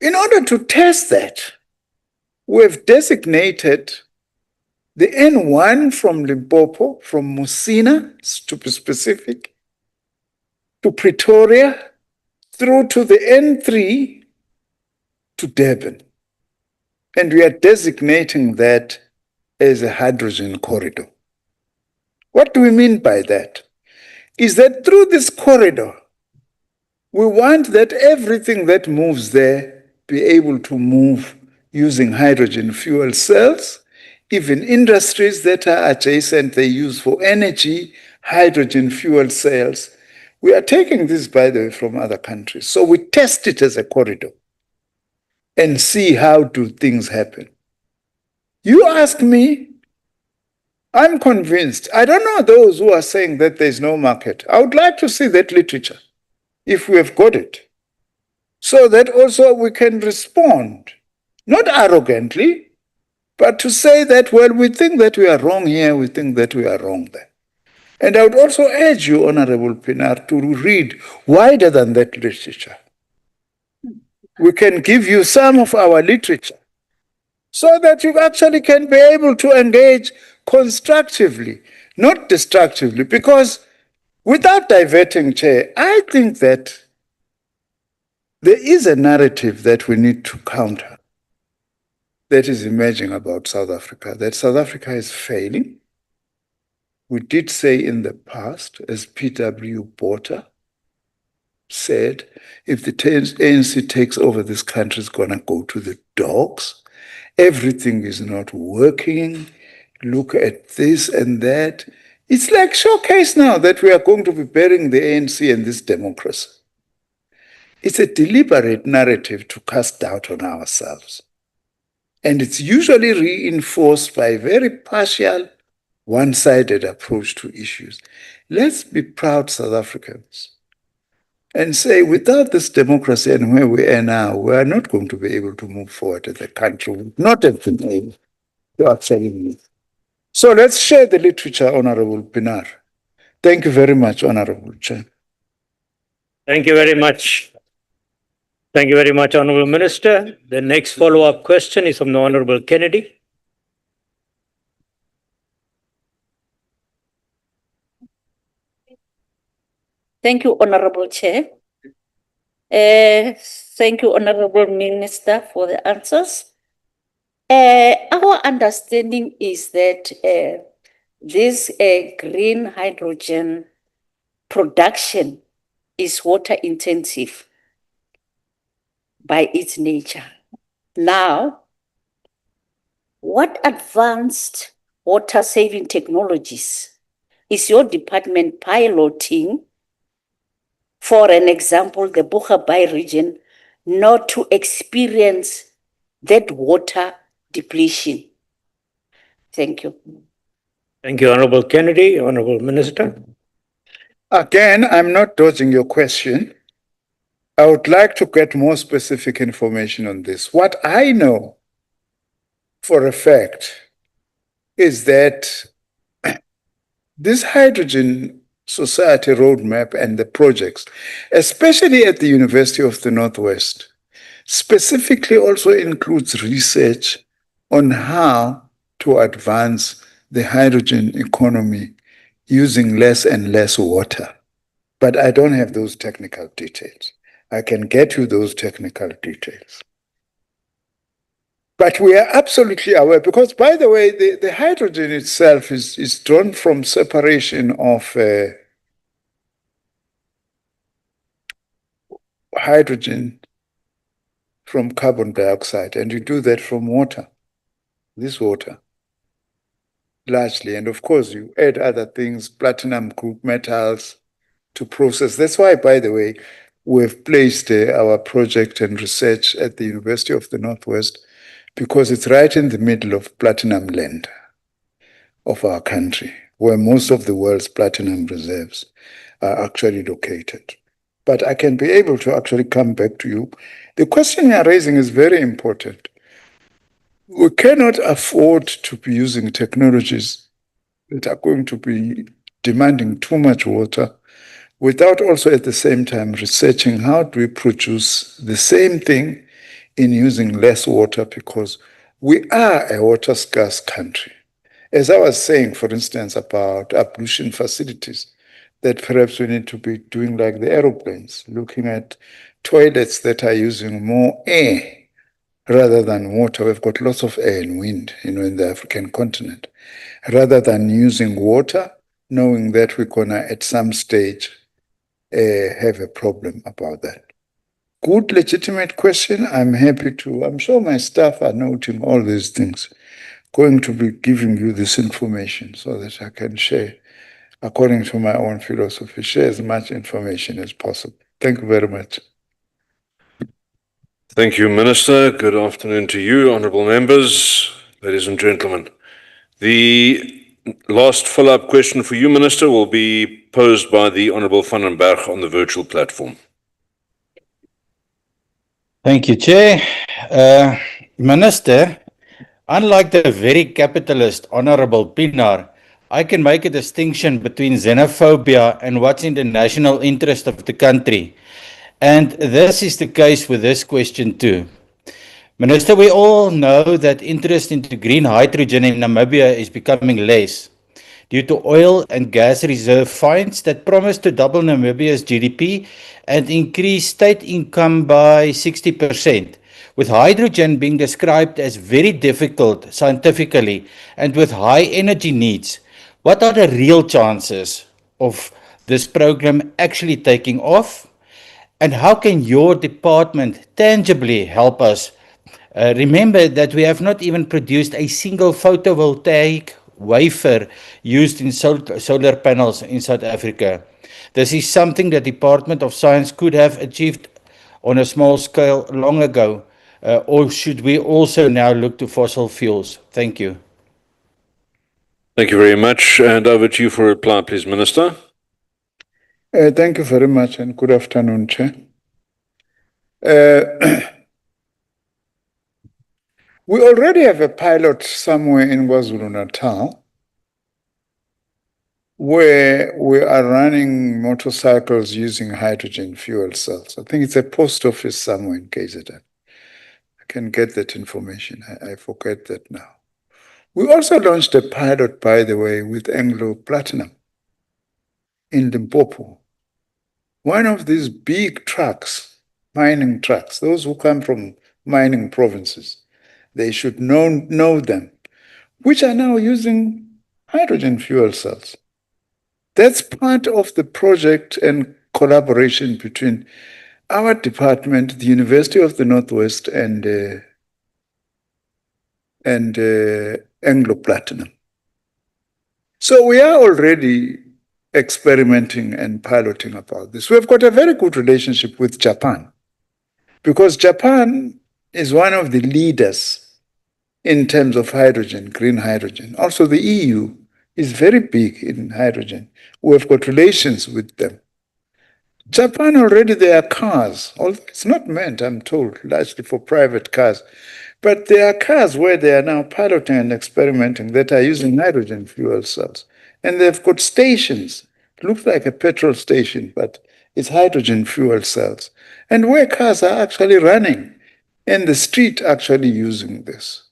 In order to test that, we've designated the N1 from Limpopo, from Musina, to be specific, to Pretoria, through to the N3 to Durban. And we are designating that as a hydrogen corridor. What do we mean by that? Is that through this corridor, we want that everything that moves there be able to move using hydrogen fuel cells. Even industries that are adjacent, they use for energy, hydrogen fuel cells. We are taking this, by the way, from other countries. So we test it as a corridor and see how do things happen. You ask me, I'm convinced. I don't know those who are saying that there's no market. I would like to see that literature, if we have got it, so that also we can respond, not arrogantly, but to say that, well, we think that we are wrong here, we think that we are wrong there. And I would also urge you, Honorable Pinar, to read wider than that literature. We can give you some of our literature so that you actually can be able to engage constructively, not destructively, because without diverting, Chair, I think that there is a narrative that we need to counter that is emerging about South Africa, that South Africa is failing. We did say in the past, as P.W. Porter said, if the ANC takes over this country, it's going to go to the dogs. Everything is not working. Look at this and that. It's like showcase now that we are going to be burying the ANC and this democracy. It's a deliberate narrative to cast doubt on ourselves. And it's usually reinforced by a very partial, one-sided approach to issues. Let's be proud South Africans and say, without this democracy and where we are now, we are not going to be able to move forward as a country. We would not have been able to actually move. So let's share the literature, Honorable Pinar. Thank you very much, Honorable Chair. Thank you very much. Thank you very much, Honorable Minister. The next follow-up question is from the Honorable Kennedy. Thank you, Honorable Chair. Thank you, Honorable Minister, for the answers. Our understanding is that this green hydrogen production is water intensive by its nature. Now, what advanced water saving technologies is your department piloting, for an example, the Bucha Bay region, not to experience that water depletion? Thank you. Thank you, Honorable Kennedy. Honorable Minister. Again, I'm not dodging your question. I would like to get more specific information on this. What I know for a fact is that this hydrogen society roadmap and the projects, especially at the University of the Northwest, specifically also includes research on how to advance the hydrogen economy using less and less water. But I don't have those technical details. I can get you those technical details. But we are absolutely aware, because, by the way, the hydrogen itself is drawn from separation of hydrogen from carbon dioxide, and you do that from water, this water, largely. And of course, you add other things, platinum group metals, to process. That's why, by the way, we've placed our project and research at the University of the Northwest, because it's right in the middle of platinum land of our country, where most of the world's platinum reserves are actually located. But I can be able to actually come back to you. The question you are raising is very important. We cannot afford to be using technologies that are going to be demanding too much water without also at the same time researching how do we produce the same thing in using less water because we are a water scarce country. As I was saying, for instance, about ablution facilities, that perhaps we need to be doing like the aeroplanes, looking at toilets that are using more air rather than water. We've got lots of air and wind, in the African continent. Rather than using water, knowing that we're gonna at some stage have a problem about that. Good, legitimate question. I'm sure my staff are noting all these things. Going to be giving you this information so that I can share, according to my own philosophy, share as much information as possible. Thank you very much. Thank you, Minister. Good afternoon to you, honourable members, ladies and gentlemen. The last follow-up question for you, Minister, will be posed by the Honourable Van den Berg on the virtual platform. Thank you, Chair. Minister, unlike the very capitalist Honourable Pinar, I can make a distinction between xenophobia and what's in the national interest of the country. And this is the case with this question too. Minister, we all know that interest into green hydrogen in Namibia is becoming less due to oil and gas reserve finds that promise to double Namibia's GDP and increase state income by 60%, with hydrogen being described as very difficult scientifically and with high energy needs. What are the real chances of this program actually taking off? And how can your department tangibly help us? Remember that we have not even produced a single photovoltaic wafer used in solar panels in South Africa. This is something the Department of Science could have achieved on a small scale long ago. Or should we also now look to fossil fuels? Thank you. Thank you very much. And over to you for a reply, please, Minister. Thank you very much and good afternoon, Chair. We already have a pilot somewhere in KwaZulu-Natal where we are running motorcycles using hydrogen fuel cells. I think it's a post office somewhere in KZN. I can get that information. I forget that now. We also launched a pilot, by the way, with Anglo Platinum in Limpopo. One of these big trucks, mining trucks, those who come from mining provinces, they should know them, which are now using hydrogen fuel cells. That's part of the project and collaboration between our department, the University of the Northwest, and Anglo Platinum. So we are already experimenting and piloting about this. We've got a very good relationship with Japan because Japan is one of the leaders in terms of hydrogen, green hydrogen. Also, the EU is very big in hydrogen. We've got relations with them. Japan already, there are cars, although it's not meant, I'm told, largely for private cars, but there are cars where they are now piloting and experimenting that are using hydrogen fuel cells. And they've got stations. It looks like a petrol station, but it's hydrogen fuel cells. And where cars are actually running in the street actually using this.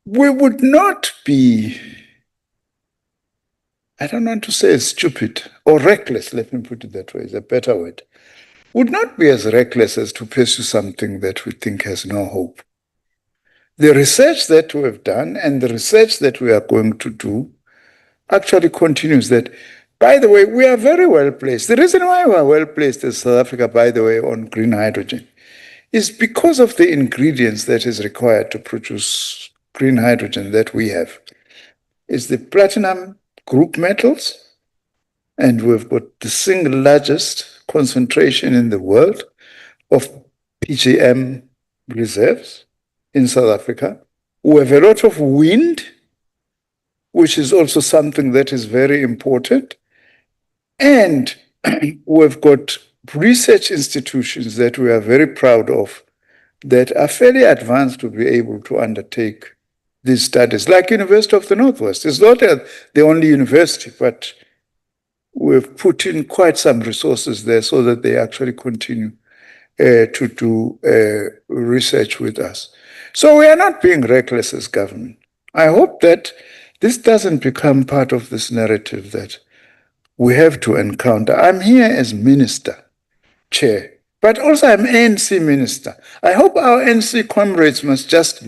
We would not be, I don't want to say stupid or reckless, let me put it that way, is a better word. Would not be as reckless as to pursue something that we think has no hope. The research that we have done and the research that we are going to do actually continues that. By the way, we are very well placed. The reason why we are well placed as South Africa, by the way, on green hydrogen is because of the ingredients that is required to produce green hydrogen that we have. It's the platinum group metals, and we've got the single largest concentration in the world of PGM reserves in South Africa. We have a lot of wind, which is also something that is very important. And we've got research institutions that we are very proud of that are fairly advanced to be able to undertake these studies, like University of the Northwest. It's not the only university, but we've put in quite some resources there so that they actually continue to do research with us. So we are not being reckless as government. I hope that this doesn't become part of this narrative that we have to encounter. I'm here as minister, chair, but also I'm ANC minister. I hope our ANC comrades must just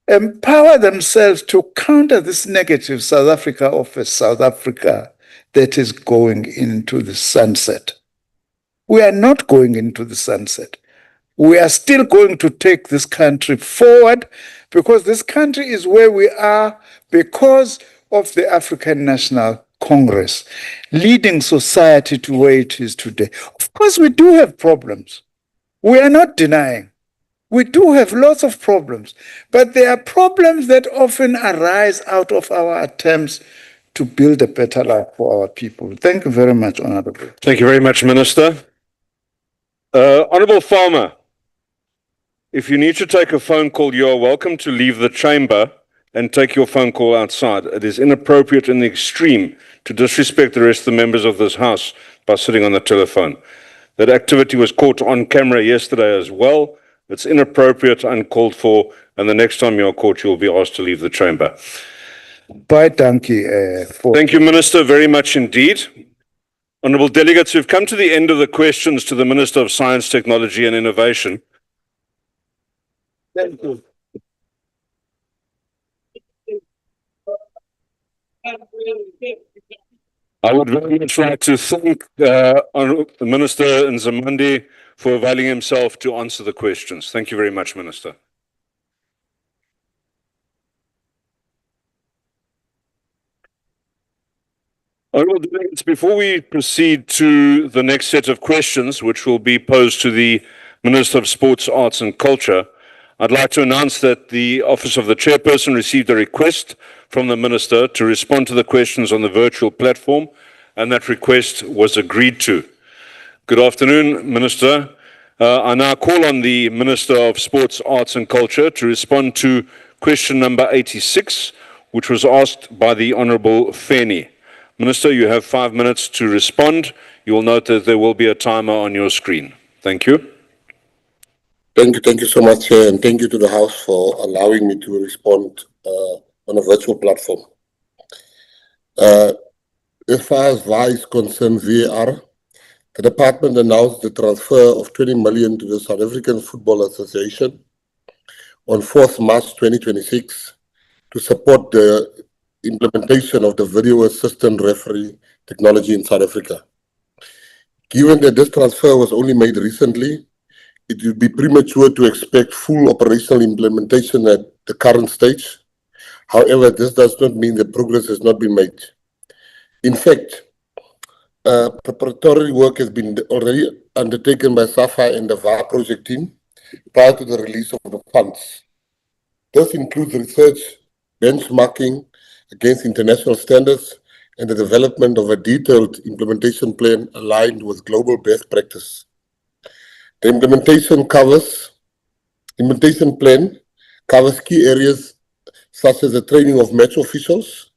empower themselves to counter this negative South Africa of a South Africa that is going into the sunset. We are not going into the sunset. We are still going to take this country forward because this country is where we are because of the African National Congress, leading society to where it is today. Of course, we do have problems. We are not denying. We do have lots of problems, but there are problems that often arise out of our attempts to build a better life for our people. Thank you very much, Honorable. Thank you very much, Minister. Honorable Farmer, if you need to take a phone call, you are welcome to leave the chamber and take your phone call outside. It is inappropriate in the extreme to disrespect the rest of the members of this House by sitting on the telephone. That activity was caught on camera yesterday as well. It's inappropriate, uncalled for, and the next time you're caught, you'll be asked to leave the chamber. Thank you, Minister, very much indeed. Honourable delegates, we've come to the end of the questions to the Minister of Science, Technology and Innovation. Thank you. I would very much like to thank the Minister Nzimande for availing himself to answer the questions. Thank you very much, Minister. Honourable delegates, before we proceed to the next set of questions, which will be posed to the Minister of Sports, Arts and Culture, I'd like to announce that the Office of the Chairperson received a request from the Minister to respond to the questions on the virtual platform, and that request was agreed to. Good afternoon, Minister. I now call on the Minister of Sports, Arts and Culture to respond to question number 86, which was asked by the Honourable Feni. Minister, you have 5 minutes to respond. You will note that there will be a timer on your screen. Thank you. Thank you so much, Chair, and thank you to the House for allowing me to respond on a virtual platform. As far as VAR is concerned, VAR, the department announced the transfer of 20 million to the South African Football Association on 4th March 2026 to support the implementation of the video assistant referee technology in South Africa. Given that this transfer was only made recently, it would be premature to expect full operational implementation at the current stage. However, this does not mean that progress has not been made. In fact, preparatory work has been already undertaken by SAFA and the VAR project team prior to the release of the funds. This includes research, benchmarking against international standards, and the development of a detailed implementation plan aligned with global best practice. The implementation plan covers key areas such as the training of match officials,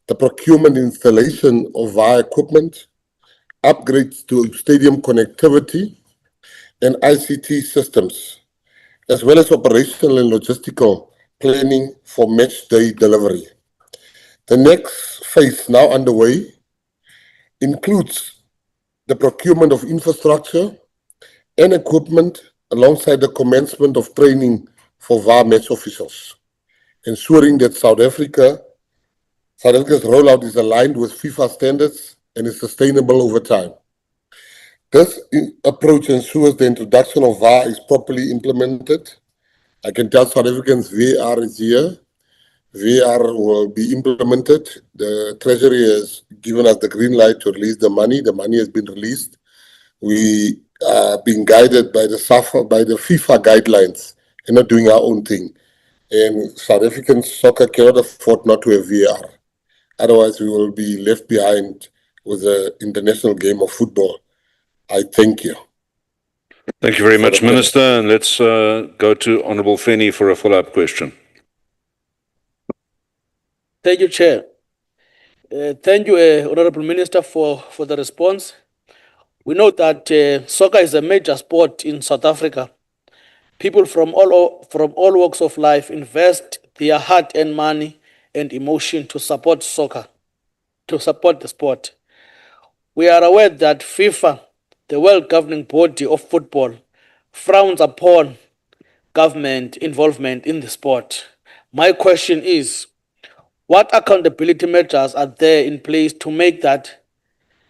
the procurement and installation of VAR equipment, upgrades to stadium connectivity and ICT systems, as well as operational and logistical planning for match day delivery. The next phase now underway includes the procurement of infrastructure and equipment alongside the commencement of training for VAR match officials, ensuring that South Africa's rollout is aligned with FIFA standards and is sustainable over time. This approach ensures the introduction of VAR is properly implemented. I can tell South Africans VAR is here. VAR will be implemented. The Treasury has given us the green light to release the money. The money has been released. We are being guided by the SAFA, by the FIFA guidelines, and not doing our own thing. And South African soccer cannot afford not to have VAR. Otherwise, we will be left behind with the international game of football. I thank you. Thank you very much, Minister. And let's go to Honourable Feni for a follow-up question. Thank you, Chair. Thank you, Honourable Minister, for the response. We know that soccer is a major sport in South Africa. People from all walks of life invest their heart and money and emotion to support soccer, to support the sport. We are aware that FIFA, the world governing body of football, frowns upon government involvement in the sport. My question is, what accountability measures are there in place to make that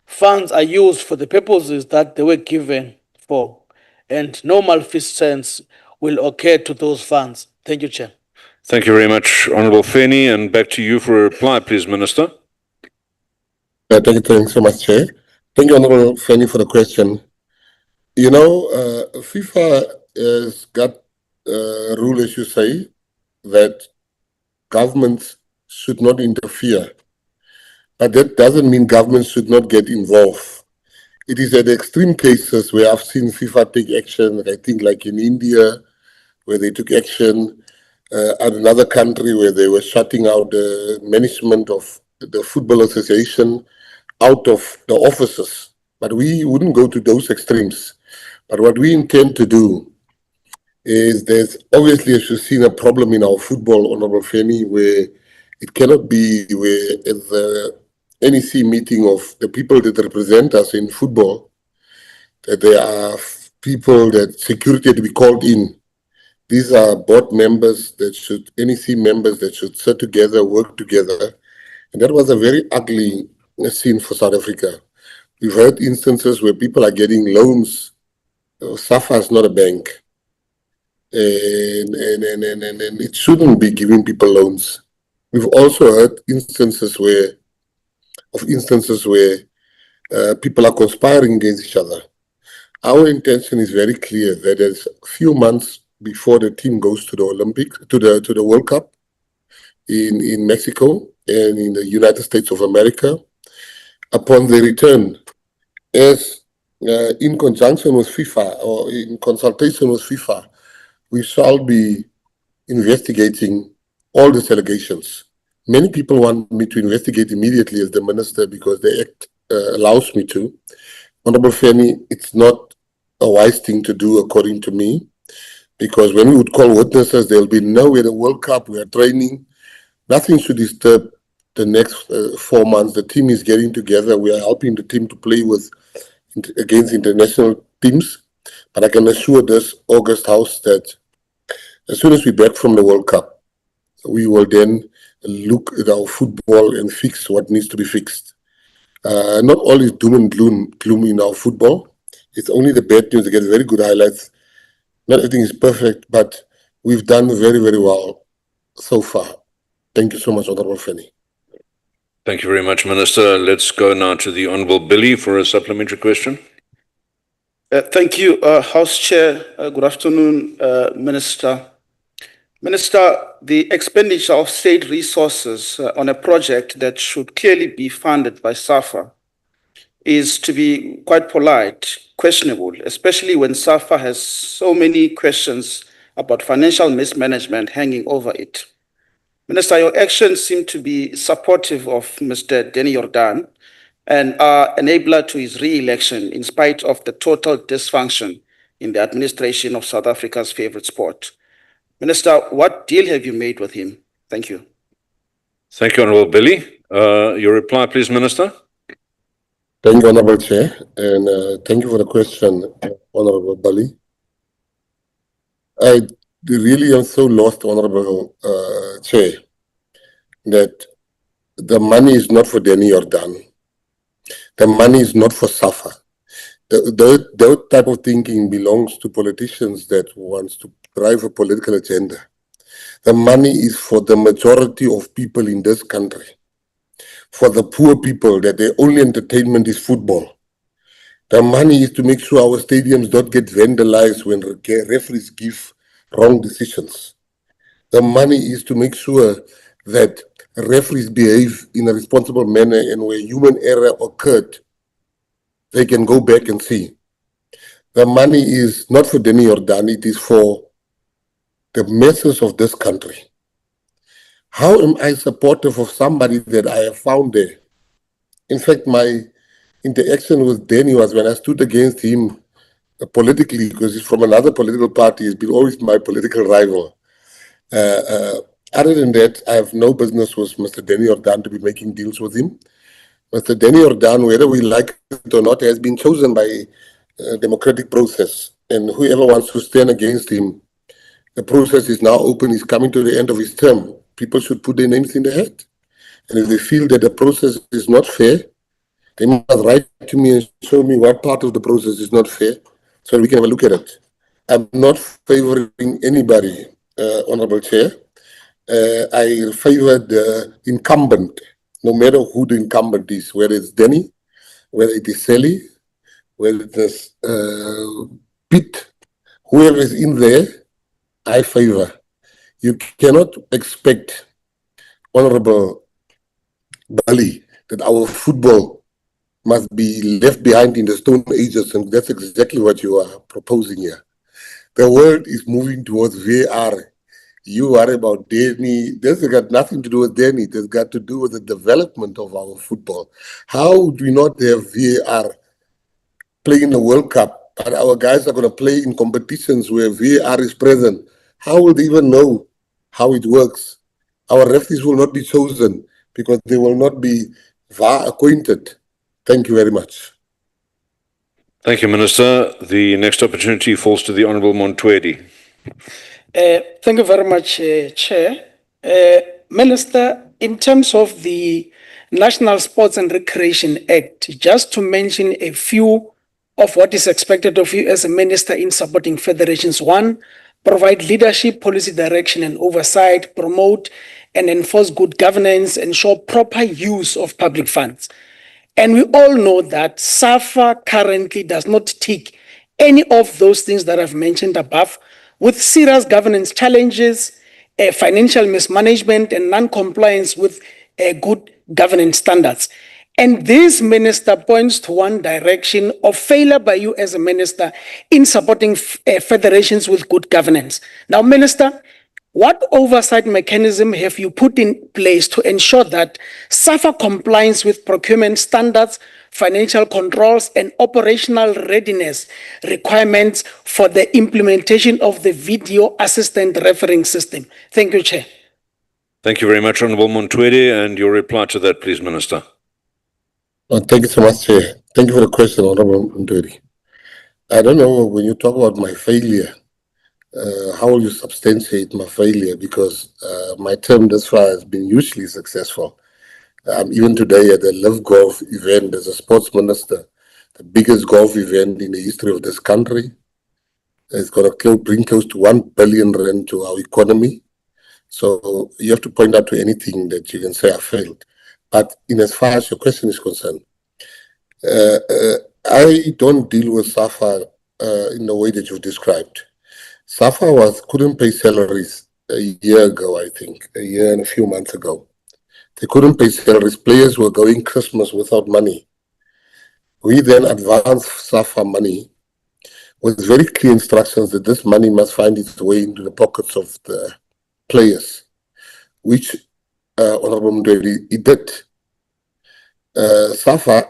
funds are used for the purposes that they were given for, and no malfeasance will occur to those funds? Thank you, Chair. Thank you very much, Honourable Feni, and back to you for a reply, please, Minister. Thanks so much, Chair. Thank you, Honourable Feni, for the question. You know, FIFA has got a rule, as you say, that governments should not interfere. But that doesn't mean governments should not get involved. It is at extreme cases where I've seen FIFA take action, I think like in India, where they took action, and another country where they were shutting out the management of the Football Association out of the offices. But we wouldn't go to those extremes. But what we intend to do is there's obviously, as you've seen, a problem in our football, Honourable Feni, where it cannot be where at the NEC meeting of the people that represent us in football, that there are people that security had to be called in. These are board members that should, NEC members that should sit together, work together. And that was a very ugly scene for South Africa. We've heard instances where people are getting loans. SAFA is not a bank. And it shouldn't be giving people loans. We've also heard instances where people are conspiring against each other. Our intention is very clear that as a few months before the team goes to the Olympics, to the World Cup in Mexico and in the United States of America, upon their return, as in conjunction with FIFA or in consultation with FIFA, we shall be investigating all these allegations. Many people want me to investigate immediately as the minister because the Act allows me to. Honourable Feni, it's not a wise thing to do according to me, because when we would call witnesses, there'll be no at the World Cup, we are training. Nothing should disturb the next 4 months. The team is getting together. We are helping the team to play against international teams. But I can assure this August House that as soon as we're back from the World Cup, we will then look at our football and fix what needs to be fixed. Not all is doom and gloom in our football. It's only the bad news that gets very good highlights. Not everything is perfect, but we've done very, very well so far. Thank you so much, Honourable Feni. Thank you very much, Minister. Let's go now to the Honourable Billy for a supplementary question. Thank you, House Chair. Good afternoon, Minister. Minister, the expenditure of state resources on a project that should clearly be funded by SAFA is, to be quite polite, questionable, especially when SAFA has so many questions about financial mismanagement hanging over it. Minister, your actions seem to be supportive of Mr. Denny Jordan and are enabler to his re-election in spite of the total dysfunction in the administration of South Africa's favorite sport. Minister, what deal have you made with him? Thank you. Thank you, Honourable Billy. Your reply, please, Minister. Thank you, Honourable Chair, and thank you for the question, Honourable Billy. I really am so lost, Honourable Chair, that the money is not for Denny Jordan. The money is not for SAFA. That type of thinking belongs to politicians that wants to drive a political agenda. The money is for the majority of people in this country, for the poor people that their only entertainment is football. The money is to make sure our stadiums don't get vandalized when referees give wrong decisions. The money is to make sure that referees behave in a responsible manner, and where human error occurred, they can go back and see. The money is not for Denny Jordan, it is for the masses of this country. How am I supportive of somebody that I have found there? In fact, my interaction with Danny was when I stood against him politically, because he's from another political party. He's been always my political rival. Other than that, I have no business with Mr. Danny Jordan to be making deals with him. Mr. Danny Jordan, whether we like it or not, has been chosen by a democratic process. And whoever wants to stand against him, the process is now open. He's coming to the end of his term. People should put their names in the hat. And if they feel that the process is not fair, they must write to me and show me what part of the process is not fair, so we can have a look at it. I'm not favoring anybody, Honorable Chair. I favor the incumbent, no matter who the incumbent is, whether it's Denny, whether it is Sally, whether it is Pete, whoever is in there, I favor. You cannot expect, Honorable Bali, that our football must be left behind in the Stone Ages, and that's exactly what you are proposing here. The world is moving towards VAR. You worry about Danny. This has got nothing to do with Danny. It has got to do with the development of our football. How do we not have VAR playing the World Cup, but our guys are going to play in competitions where VAR is present? How will they even know how it works? Our referees will not be chosen because they will not be VAR acquainted. Thank you very much. Thank you, Minister. The next opportunity falls to the Honourable Montwedi. Thank you very much, Chair. Minister, in terms of the National Sports and Recreation Act, just to mention a few of what is expected of you as a minister in supporting federations. One, provide leadership, policy direction and oversight, promote and enforce good governance, ensure proper use of public funds. And we all know that SAFA currently does not tick any of those things that I've mentioned above, with serious governance challenges, financial mismanagement, and non-compliance with good governance standards. And this, Minister, points to one direction of failure by you as a minister in supporting federations with good governance. Now, Minister, what oversight mechanism have you put in place to ensure that SAFA compliance with procurement standards, financial controls, and operational readiness requirements for the implementation of the video assistant refereeing system? Thank you, Chair. Thank you very much, Honourable Montwedi, and your reply to that, please, Minister. Thank you so much, Chair. Thank you for the question, Honourable Montwedi. I don't know, when you talk about my failure, how will you substantiate my failure? Because my term thus far has been hugely successful. Even today at the Live Golf event as a sports minister, the biggest golf event in the history of this country. It's going to bring close to 1 billion rand to our economy. So you have to point out to anything that you can say I failed. But in as far as your question is concerned, I don't deal with SAFA in the way that you've described. SAFA couldn't pay salaries a year ago, I think, a year and a few months ago. They couldn't pay salaries. Players were going Christmas without money. We then advanced SAFA money with very clear instructions that this money must find its way into the pockets of the players, which Honourable Mdweli, it did. SAFA,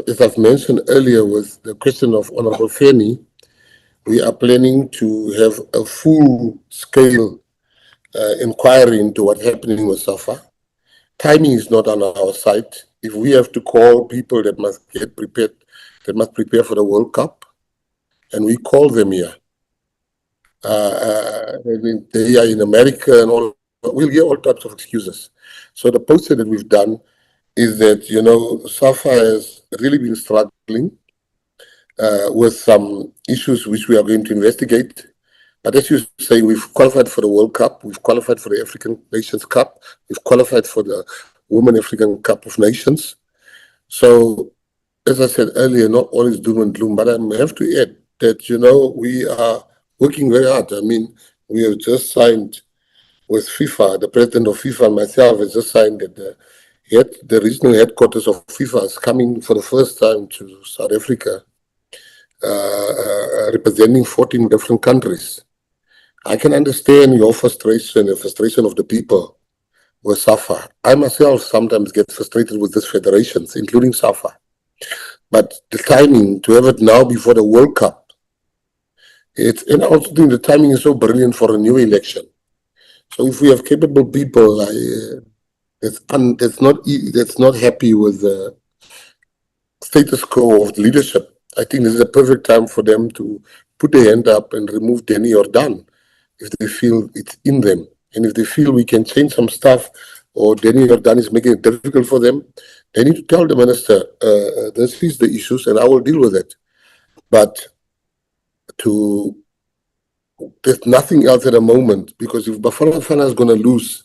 as I've mentioned earlier with the question of Honourable Feni, we are planning to have a full-scale inquiry into what's happening with SAFA. Timing is not on our side. If we have to call people that must get prepared, that must prepare for the World Cup, and we call them here, they are in America and all, we'll get all types of excuses. So the poster that we've done is that, you know, SAFA has really been struggling with some issues which we are going to investigate. But as you say, we've qualified for the World Cup, we've qualified for the African Nations Cup, we've qualified for the Women African Cup of Nations. So, as I said earlier, not all is doom and gloom, but I have to add that, you know, we are working very hard. I mean, we have just signed with FIFA, the president of FIFA and myself has just signed that the regional headquarters of FIFA is coming for the first time to South Africa, representing 14 different countries. I can understand your frustration, the frustration of the people with SAFA. I myself sometimes get frustrated with these federations, including SAFA. But the timing to have it now before the World Cup, and I also think the timing is so brilliant for a new election. So if we have capable people that's not happy with the status quo of leadership, I think this is a perfect time for them to put their hand up and remove Danny or Dan if they feel it's in them. And if they feel we can change some stuff or Danny or Dan is making it difficult for them, they need to tell the minister, this is the issues and I will deal with it. But there's nothing else at the moment, because if Bafana Fana is going to lose,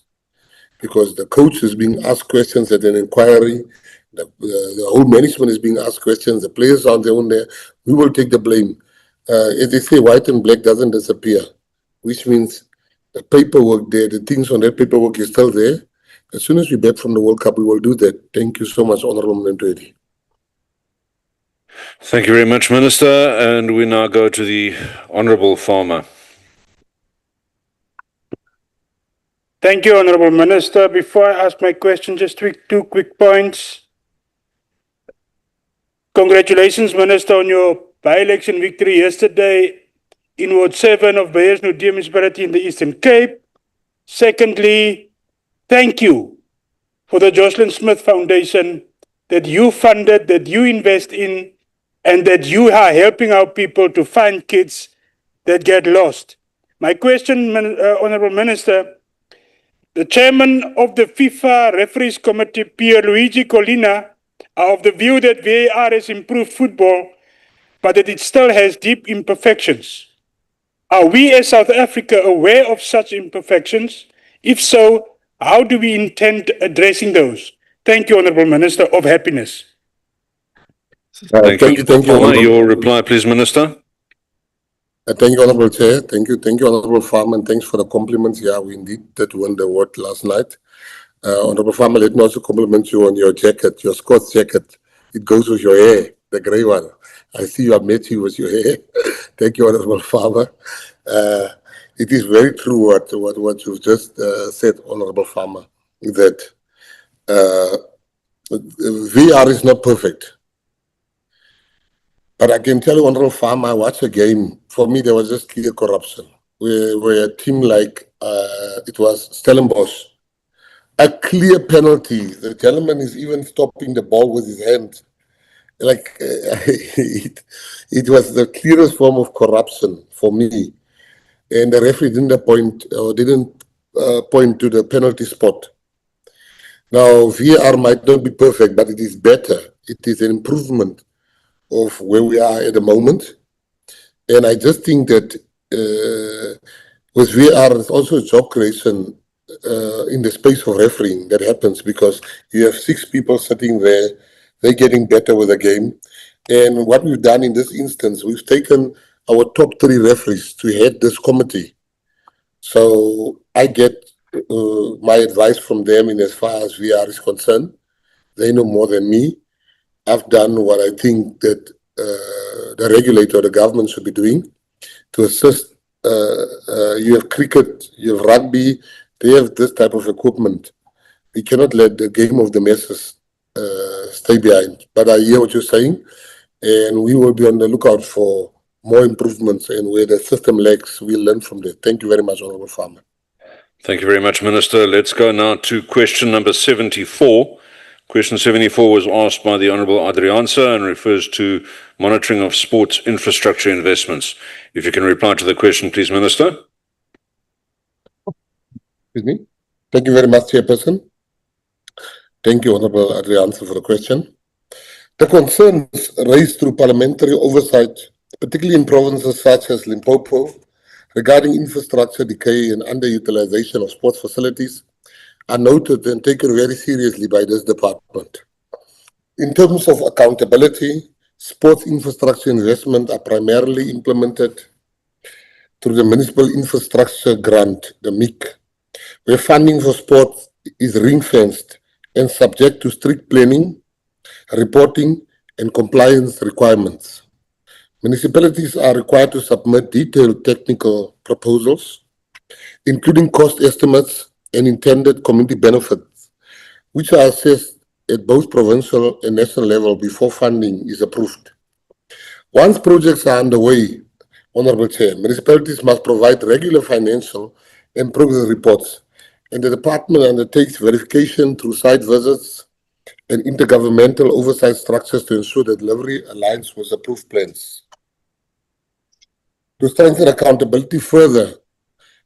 because the coach is being asked questions at an inquiry, the whole management is being asked questions, the players are on their own there, we will take the blame. As they say, white and black doesn't disappear, which means the paperwork there, the things on that paperwork is still there. As soon as we back from the World Cup, we will do that. Thank you so much, Honourable Mnentwedi. Thank you very much, Minister. And we now go to the Honourable Farmer. Thank you, Honourable Minister. Before I ask my question, just two quick points. Congratulations, Minister, on your by-election victory yesterday in Ward 7 of Beyersnodie municipality in the Eastern Cape. Secondly, thank you for the Jocelyn Smith Foundation that you funded, that you invest in, and that you are helping our people to find kids that get lost. My question, Honourable Minister, the chairman of the FIFA Referees Committee, Pierluigi Collina, are of the view that VAR has improved football, but that it still has deep imperfections. Are we as South Africa aware of such imperfections? If so, how do we intend addressing those? Thank you, Honourable Minister of Happiness. Thank you. Thank you, Honourable. Your reply, please, Minister. Thank you, Honourable Chair. Thank you, Honourable Farmer, and thanks for the compliments. Yeah, we indeed did win the award last night. Honourable Farmer, let me also compliment you on your jacket, your Scots jacket. It goes with your hair, the grey one. I see you are matching with your hair. Thank you, Honourable Farmer. It is very true what you've just said, Honourable Farmer, that VR is not perfect. But I can tell you, Honourable Farmer, I watched a game. For me, there was just clear corruption. Where a team like, it was Stellenbosch, a clear penalty. The gentleman is even stopping the ball with his hand. Like, it was the clearest form of corruption for me. And the referee didn't point to the penalty spot. Now, VR might not be perfect, but it is better. It is an improvement of where we are at the moment. And I just think that with VR, there's also job creation in the space of refereeing that happens, because you have 6 people sitting there, they're getting better with the game. And what we've done in this instance, we've taken our top 3 referees to head this committee. So I get my advice from them in as far as VR is concerned. They know more than me. I've done what I think that the regulator, the government should be doing to assist. You have cricket, you have rugby, they have this type of equipment. We cannot let the game of the masses stay behind. But I hear what you're saying, and we will be on the lookout for more improvements, and where the system lacks, we'll learn from there. Thank you very much, Honourable Farmer. Thank you very much, Minister. Let's go now to question number 74. Question 74 was asked by the Honourable Adriansa and refers to monitoring of sports infrastructure investments. If you can reply to the question, please, Minister. Excuse me. Thank you very much, Chairperson. Thank you, Honourable Adriansa, for the question. The concerns raised through parliamentary oversight, particularly in provinces such as Limpopo, regarding infrastructure decay and underutilization of sports facilities, are noted and taken very seriously by this department. In terms of accountability, sports infrastructure investment are primarily implemented through the Municipal Infrastructure Grant, the MIC, where funding for sports is ring-fenced and subject to strict planning, reporting, and compliance requirements. Municipalities are required to submit detailed technical proposals, including cost estimates and intended community benefits, which are assessed at both provincial and national level before funding is approved. Once projects are underway, Honorable Chair, municipalities must provide regular financial and progress reports, and the department undertakes verification through site visits and intergovernmental oversight structures to ensure that delivery aligns with approved plans. To strengthen accountability further,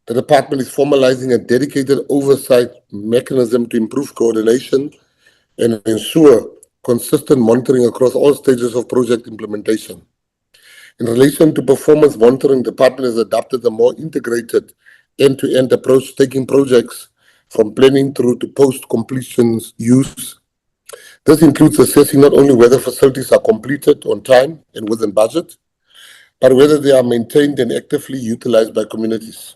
the department is formalizing a dedicated oversight mechanism to improve coordination and ensure consistent monitoring across all stages of project implementation. In relation to performance monitoring, the department has adopted a more integrated end-to-end approach, taking projects from planning through to post-completion use. This includes assessing not only whether facilities are completed on time and within budget, but whether they are maintained and actively utilized by communities.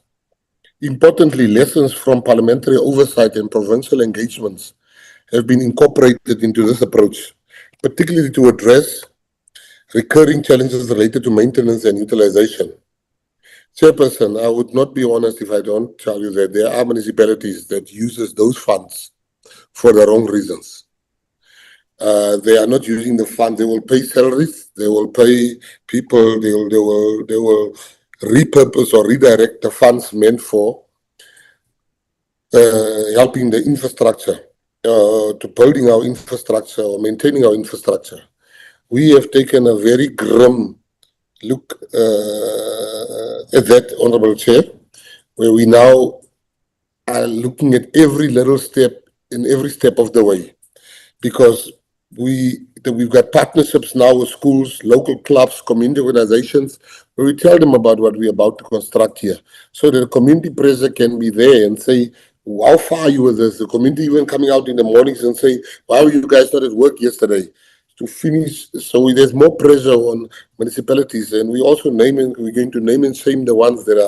Importantly, lessons from parliamentary oversight and provincial engagements have been incorporated into this approach, particularly to address recurring challenges related to maintenance and utilization. Chairperson, I would not be honest if I don't tell you that there are municipalities that uses those funds for the wrong reasons. They are not using the fund. They will pay salaries. They will pay people. They will repurpose or redirect the funds meant for helping the infrastructure, to building our infrastructure or maintaining our infrastructure. We have taken a very grim look at that, Honourable Chair, where we now are looking at every little step in every step of the way, because we've got partnerships now with schools, local clubs, community organizations, where we tell them about what we're about to construct here, so that the community pressure can be there and say, how far are you with this? The community even coming out in the mornings and say, why were you guys not at work yesterday? To finish, so there's more pressure on municipalities, and we're going to name and shame the ones that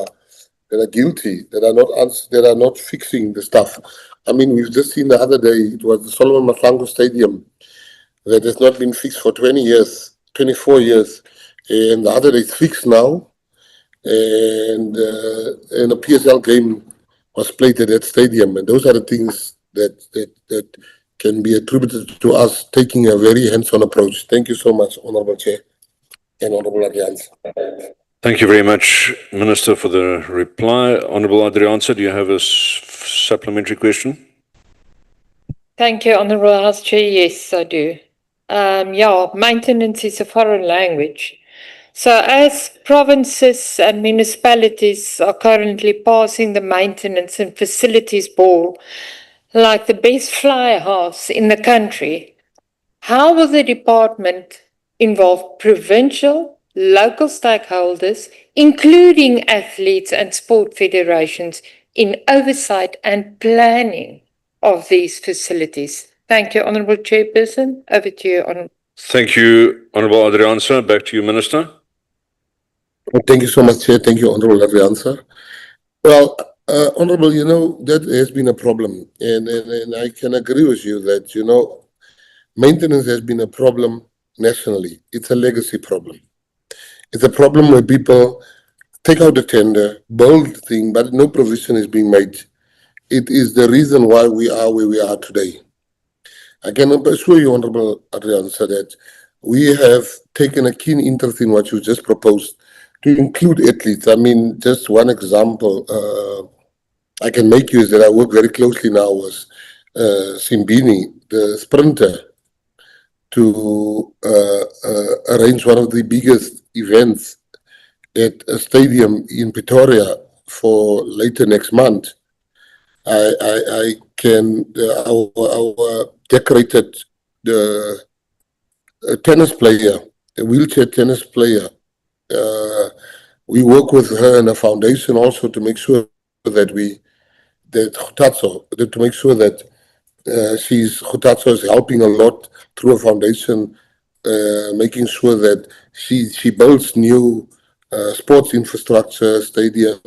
are guilty, that are not fixing the stuff. I mean, we've just seen the other day, it was the Solomon Mahlangu Stadium that has not been fixed for 20 years, 24 years, and the other day it's fixed now, and a PSL game was played at that stadium, and those are the things that can be attributed to us taking a very hands-on approach. Thank you so much, Honourable Chair and Honourable Adrianza. Thank you very much, Minister, for the reply. Honourable Adrianza, do you have a supplementary question? Thank you, Honourable House Chair. Yes, I do. Maintenance is a foreign language. So as provinces and municipalities are currently passing the maintenance and facilities ball like the best fly house in the country, how will the department involve provincial, local stakeholders, including athletes and sport federations, in oversight and planning of these facilities? Thank you, Honourable Chairperson. Over to you, Honourable. Thank you, Honourable Adrianza. Back to you, Minister. Thank you so much, Chair. Thank you, Honourable Adrianza. Well, Honourable, that has been a problem, and I can agree with you that, maintenance has been a problem nationally. It's a legacy problem. It's a problem where people take out a tender, build thing, but no provision is being made. It is the reason why we are where we are today. I can assure you, Honourable Adrianza, that we have taken a keen interest in what you just proposed to include athletes. I mean, just one example I can make you is that I work very closely now with Simbini, the sprinter, to arrange one of the biggest events at a stadium in Pretoria for later next month. I can our decorated tennis player, a wheelchair tennis player. We work with her and a foundation also to make sure that to make sure that Khutazo is helping a lot through a foundation, making sure that she builds new sports infrastructure, stadium,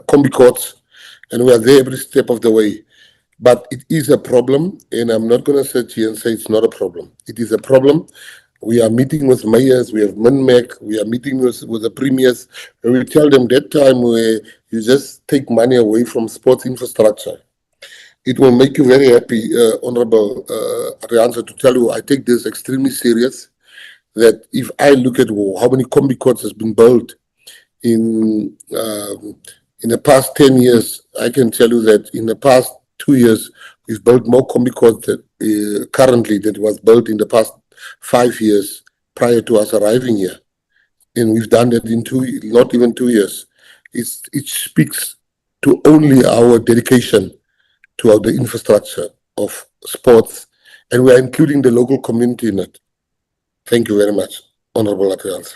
combi courts, and we are there every step of the way. But it is a problem, and I'm not going to sit here and say it's not a problem. It is a problem. We are meeting with mayors, we have MINMEC, we are meeting with the premiers, and we tell them that time where you just take money away from sports infrastructure. It will make you very happy, Honorable Arianza, to tell you I take this extremely serious. That if I look at how many combi courts has been built in the past 10 years, I can tell you that in the past 2 years, we've built more combi courts that, currently that was built in the past 5 years prior to us arriving here. And we've done that in not even 2 years. It speaks to only our dedication to the infrastructure of sports, and we are including the local community in it. Thank you very much, Honorable Adrians.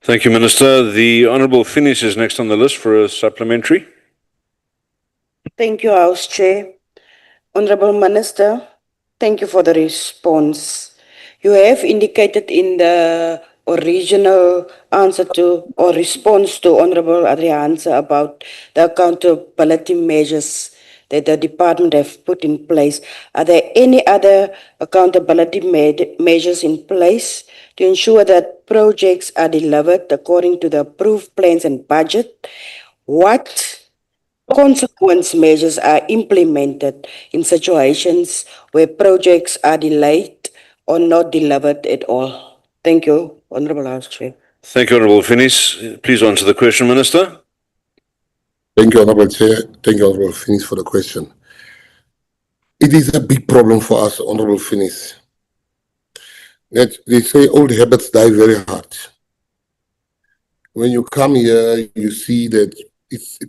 Thank you, Minister. The Honourable Finis is next on the list for a supplementary. Thank you, House Chair. Honorable Minister, thank you for the response. You have indicated in the original answer to or response to Honorable Adrianza about the accountability measures that the department have put in place. Are there any other accountability measures in place to ensure that projects are delivered according to the approved plans and budget? What consequence measures are implemented in situations where projects are delayed or not delivered at all? Thank you, Honorable House Chair. Thank you, Honourable Finis. Please answer the question, Minister. Thank you, Honourable Chair. Thank you, Honourable Finis, for the question. It is a big problem for us, Honourable Finis. That they say old habits die very hard. When you come here, you see that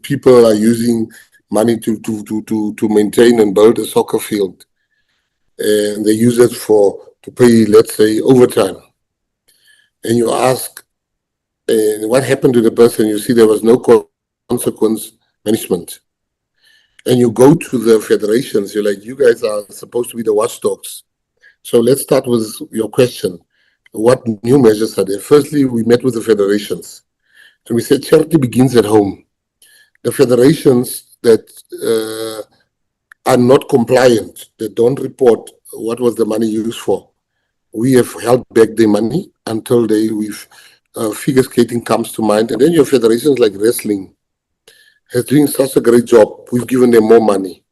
people are using money to maintain and build a soccer field, and they use it to pay, let's say, overtime. And you ask, what happened to the person? You see there was no consequence management. And you go to the federations, you're like, you guys are supposed to be the watchdogs. So let's start with your question. What new measures are there? Firstly, we met with the federations. So we said charity begins at home. The federations that are not compliant, that don't report what was the money used for, we have held back the money until figure skating comes to mind. And then your federations like wrestling has doing such a great job. We've given them more money.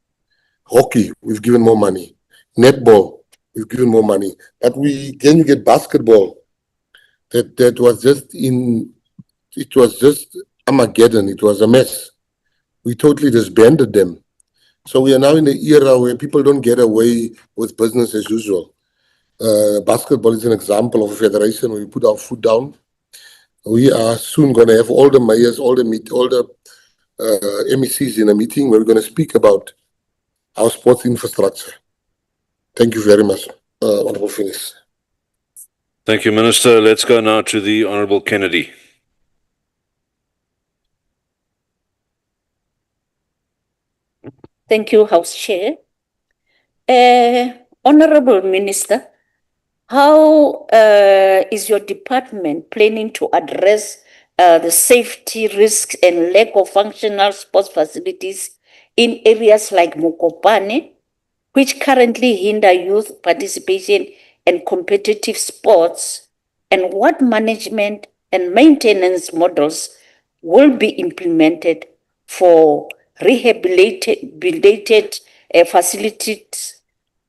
Hockey, we've given more money. Netball, we've given more money. But then you get basketball. That was it was just Armageddon. It was a mess. We totally disbanded them. So we are now in the era where people don't get away with business as usual. Basketball is an example of a federation where we put our foot down. We are soon going to have all the mayors, all the MECs in a meeting where we're going to speak about our sports infrastructure. Thank you very much, Honourable Finis. Thank you, Minister. Let's go now to the Honourable Kennedy. Thank you, House Chair. Honorable Minister, how is your department planning to address the safety risks and lack of functional sports facilities in areas like Mokopane, which currently hinder youth participation and competitive sports? And what management and maintenance models will be implemented for rehabilitated facilities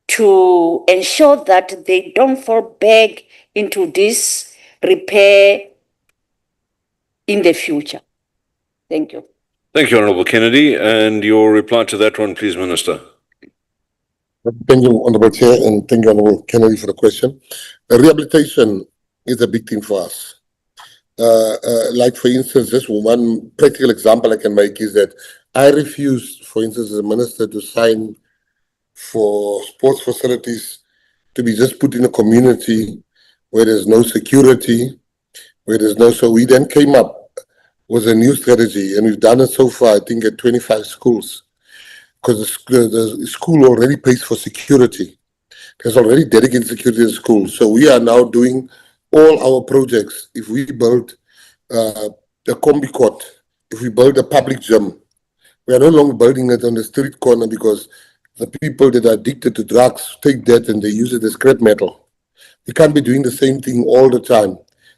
to ensure that they don't fall back into this repair in the future? Thank you. Thank you, Honourable Kennedy. And your reply to that one, please, Minister. Thank you, Honourable Chair, and thank you, Honourable Kennedy, for the question. Rehabilitation is a big thing for us. Like, for instance, just one practical example I can make is that I refused, for instance, as a minister, to sign for sports facilities to be just put in a community where there's no security, so we then came up with a new strategy, and we've done it so far, I think, at 25 schools, because the school already pays for security. There's already dedicated security in the school. So we are now doing all our projects. If we build a combi court, if we build a public gym, we are no longer building it on the street corner because the people that are addicted to drugs take that and they use it as scrap metal. We can't be doing the same thing all the time,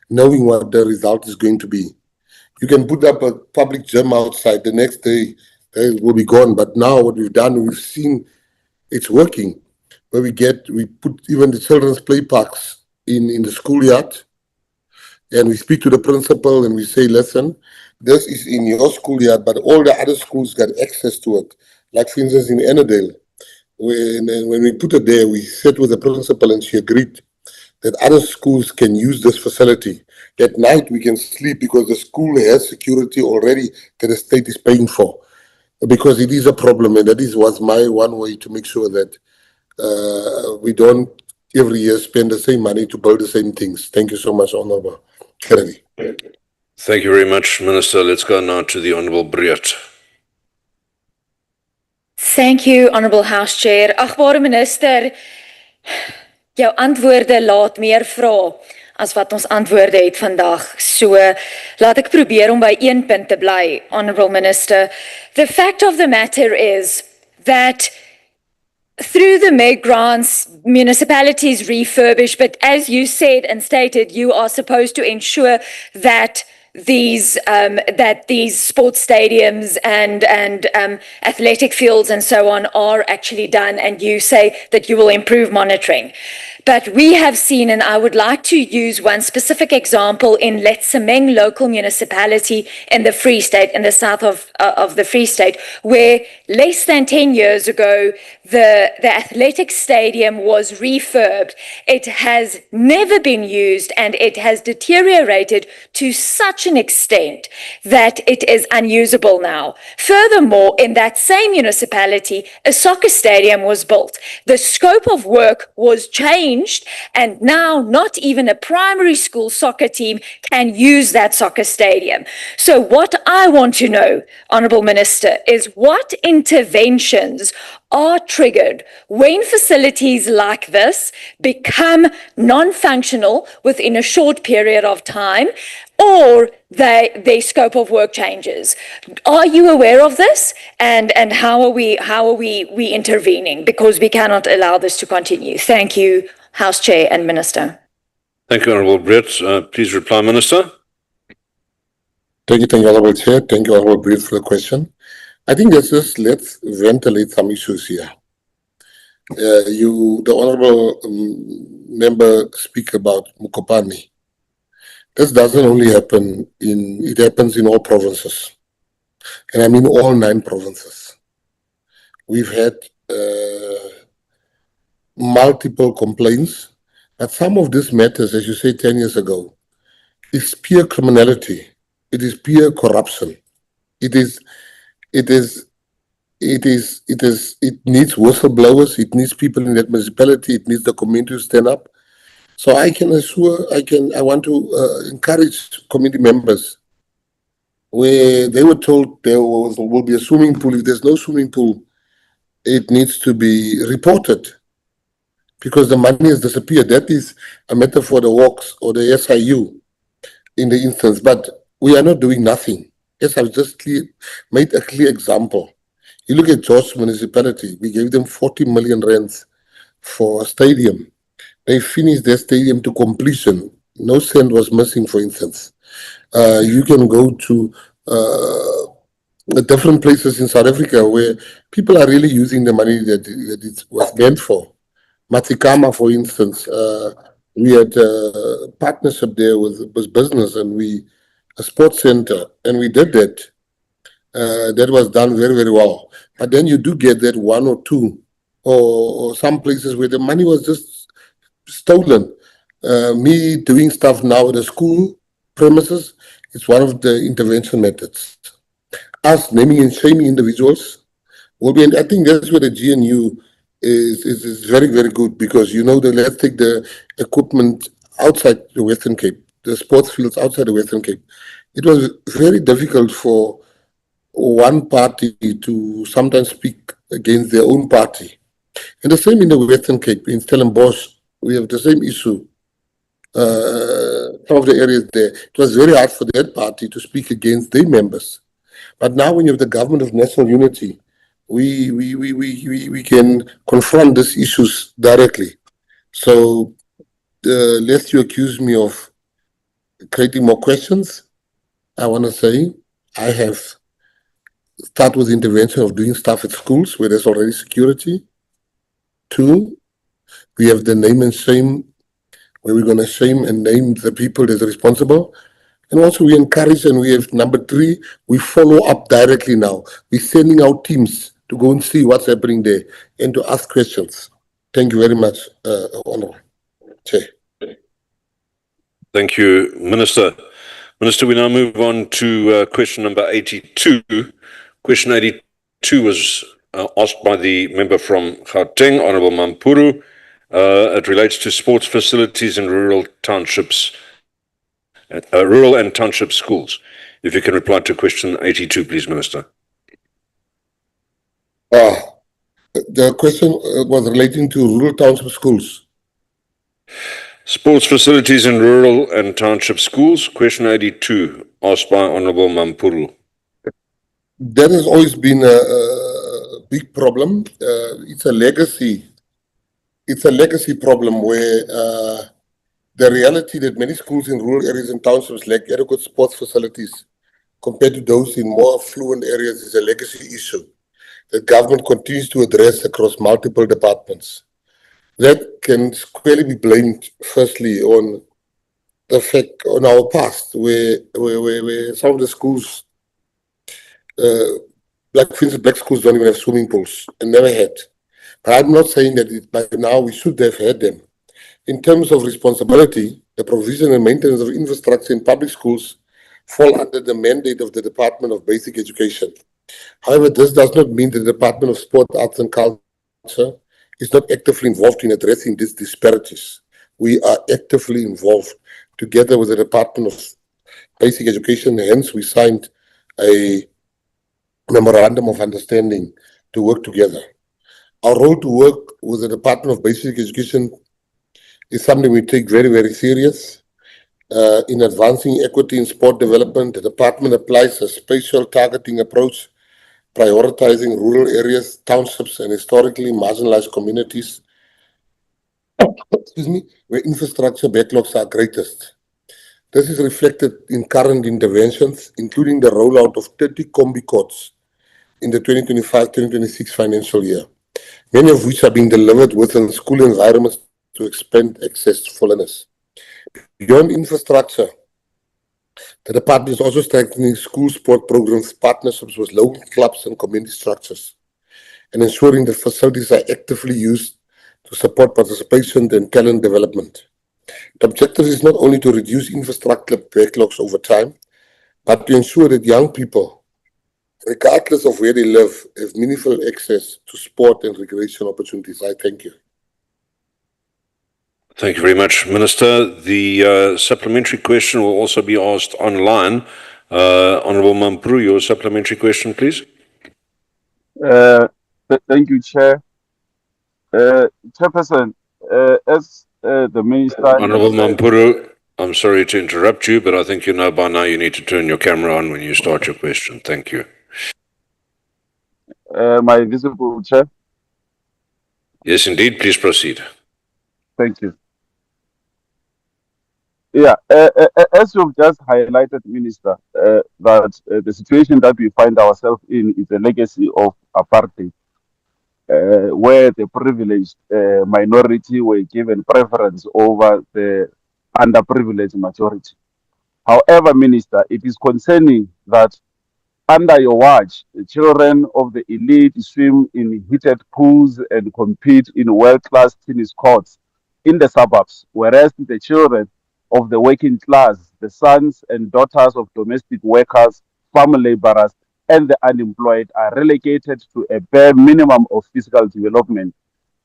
knowing what the result is going to be. You can put up a public gym outside. The next day, They will be gone. But now what we've done, we've seen it's working. Where we put even the children's play parks in the schoolyard, and we speak to the principal and we say, listen, this is in your schoolyard, but all the other schools got access to it. Like for instance in Annandale, when we put it there, we sat with the principal and she agreed that other schools can use this facility. At night we can sleep because the school has security already that the state is paying for. Because it is a problem, and was my one way to make sure that we don't every year spend the same money to build the same things. Thank you so much, Honorable Kennedy. Thank you very much, Minister. Let's go now to the Honorable Briat. Thank you, Honourable House Chair. Agbare Minister, jou antwoorde laat meer vrae as wat ons antwoorde het vandag. So, laat ek probeer om by een punt te bly, Honourable Minister. The fact of the matter is that through the MEG grants, municipalities refurbish, but as you said and stated, you are supposed to ensure that these sports stadiums and athletic fields and so on are actually done, and you say that you will improve monitoring. But we have seen, and I would like to use one specific example in Letsemeng local municipality in the Free State, in the south of the Free State, where less than 10 years ago, the athletic stadium was refurbed. It has never been used, and it has deteriorated to such an extent that it is unusable now. Furthermore, in that same municipality, a soccer stadium was built. The scope of work was changed, and now not even a primary school soccer team can use that soccer stadium. So what I want to know, Honourable Minister, is what interventions are triggered when facilities like this become non-functional within a short period of time, or their scope of work changes. Are you aware of this? And how are we intervening? Because we cannot allow this to continue. Thank you, House Chair and Minister. Thank you, Honourable Briat. Please reply, Minister. Thank you, Honourable Chair. Thank you, Honourable Briat, for the question. I think let's ventilate some issues here. The Honourable member speak about Mukopane. This doesn't only happen it happens in all provinces. And I mean all 9 provinces. We've had multiple complaints, but some of these matters, as you say 10 years ago, is pure criminality. It is pure corruption. It needs whistleblowers. It needs people in that municipality. It needs the community to stand up. So I want to encourage community members where they were told there will be a swimming pool. If there's no swimming pool, it needs to be reported because the money has disappeared. That is a matter for the WOCs or the SIU in the instance, but we are not doing nothing. Yes, I've just made a clear example. You look at George municipality, we gave them 40 million rands for a stadium. They finished their stadium to completion. No cent was missing, for instance. You can go to the different places in South Africa where people are really using the money that it was meant for. Matikama, for instance, we had a partnership there with business and a sports center, and we did that. That was done very, very well. But then you do get that 1 or 2 or some places where the money was just stolen. Me doing stuff now at the school premises is one of the intervention methods. Us naming and shaming individuals will be, and I think that's where the GNU is very, very good because let's take the equipment outside the Western Cape, the sports fields outside the Western Cape. It was very difficult for one party to sometimes speak against their own party. And the same in the Western Cape, in Stellenbosch, we have the same issue. Some of the areas there, it was very hard for that party to speak against their members. But now when you have the government of national unity, we can confront these issues directly. So lest you accuse me of creating more questions, I want to say I have start with the intervention of doing stuff at schools where there's already security. 2, we have the name and shame, where we're going to shame and name the people that are responsible. And also we encourage, and we have number 3, we follow up directly now. We're sending out teams to go and see what's happening there and to ask questions. Thank you very much, Honorable Chair. Thank you, Minister. Minister, we now move on to question number 82. Question 82 was asked by the member from Gauteng, Honorable Mampuru. It relates to sports facilities in rural townships, rural and township schools. If you can reply to question 82, please, Minister. The question was relating to rural township schools. Sports facilities in rural and township schools, question 82, asked by Honorable Mampuru. That has always been a big problem. It's a legacy. It's a legacy problem where the reality that many schools in rural areas and townships lack adequate sports facilities compared to those in more affluent areas is a legacy issue that government continues to address across multiple departments. That can squarely be blamed, firstly, on the fact on our past, where some of the schools, for instance, black schools don't even have swimming pools and never had. But I'm not saying that by now we should have had them. In terms of responsibility, the provision and maintenance of infrastructure in public schools fall under the mandate of the Department of Basic Education. However, this does not mean that the Department of Sport, Arts and Culture is not actively involved in addressing these disparities. We are actively involved together with the Department of Basic Education. Hence, we signed a memorandum of understanding to work together. Our role to work with the Department of Basic Education is something we take very, very serious. In advancing equity in sport development, the department applies a spatial targeting approach, prioritizing rural areas, townships, and historically marginalized communities where infrastructure backlogs are greatest. This is reflected in current interventions, including the rollout of 30 combi courts in the 2025-2026 financial year, many of which are being delivered within school environments to expand access to fullness. Beyond infrastructure, the department is also strengthening school sport programs, partnerships with local clubs and community structures, and ensuring that facilities are actively used to support participation and talent development. The objective is not only to reduce infrastructure backlogs over time, but to ensure that young people, regardless of where they live, have meaningful access to sport and recreation opportunities. I thank you. Thank you very much, Minister. The supplementary question will also be asked online. Honorable Mampuru, your supplementary question, please. Thank you, Chair. Chairperson, as the Minister... Honorable Mampuru, I'm sorry to interrupt you, but I think you know by now you need to turn your camera on when you start your question. Thank you. My visible Chair? Yes, indeed. Please proceed. Thank you. Yeah, as you've just highlighted, Minister, that the situation that we find ourselves in is a legacy of apartheid, where the privileged minority were given preference over the underprivileged majority. However, Minister, it is concerning that under your watch, the children of the elite swim in heated pools and compete in world-class tennis courts in the suburbs, whereas the children of the working class, the sons and daughters of domestic workers, farm laborers, and the unemployed are relegated to a bare minimum of physical development.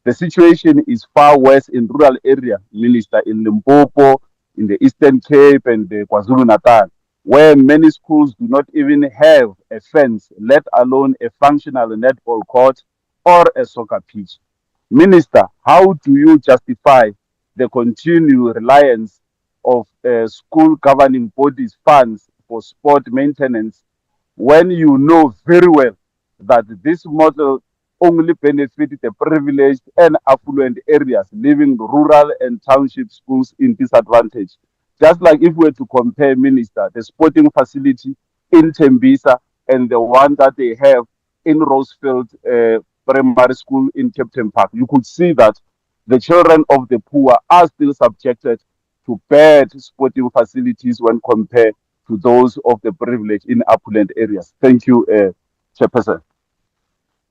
The situation is far worse in rural areas, Minister, in Limpopo, in the Eastern Cape, and the KwaZulu-Natal, where many schools do not even have a fence, let alone a functional netball court or a soccer pitch. Minister, how do you justify the continued reliance of school governing bodies' funds for sport maintenance when you know very well that this model only benefits the privileged and affluent areas, leaving rural and township schools in disadvantage? Just like if we were to compare, Minister, the sporting facility in Tembisa and the one that they have in Rosefield Primary School in Captain Park, you could see that the children of the poor are still subjected to bad sporting facilities when compared to those of the privileged in opulent areas. Thank you, Chairperson.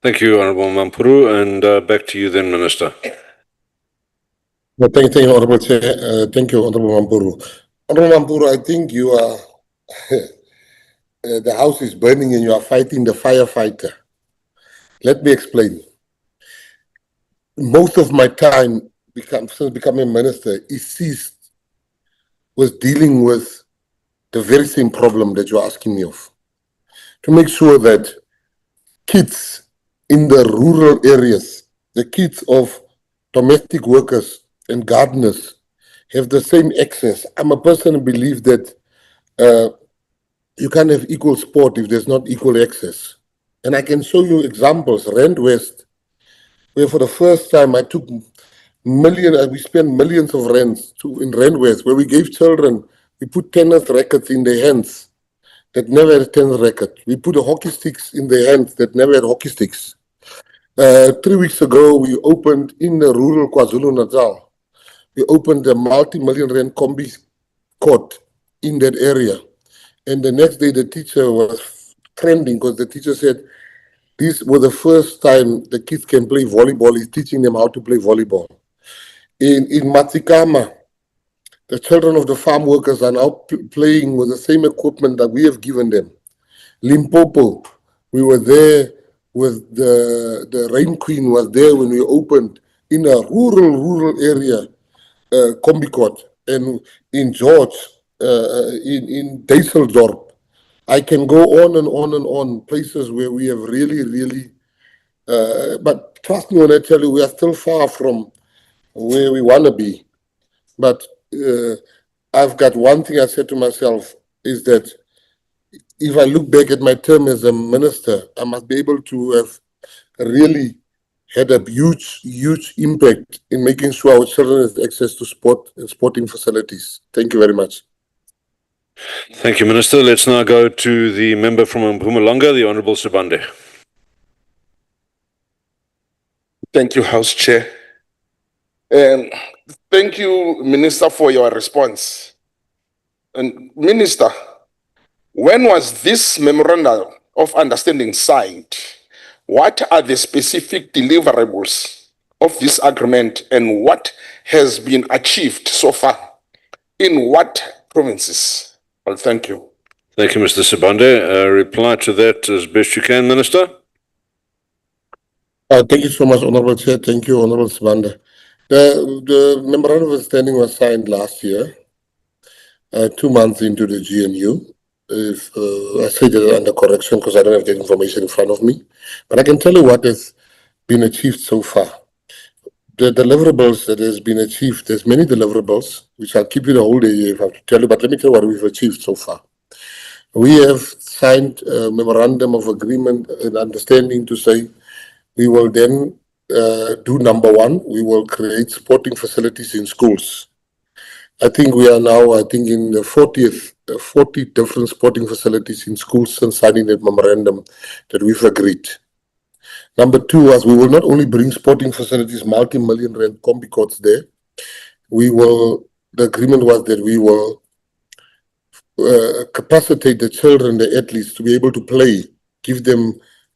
Thank you, Honorable Mampuru, and back to you then, Minister. Thank you, Honorable Chair. Thank you, Honorable Mampuru. Honorable Mampuru, I think you are, the house is burning and you are fighting the firefighter. Let me explain. Most of my time since becoming minister is seized with dealing with the very same problem that you're asking me of. To make sure that kids in the rural areas, the kids of domestic workers and gardeners have the same access. I'm a person who believes that you can't have equal sport if there's not equal access. And I can show you examples, Rand West, where for the first time I took we spent millions of rands in Rand West, where we gave children, we put tennis rackets in their hands that never had a tennis racket. We put the hockey sticks in their hands that never had hockey sticks. 3 weeks ago, we opened in the rural KwaZulu-Natal, we opened a multi-million rand combi court in that area. And the next day, the teacher was trending because the teacher said, this was the first time the kids can play volleyball. He's teaching them how to play volleyball. In Matsikama, the children of the farm workers are now playing with the same equipment that we have given them. Limpopo, we were there with the Rain Queen was there when we opened in a rural area, combi court. And in George, in Düsseldorf, I can go on and on and on, places where we have really, but trust me when I tell you, we are still far from where we want to be. But I've got one thing I said to myself is that if I look back at my term as a minister, I must be able to have really had a huge impact in making sure our children have access to sport and sporting facilities. Thank you very much. Thank you, Minister. Let's now go to the member from Mpumalanga, the Honorable Sibande. Thank you, House Chair. And thank you, Minister, for your response. And Minister, when was this memorandum of understanding signed? What are the specific deliverables of this agreement and what has been achieved so far? In what provinces? Well, thank you. Thank you, Mr. Sibande. Reply to that as best you can, Minister. Thank you so much, Honorable Chair. Thank you, Honorable Sibande. The memorandum of understanding was signed last year, 2 months into the GNU. If I say that under correction because I don't have that information in front of me, but I can tell you what has been achieved so far. The deliverables that has been achieved, there's many deliverables, which I'll keep you the whole day if I have to tell you, but let me tell you what we've achieved so far. We have signed a memorandum of agreement and understanding to say we will then do number one, we will create sporting facilities in schools. I think we are now, in the 40 different sporting facilities in schools since signing that memorandum that we've agreed. Number two was we will not only bring sporting facilities, multi-million rand combi courts there, the agreement was that we will capacitate the children, the athletes to be able to play, give them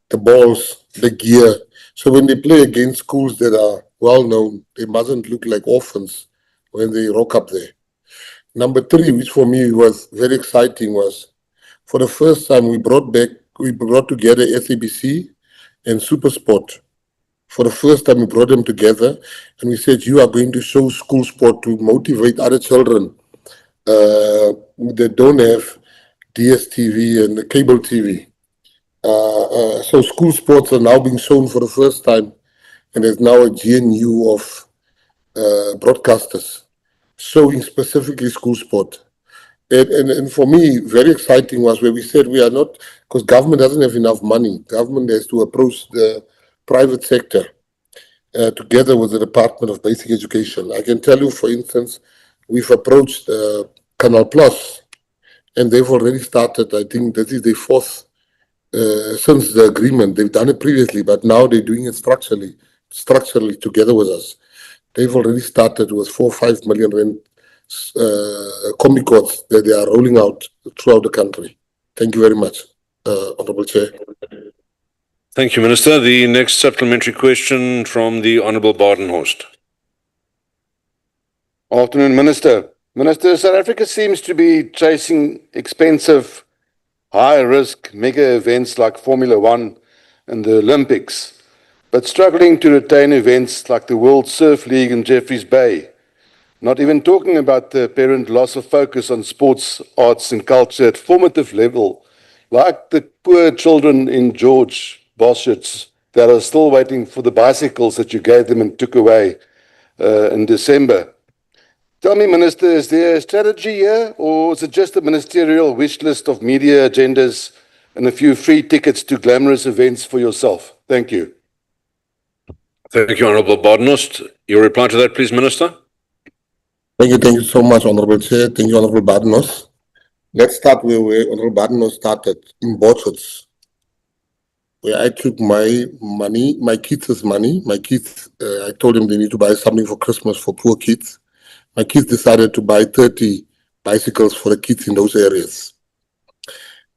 the balls, the gear. So when they play against schools that are well known, they mustn't look like orphans when they rock up there. Number three, which for me was very exciting, was for the first time we brought together SABC and Supersport. For the first time we brought them together and we said, you are going to show school sport to motivate other children that don't have DSTV and the cable TV. So school sports are now being shown for the first time, and there's now a GNU of broadcasters showing specifically school sport. And for me, very exciting was where we said we are not, because government doesn't have enough money. Government has to approach the private sector together with the Department of Basic Education. I can tell you, for instance, we've approached Canal Plus, and they've already started, I think this is their fourth since the agreement. They've done it previously, but now they're doing it structurally together with us. They've already started with 4 or 5 million rand Comicots that they are rolling out throughout the country. Thank you very much, Honorable Chair. Thank you, Minister. The next supplementary question from the Honorable Badenhorst. Afternoon, Minister. Minister, South Africa seems to be chasing expensive, high-risk mega events like Formula One and the Olympics, but struggling to retain events like the World Surf League in Jeffreys Bay. Not even talking about the apparent loss of focus on sports, arts and culture at formative level, like the poor children in George Boschutz that are still waiting for the bicycles that you gave them and took away in December. Tell me, Minister, is there a strategy here, or is it just a ministerial wish list of media agendas and a few free tickets to glamorous events for yourself? Thank you. Thank you, Honorable Badenhorst. Your reply to that, please, Minister. Thank you so much, Honorable Chair. Thank you, Honorable Badenhorst. Let's start where Honorable Badenhorst started, in Botswana, where I took my money, my kids' money. My kids, I told them they need to buy something for Christmas for poor kids. My kids decided to buy 30 bicycles for the kids in those areas.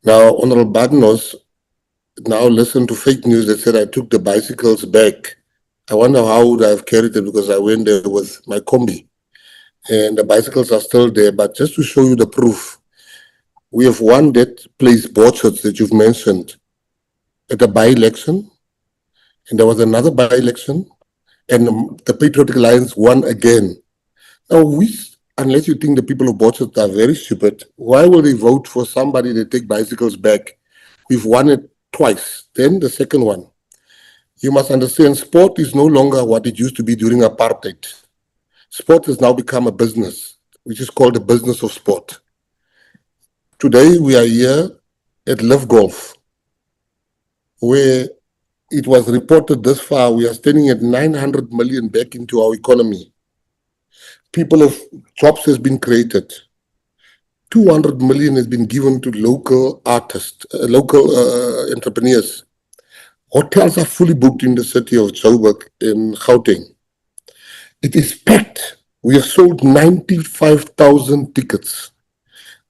Now, Honorable Badenhorst now listened to fake news that said I took the bicycles back. I wonder how would I have carried it, because I went there with my combi. And the bicycles are still there. But just to show you the proof, we have won that place, Botswana, that you've mentioned, at a by-election. And there was another by-election. And the Patriotic Alliance won again. Now, unless you think the people of Botswana are very stupid, why will they vote for somebody that take bicycles back? We've won it twice. Then the second one. You must understand, sport is no longer what it used to be during apartheid. Sport has now become a business, which is called the business of sport. Today, we are here at Live Golf, where it was reported this far, we are standing at 900 million back into our economy. Jobs has been created. 200 million has been given to local artists, local entrepreneurs. Hotels are fully booked in the city of Joburg in Gauteng. It is packed. We have sold 95,000 tickets.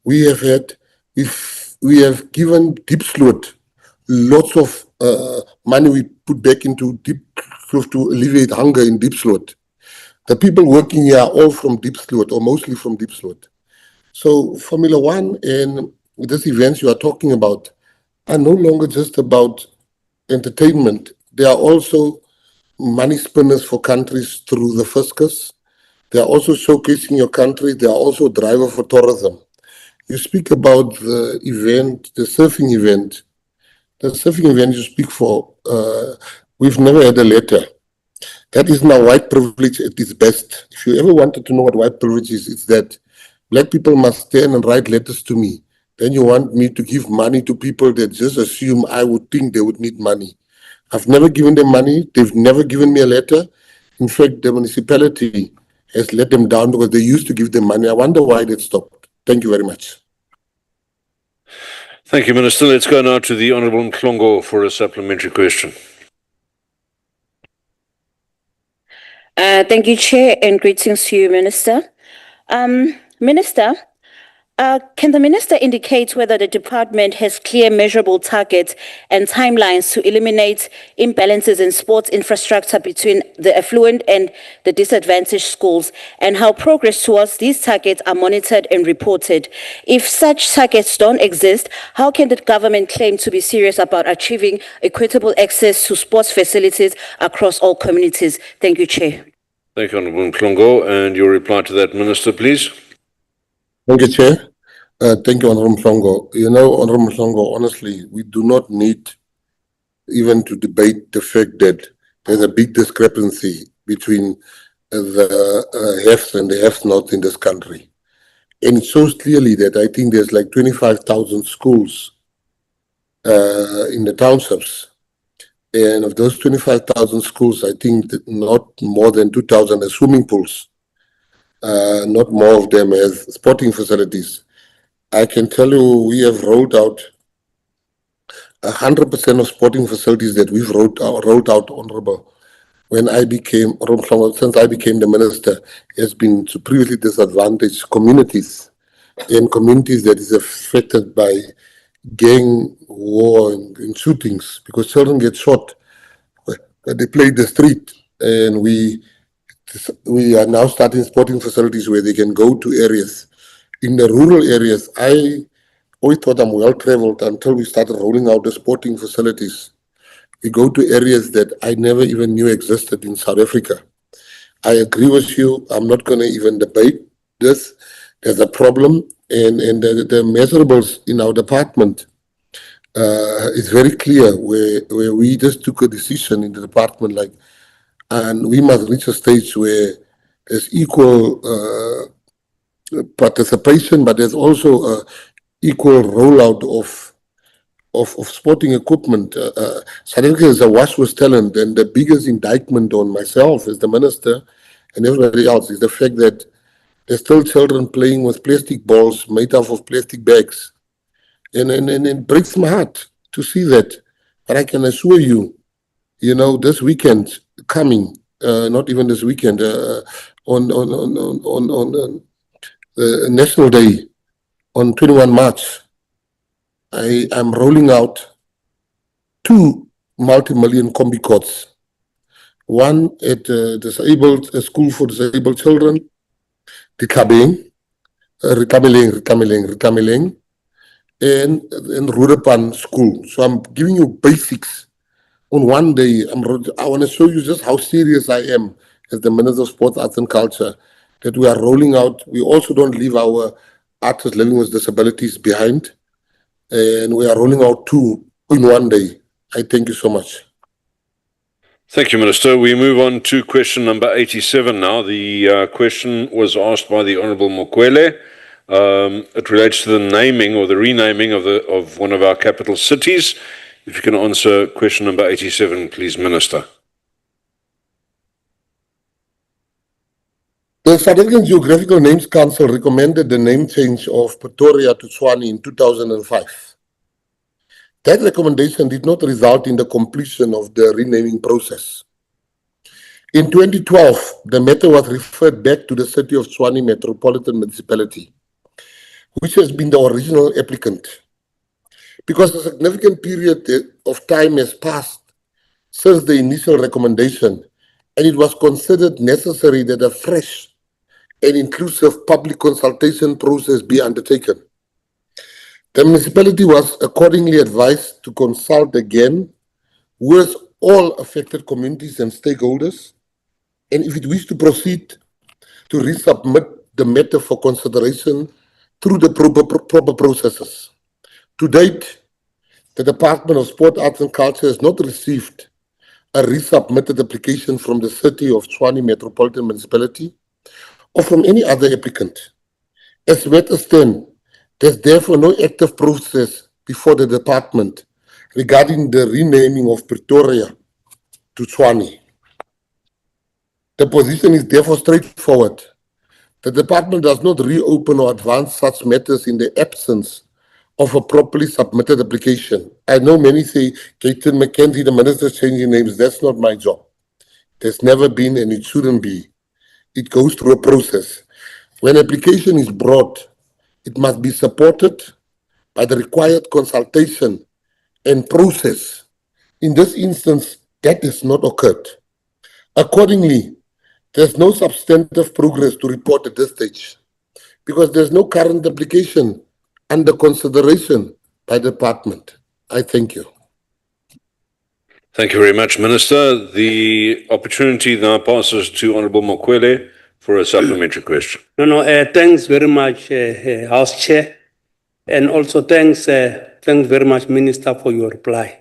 We have given Diepsloot lots of money we put back into Diepsloot to alleviate hunger in Diepsloot. The people working here are all from Diepsloot, or mostly from Diepsloot. So Formula One and these events you are talking about are no longer just about entertainment. They are also money spinners for countries through the fiscus. They are also showcasing your country. They are also a driver for tourism. You speak about the event, the surfing event. The surfing event you speak for, we've never had a letter. That is now white privilege at its best. If you ever wanted to know what white privilege is, it's that black people must stand and write letters to me. Then you want me to give money to people that just assume I would think they would need money. I've never given them money. They've never given me a letter. In fact, the municipality has let them down because they used to give them money. I wonder why that stopped. Thank you very much. Thank you, Minister. Let's go now to the Honorable Mhlongo for a supplementary question. Thank you, Chair, and greetings to you, Minister. Minister, can the Minister indicate whether the department has clear measurable targets and timelines to eliminate imbalances in sports infrastructure between the affluent and the disadvantaged schools, and how progress towards these targets are monitored and reported? If such targets don't exist, how can the government claim to be serious about achieving equitable access to sports facilities across all communities? Thank you, Chair. Thank you, Honorable Mhlongo. And your reply to that, Minister, please. Thank you, Chair. Thank you, Honorable Mhlongo. You know, Honorable Mhlongo, honestly, we do not need even to debate the fact that there's a big discrepancy between the haves and the have-nots in this country. And it shows clearly that I think there's like 25,000 schools in the townships. And of those 25,000 schools, I think that not more than 2,000 are swimming pools. Not more of them as sporting facilities. I can tell you we have rolled out 100% of sporting facilities that we've rolled out, Honorable, since I became the minister, has been to previously disadvantaged communities and communities that is affected by gang war and shootings, because children get shot when they play the street. And we are now starting sporting facilities where they can go to areas. In the rural areas, I always thought I'm well traveled until we started rolling out the sporting facilities. We go to areas that I never even knew existed in South Africa. I agree with you. I'm not going to even debate this. There's a problem, and the measurables in our department is very clear, where we just took a decision in the department, like, and we must reach a stage where there's equal participation, but there's also equal rollout of sporting equipment. South Africa is awash with talent, and the biggest indictment on myself as the minister and everybody else is the fact that there's still children playing with plastic balls made out of plastic bags. And it breaks my heart to see that. But I can assure you, this weekend coming, not even this weekend, on National Day, on 21 March, I am rolling out 2 multi-million combi courts. One at a school for disabled children, Ritameleng, and Rurepan School. So I'm giving you basics. On one day, I want to show you just how serious I am as the Minister of Sports, Arts and Culture, that we are rolling out. We also don't leave our artists living with disabilities behind. And we are rolling out 2 in one day. I thank you so much. Thank you, Minister. We move on to question number 87 now. The question was asked by the Honourable Mokwele. It relates to the naming or the renaming of one of our capital cities. If you can answer question number 87, please, Minister. The South African Geographical Names Council recommended the name change of Pretoria to Tshwane in 2005. That recommendation did not result in the completion of the renaming process. In 2012, the matter was referred back to the City of Tshwane Metropolitan Municipality, which has been the original applicant. Because a significant period of time has passed since the initial recommendation, and it was considered necessary that a fresh and inclusive public consultation process be undertaken. The municipality was accordingly advised to consult again with all affected communities and stakeholders, and if it wished to proceed, to resubmit the matter for consideration through the proper processes. To date, the Department of Sport, Arts and Culture has not received a resubmitted application from the City of Tshwane Metropolitan Municipality or from any other applicant. As matters stand, there's therefore no active process before the department regarding the renaming of Pretoria to Tshwane. The position is therefore straightforward. The department does not reopen or advance such matters in the absence of a properly submitted application. I know many say, Clayton McKenzie, the minister's changing names. That's not my job. There's never been, and it shouldn't be. It goes through a process. When application is brought, it must be supported by the required consultation and process. In this instance, that has not occurred. Accordingly, there's no substantive progress to report at this stage because there's no current application under consideration by the department. I thank you. Thank you very much, Minister. The opportunity now passes to Honourable Mokwele for a supplementary question. Thanks very much, House Chair. And also thanks very much, Minister, for your reply.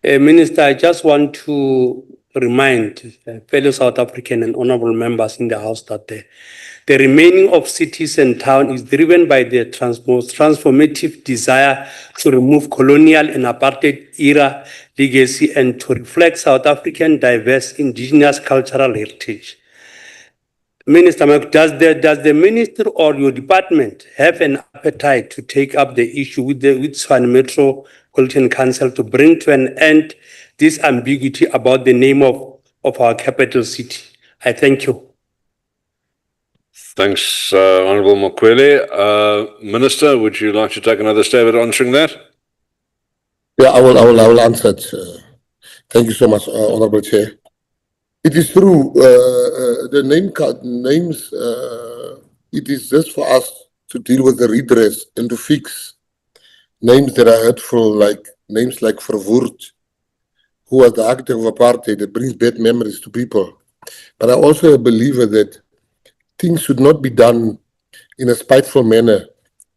Minister, I just want to remind fellow South African and honorable members in the House that the remaining of cities and towns is driven by the transformative desire to remove colonial and apartheid era legacy and to reflect South African diverse indigenous cultural heritage. Minister, does the minister or your department have an appetite to take up the issue with Tshwane Metropolitan Council to bring to an end this ambiguity about the name of our capital city? I thank you. Thanks, Honourable Mokwele. Minister, would you like to take another stab at answering that? Yeah, I will answer it. Thank you so much, Honourable Chair. It is true, the names, it is just for us to deal with the redress and to fix names that are hurtful, like names like Verwoerd, who was the architect of apartheid, that brings bad memories to people. But I'm also a believer that things should not be done in a spiteful manner.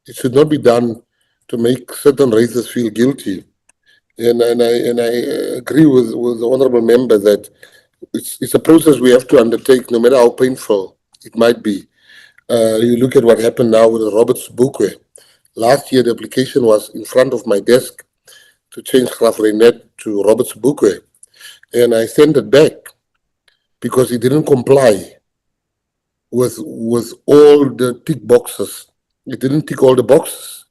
It should not be done to make certain races feel guilty. And I agree with the honourable member that it's a process we have to undertake, no matter how painful it might be. You look at what happened now with Robert Sobukwe. Last year, the application was in front of my desk to change Graf Reinet to Robert Sobukwe. And I sent it back because he didn't comply with all the tick boxes. It didn't tick all the boxes.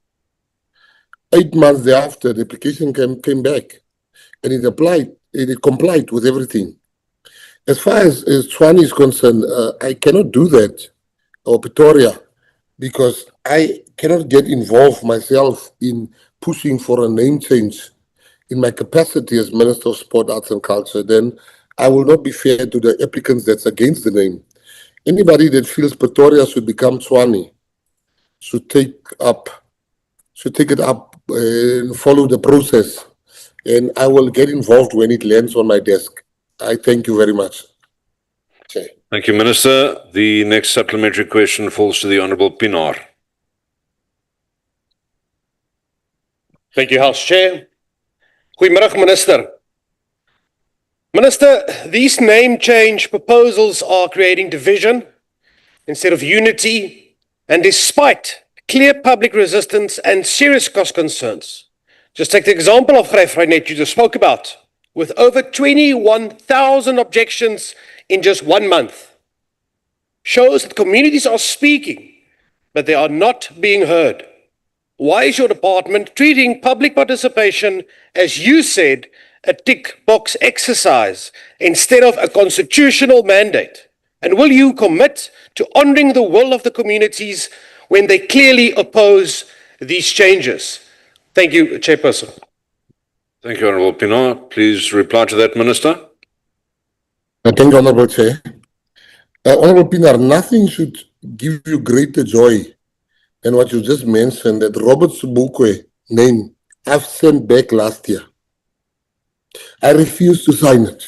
8 months thereafter, the application came back and it complied with everything. As far as Tshwane is concerned, I cannot do that, or Pretoria, because I cannot get involved myself in pushing for a name change in my capacity as Minister of Sport, Arts and Culture. Then I will not be fair to the applicants that's against the name. Anybody that feels Pretoria should become Tshwane should take it up and follow the process. And I will get involved when it lands on my desk. I thank you very much. Okay. Thank you, Minister. The next supplementary question falls to the Honourable Pinar. Thank you, House Chair. Goeiemiddag, Minister. Minister, these name change proposals are creating division instead of unity, and despite clear public resistance and serious cost concerns. Just take the example of Graf Reinet you just spoke about, with over 21,000 objections in just 1 month. Shows that communities are speaking, but they are not being heard. Why is your department treating public participation, as you said, a tick box exercise instead of a constitutional mandate? And will you commit to honouring the will of the communities when they clearly oppose these changes? Thank you, Chairperson. Thank you, Honourable Pinar. Please reply to that, Minister. Thank you, Honourable Chair. Honourable Pinar, nothing should give you greater joy than what you just mentioned, that Robert Sobukwe name I've sent back last year. I refused to sign it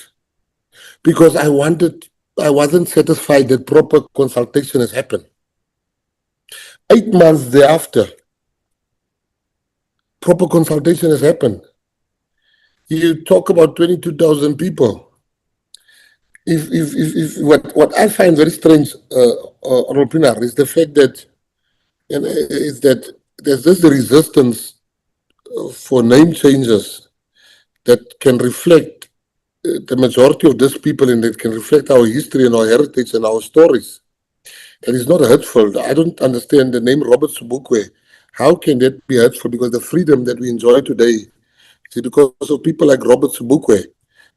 because I wasn't satisfied that proper consultation has happened. 8 months thereafter, proper consultation has happened. You talk about 22,000 people. What I find very strange, Honourable Pinar, is the fact that there's just the resistance for name changes that can reflect the majority of these people, and that can reflect our history and our heritage and our stories. That is not hurtful. I don't understand the name Robert Sobukwe. How can that be hurtful? Because the freedom that we enjoy today is because of people like Robert Sobukwe.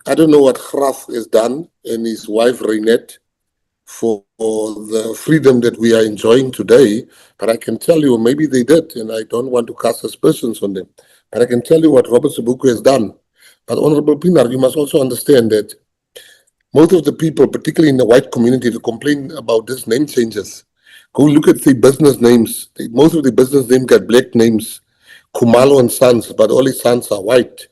I don't know what Graf has done and his wife Reinet for the freedom that we are enjoying today, but I can tell you maybe they did, and I don't want to cast aspersions on them. But I can tell you what Robert Sobukwe has done. But Honourable Pinar, you must also understand that most of the people, particularly in the white community, that complain about these name changes, go look at the business names. Most of the business names got black names, Khumalo and Sons, but all his sons are white.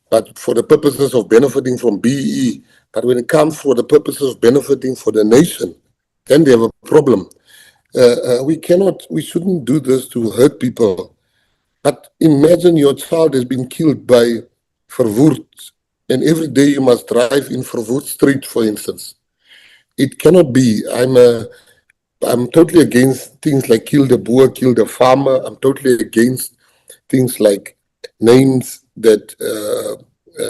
But for the purposes of benefiting from BEE, but when it comes for the purposes of benefiting for the nation, then they have a problem. We shouldn't do this to hurt people. But imagine your child has been killed by Verwoerd, and every day you must drive in Verwoerd Street, for instance. It cannot be. I'm totally against things like kill the boer, kill the farmer. I'm totally against things like names that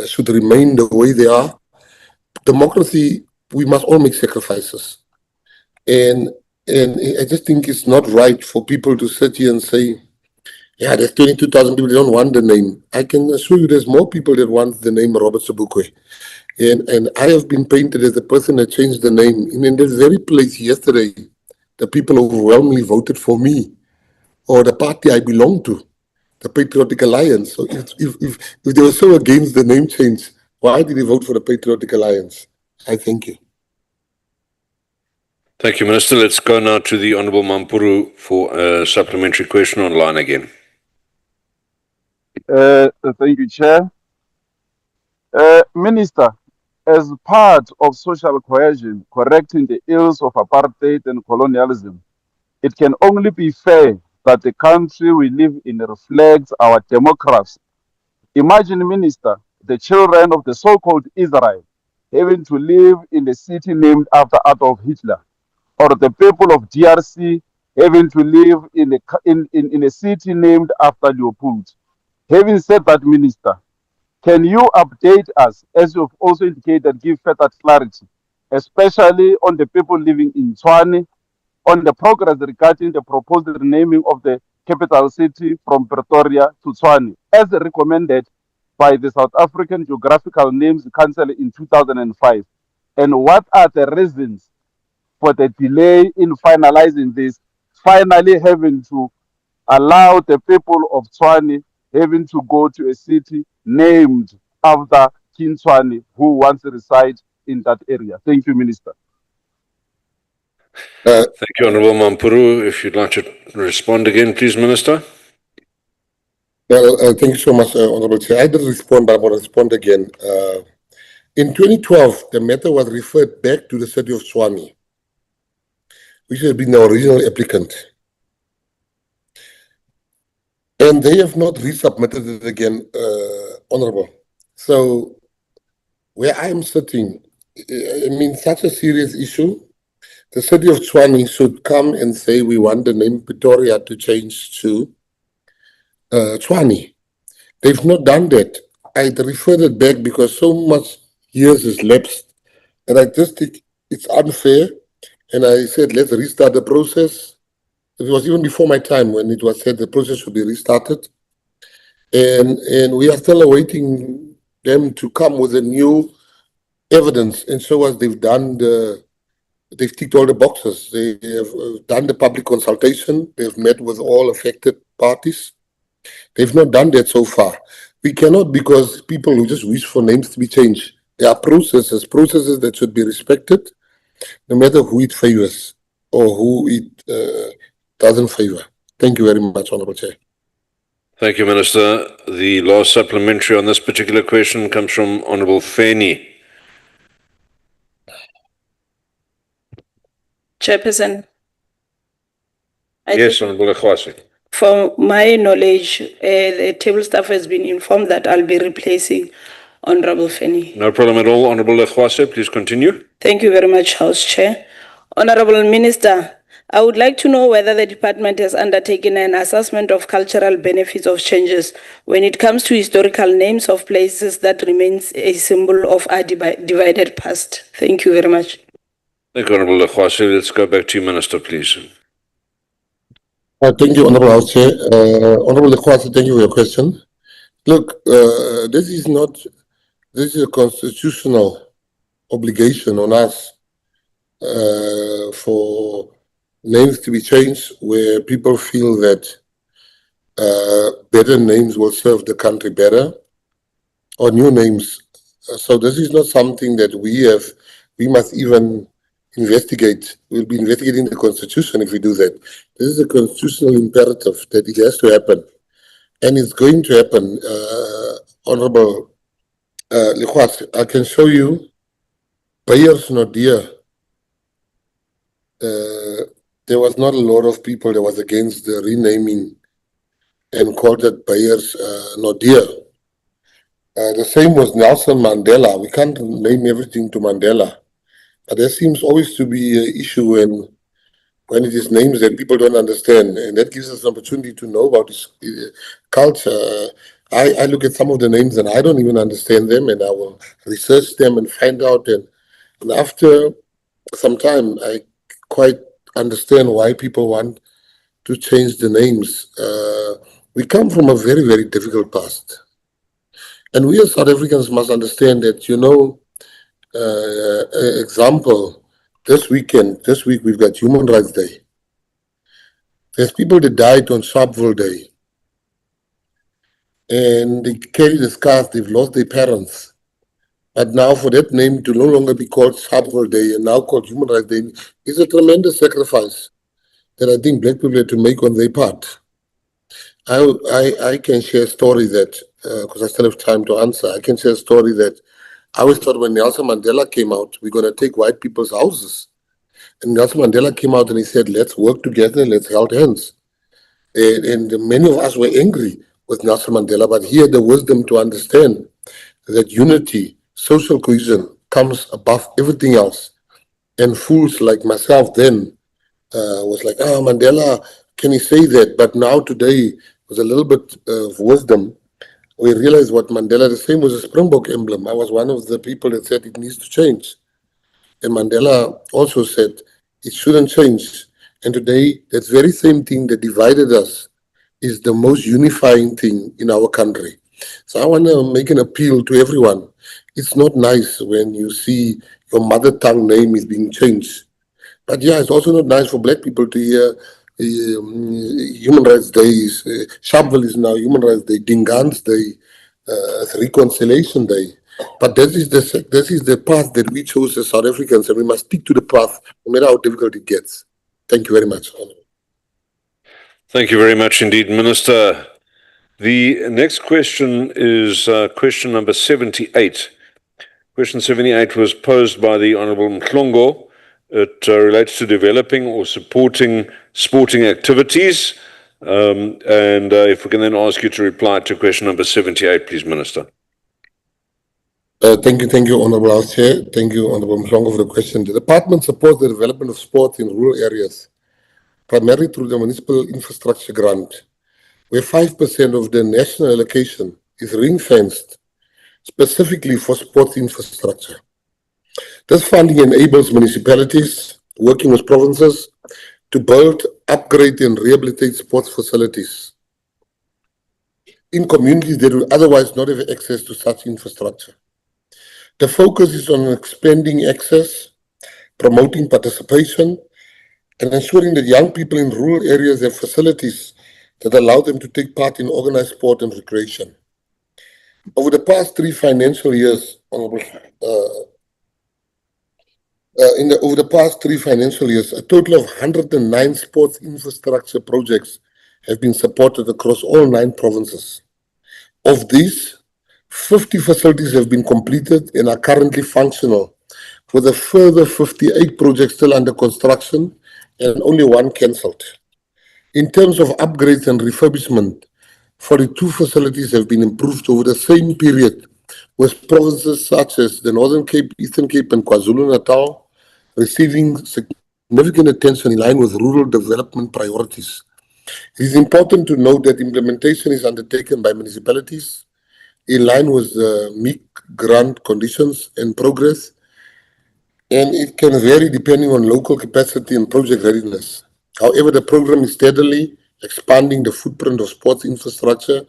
should remain the way they are. Democracy, we must all make sacrifices. And I just think it's not right for people to sit here and say, yeah, there's 22,000 people, they don't want the name. I can assure you there's more people that want the name Robert Sobukwe. And I have been painted as the person that changed the name. And in this very place yesterday, the people overwhelmingly voted for me or the party I belong to, the Patriotic Alliance. So if they were so against the name change, why did they vote for the Patriotic Alliance? I thank you. Thank you, Minister. Let's go now to the Honourable Mampuru for a supplementary question online again. Thank you, Chair. Minister, as part of social cohesion, correcting the ills of apartheid and colonialism, it can only be fair that the country we live in reflects our democracy. Imagine, Minister, the children of the so-called Israel having to live in a city named after Adolf Hitler, or the people of DRC having to live in a city named after Leopold. Having said that, Minister, can you update us, as you've also indicated, give further clarity, especially on the people living in Tshwane, on the progress regarding the proposed renaming of the capital city from Pretoria to Tshwane, as recommended by the South African Geographical Names Council in 2005? And what are the reasons for the delay in finalizing this, finally having to allow the people of Tshwane having to go to a city named after King Tshwane, who once resided in that area? Thank you, Minister. Thank you, Honourable Mampuru. If you'd like to respond again, please, Minister. Well, thank you so much, Honourable Chair. I did respond, but I want to respond again. In 2012, the matter was referred back to the city of Tshwane, which has been the original applicant. And they have not resubmitted it again, Honourable. So, where I am sitting, I mean, such a serious issue, the city of Tshwane should come and say we want the name Pretoria to change to Tshwane. They've not done that. I referred it back because so much years has lapsed, and I just think it's unfair. And I said, let's restart the process. It was even before my time when it was said the process should be restarted. And we are still awaiting them to come with a new evidence and show us they've ticked all the boxes. They have done the public consultation. They've met with all affected parties. They've not done that so far. We cannot, because people who just wish for names to be changed. There are processes that should be respected, no matter who it favors or who it doesn't favor. Thank you very much, Honourable Chair. Thank you, Minister. The last supplementary on this particular question comes from Honourable Feni. Chairperson. Yes, Honourable Ekwasi. From my knowledge, the table staff has been informed that I'll be replacing Honorable Feni. No problem at all. Honourable Ekwasi, please continue. Thank you very much, House Chair. Honorable Minister, I would like to know whether the department has undertaken an assessment of cultural benefits of changes when it comes to historical names of places that remains a symbol of our divided past. Thank you very much. Thank you, Honourable Ekwasi. Let's go back to you, Minister, please. Thank you, Honourable House Chair. Honourable Ekwasi, thank you for your question. Look, this is a constitutional obligation on us for names to be changed where people feel that better names will serve the country better, or new names. So this is not something that we must even investigate. We'll be investigating the Constitution if we do that. This is a constitutional imperative that it has to happen. And it's going to happen, Honourable Lekwasi. I can show you Bayers Nodia. There was not a lot of people that was against the renaming and called it Bayers Nodia. The same was Nelson Mandela. We can't name everything to Mandela. But there seems always to be an issue when it is names that people don't understand. And that gives us an opportunity to know about this culture. I look at some of the names and I don't even understand them, and I will research them and find out. And after some time, I quite understand why people want to change the names. We come from a very, very difficult past. And we as South Africans must understand that, example, this week, we've got Human Rights Day. There's people that died on Sharpeville Day. And they carry the scars, they've lost their parents. But now for that name to no longer be called Sharpeville Day and now called Human Rights Day is a tremendous sacrifice that I think Black people have to make on their part. I can share a story that, because I still have time to answer, I can share a story that I always thought when Nelson Mandela came out, we're going to take white people's houses. And Nelson Mandela came out and he said, let's work together, let's hold hands. And many of us were angry with Nelson Mandela, but he had the wisdom to understand that unity, social cohesion comes above everything else. And fools like myself then was like, Mandela, can he say that? But now today, with a little bit of wisdom, we realize what Mandela, the same was a Springbok emblem. I was one of the people that said it needs to change. And Mandela also said it shouldn't change. And today, that very same thing that divided us is the most unifying thing in our country. So I want to make an appeal to everyone. It's not nice when you see your mother tongue name is being changed. But yeah, it's also not nice for Black people to hear Human Rights Day. Sharpeville is now Human Rights Day, Dingaan's Day, Reconciliation Day. But this is the path that we chose as South Africans, and we must stick to the path no matter how difficult it gets. Thank you very much. Thank you very much indeed, Minister. The next question is question number 78. Question 78 was posed by the Honourable Mhlongo. It relates to developing or supporting sporting activities. If we can then ask you to reply to question number 78, please, Minister. Thank you, Honourable House Chair. Thank you, Honourable Mhlongo, for the question. The Department supports the development of sport in rural areas, primarily through the Municipal Infrastructure Grant, where 5% of the national allocation is ring-fenced specifically for sports infrastructure. This funding enables municipalities working with provinces to build, upgrade, and rehabilitate sports facilities in communities that would otherwise not have access to such infrastructure. The focus is on expanding access, promoting participation, and ensuring that young people in rural areas have facilities that allow them to take part in organized sport and recreation. Over the past 3 financial years, over the past 3 financial years, a total of 109 sports infrastructure projects have been supported across all 9 provinces. Of these, 50 facilities have been completed and are currently functional, with a further 58 projects still under construction and only 1 cancelled. In terms of upgrades and refurbishment, 42 facilities have been improved over the same period, with provinces such as the Northern Cape, Eastern Cape, and KwaZulu-Natal receiving significant attention in line with rural development priorities. It is important to note that implementation is undertaken by municipalities in line with the MEEC grant conditions and progress, and it can vary depending on local capacity and project readiness. However, the program is steadily expanding the footprint of sports infrastructure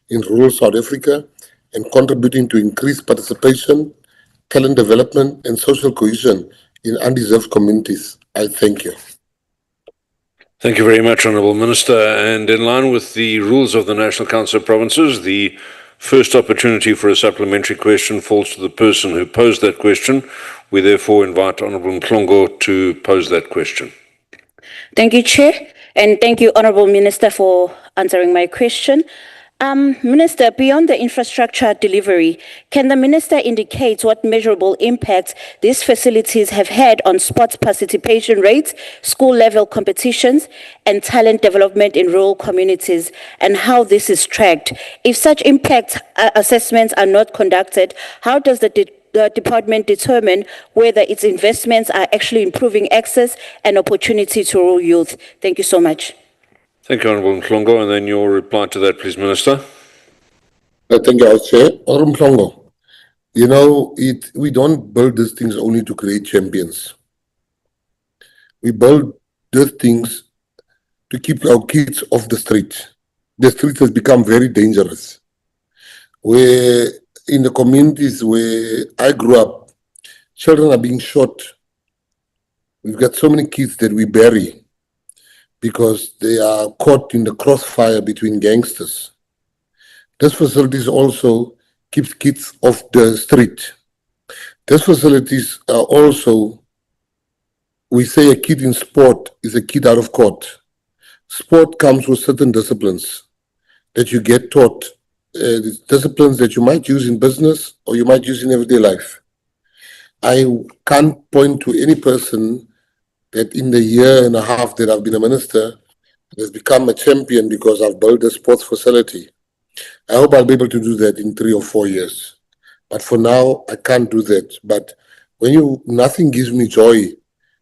in rural South Africa and contributing to increased participation, talent development, and social cohesion in undeserved communities. I thank you. Thank you very much, Honourable Minister. And in line with the rules of the National Council of Provinces, the first opportunity for a supplementary question falls to the person who posed that question. We therefore invite Honourable Mhlongo to pose that question. Thank you, Chair, and thank you, Honourable Minister, for answering my question. Minister, beyond the infrastructure delivery, can the Minister indicate what measurable impacts these facilities have had on sports participation rates, school-level competitions, and talent development in rural communities, and how this is tracked? If such impact assessments are not conducted, how does the department determine whether its investments are actually improving access and opportunity to rural youth? Thank you so much. Thank you, Honourable Mhlongo. And then your reply to that, please, Minister. Thank you, Chair. Honourable Mhlongo, we don't build these things only to create champions. We build those things to keep our kids off the street. The street has become very dangerous. Where in the communities where I grew up, children are being shot. We've got so many kids that we bury because they are caught in the crossfire between gangsters. These facilities also keeps kids off the street. These facilities are also, we say a kid in sport is a kid out of court. Sport comes with certain disciplines that you get taught, disciplines that you might use in business or you might use in everyday life. I can't point to any person that in the year and a half that I've been a minister has become a champion because I've built a sports facility. I hope I'll be able to do that in 3 or 4 years. But for now, I can't do that. But when nothing gives me joy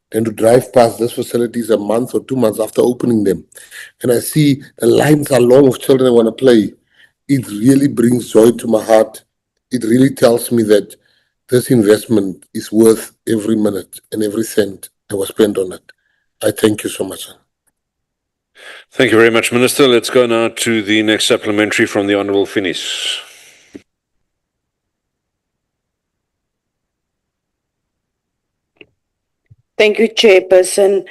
than to drive past those facilities a month or 2 months after opening them, and I see the lines are long of children who want to play, it really brings joy to my heart. It really tells me that this investment is worth every minute and every cent that was spent on it. I thank you so much. Thank you very much, Minister. Let's go now to the next supplementary from the Honourable Finis. Thank you, Chairperson.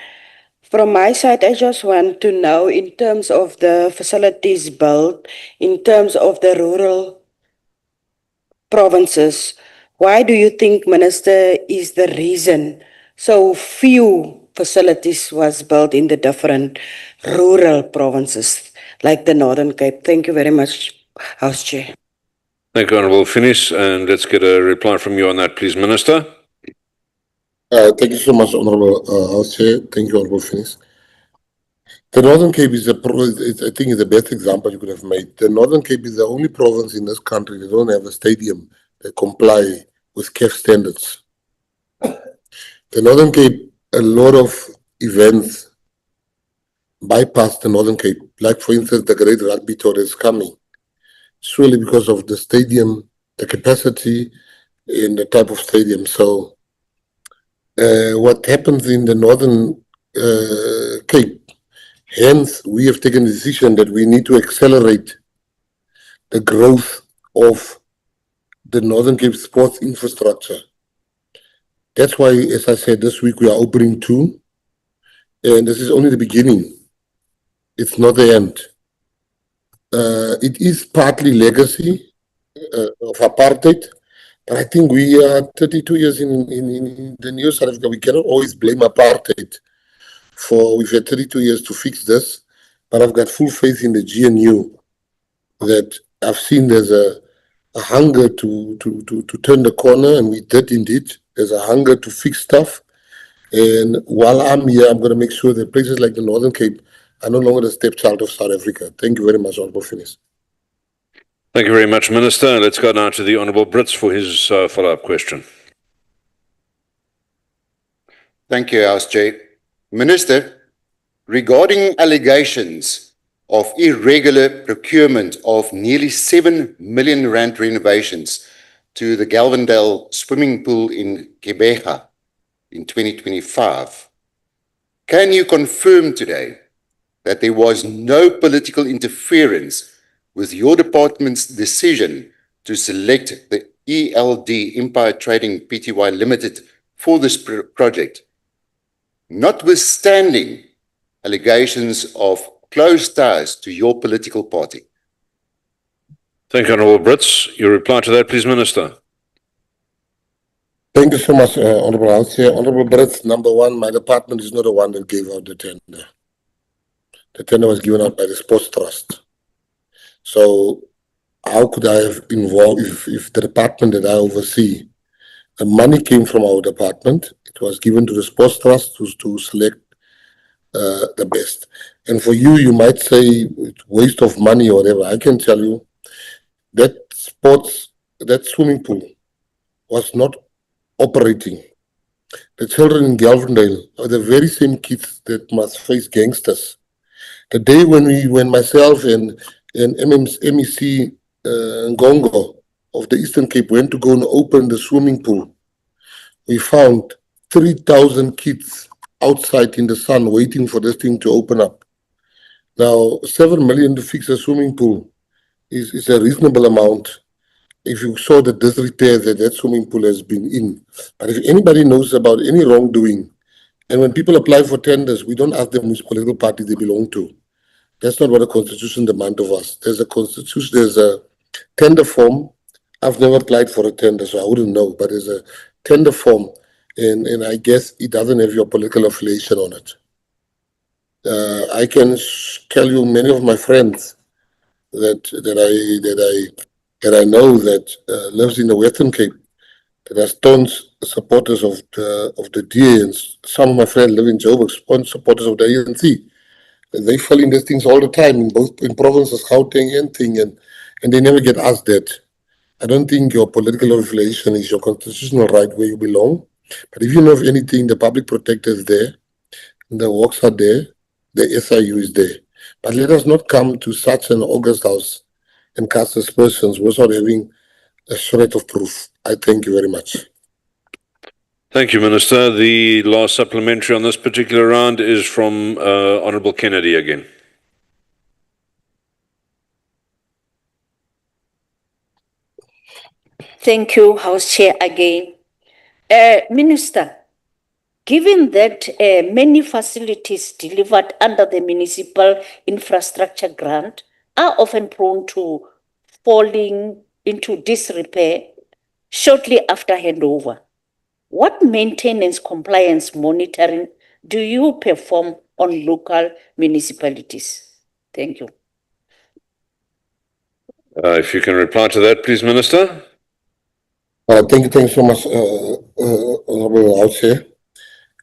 From my side, I just want to know in terms of the facilities built, in terms of the rural provinces, why do you think, Minister, is the reason so few facilities was built in the different rural provinces like the Northern Cape? Thank you very much, House Chair. Thank you, Honourable Finis. And let's get a reply from you on that, please, Minister. Thank you so much, Honourable House Chair. Thank you, Honourable Finis. The Northern Cape is I think, is the best example you could have made. The Northern Cape is the only province in this country that don't have a stadium that comply with CAF standards. The Northern Cape, a lot of events bypass the Northern Cape. Like, for instance, the Great Rugby Tour is coming. Surely because of the stadium, the capacity, and the type of stadium. So, what happens in the Northern Cape, hence, we have taken the decision that we need to accelerate the growth of the Northern Cape sports infrastructure. That's why, as I said, this week we are opening 2, and this is only the beginning. It's not the end. It is partly legacy of apartheid, but I think we are 32 years in the new South Africa. We cannot always blame apartheid. We've had 32 years to fix this, but I've got full faith in the GNU that I've seen there's a hunger to turn the corner, and we did indeed. There's a hunger to fix stuff. And while I'm here, I'm going to make sure that places like the Northern Cape are no longer the stepchild of South Africa. Thank you very much, Honourable Finis. Thank you very much, Minister. Let's go now to the Honourable Brits for his follow-up question. Thank you, House Chair. Minister, regarding allegations of irregular procurement of nearly 7 million rand renovations to the Galvindale swimming pool in Gqeberha in 2025, can you confirm today that there was no political interference with your department's decision to select the ELD Empire Trading Pty Limited for this project, notwithstanding allegations of close ties to your political party? Thank you, Honourable Brits. Your reply to that, please, Minister. Thank you so much, Honourable House Chair. Honourable Brits, number one, my department is not the one that gave out the tender. The tender was given out by the Sports Trust. So how could I have involved if the department that I oversee, the money came from our department, it was given to the Sports Trust to select the best. And for you, you might say it's waste of money or whatever. I can tell you that swimming pool was not operating. The children in Galvindale are the very same kids that must face gangsters. The day when myself and MEC Ngongo of the Eastern Cape went to go and open the swimming pool, we found 3,000 kids outside in the sun waiting for this thing to open up. Now, 7 million to fix a swimming pool is a reasonable amount if you saw the disrepair that swimming pool has been in. But if anybody knows about any wrongdoing, and when people apply for tenders, we don't ask them which political party they belong to. That's not what the Constitution demands of us. There's a tender form. I've never applied for a tender, so I wouldn't know, but there's a tender form, and I guess it doesn't have your political affiliation on it. I can tell you many of my friends that I know that lives in the Western Cape, that are staunch supporters of the DA, and some of my friends live in Joburg, staunch supporters of the ANC. They fall in these things all the time in provinces, Gauteng and thing, and they never get asked that. I don't think your political affiliation is your constitutional right where you belong. But if you know of anything, the public protector is there, the works are there, the SIU is there. But let us not come to such an august house and cast aspersions without having a shred of proof. I thank you very much. Thank you, Minister. The last supplementary on this particular round is from Honourable Kennedy again. Thank you, House Chair, again. Minister, given that many facilities delivered under the municipal infrastructure grant are often prone to falling into disrepair shortly after handover, what maintenance compliance monitoring do you perform on local municipalities? Thank you. If you can reply to that, please, Minister. Thank you so much, Honourable House Chair.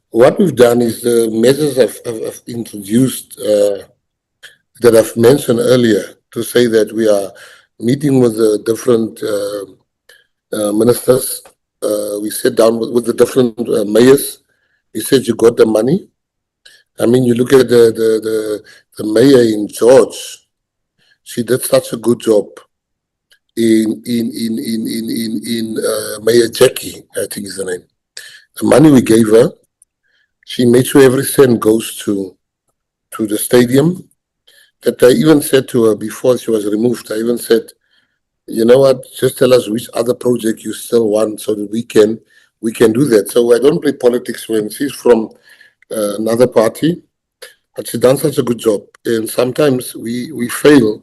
What we've done is the measures I've introduced that I've mentioned earlier to say that we are meeting with the different ministers. We sat down with the different mayors. We said you got the money. I mean, you look at the mayor in George. She did such a good job. In Mayor Jackie, I think is the name. The money we gave her, she made sure every cent goes to the stadium. That I even said to her before she was removed, I even said, you know what, just tell us which other project you still want so that we can do that. So I don't play politics when she's from another party, but she's done such a good job. And sometimes we fail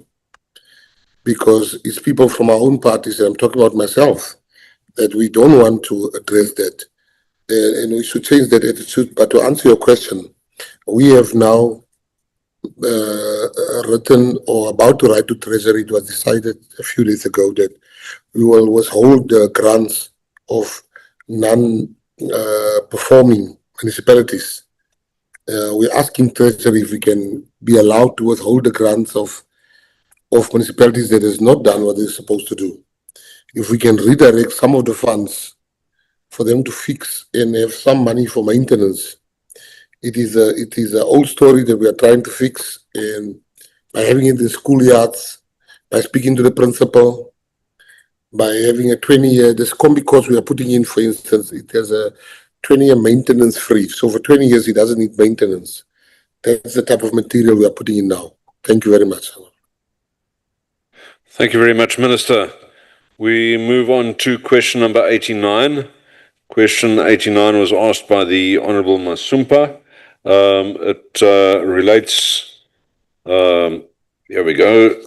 because it's people from our own parties, and I'm talking about myself, that we don't want to address that. And we should change that attitude. But to answer your question, we have now written or about to write to Treasury. It was decided a few days ago that we will withhold the grants of non-performing municipalities. We're asking Treasury if we can be allowed to withhold the grants of municipalities that has not done what they're supposed to do. If we can redirect some of the funds for them to fix and have some money for maintenance. It is an old story that we are trying to fix, and by having it in the schoolyards, by speaking to the principal, by having a 20-year, this combi course we are putting in, for instance, it has a 20-year maintenance free. So for 20 years, it doesn't need maintenance. That's the type of material we are putting in now. Thank you very much. Thank you very much, Minister. We move on to question number 89. Question 89 was asked by the Honourable Masumpa. It relates, here we go.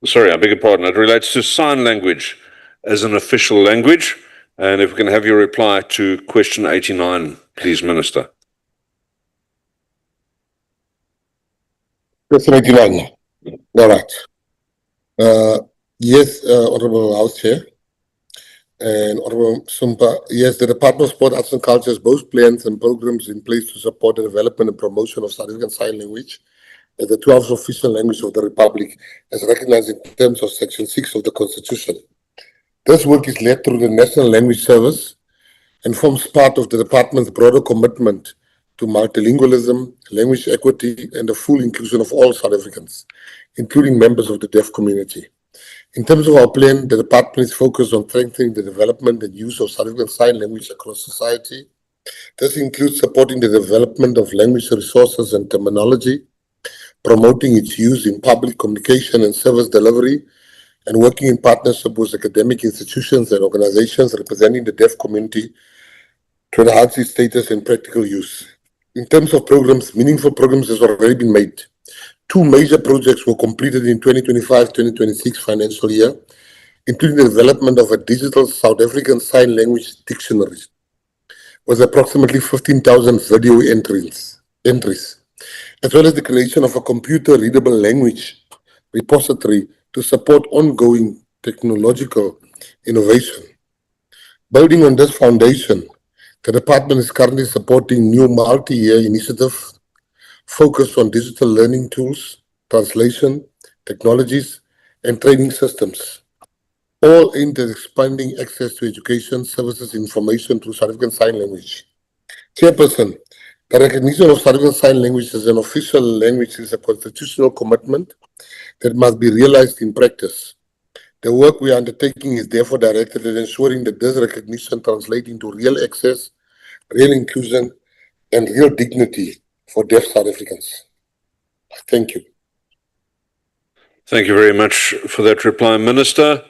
Sorry, I beg your pardon. It relates to sign language as an official language. And if we can have your reply to question 89, please, Minister. Question 89. All right. Yes, Honourable House Chair and Honourable Sumpa, yes, the Department of Sport, Arts and Culture has both plans and programs in place to support the development and promotion of South African Sign Language as the 12th official language of the Republic, as recognized in terms of Section 6 of the Constitution. This work is led through the National Language Service and forms part of the Department's broader commitment to multilingualism, language equity, and the full inclusion of all South Africans, including members of the deaf community. In terms of our plan, the Department is focused on strengthening the development and use of South African Sign Language across society, This includes supporting the development of language resources and terminology, promoting its use in public communication and service delivery, and working in partnership with academic institutions and organizations representing the deaf community to enhance its status and practical use. In terms of programs, meaningful programs has already been made. 2 major projects were completed in 2025-2026 financial year, including the development of a digital South African Sign Language Dictionary with approximately 15,000 video entries, as well as the creation of a computer-readable language repository to support ongoing technological innovation. Building on this foundation, the department is currently supporting new multi-year initiatives focused on digital learning tools, translation, technologies, and training systems, all aimed at expanding access to education, services, information through South African Sign Language. Chairperson, the recognition of South African Sign Language as an official language is a constitutional commitment that must be realized in practice. The work we are undertaking is therefore directed at ensuring that this recognition translates into real access, real inclusion, and real dignity for deaf South Africans. Thank you. Thank you very much for that reply, Minister.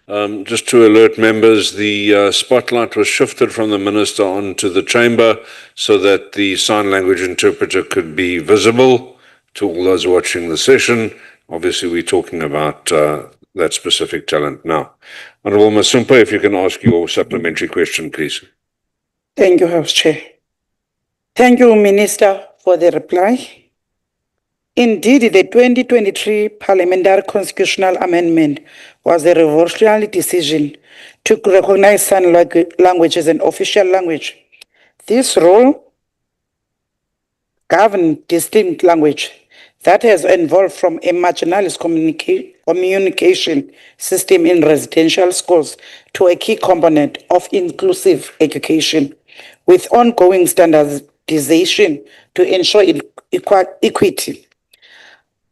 Just to alert members, the spotlight was shifted from the Minister onto the chamber so that the sign language interpreter could be visible to all those watching the session. Obviously, we're talking about that specific talent now. Honourable Masumpa, if you can ask your supplementary question, please. Thank you, House Chair. Thank you, Minister, for the reply. Indeed, the 2023 Parliamentary Constitutional Amendment was a revolutionary decision to recognize sign language as an official language. This role governs distinct language that has evolved from a marginalized communication system in residential schools to a key component of inclusive education, with ongoing standardization to ensure equity.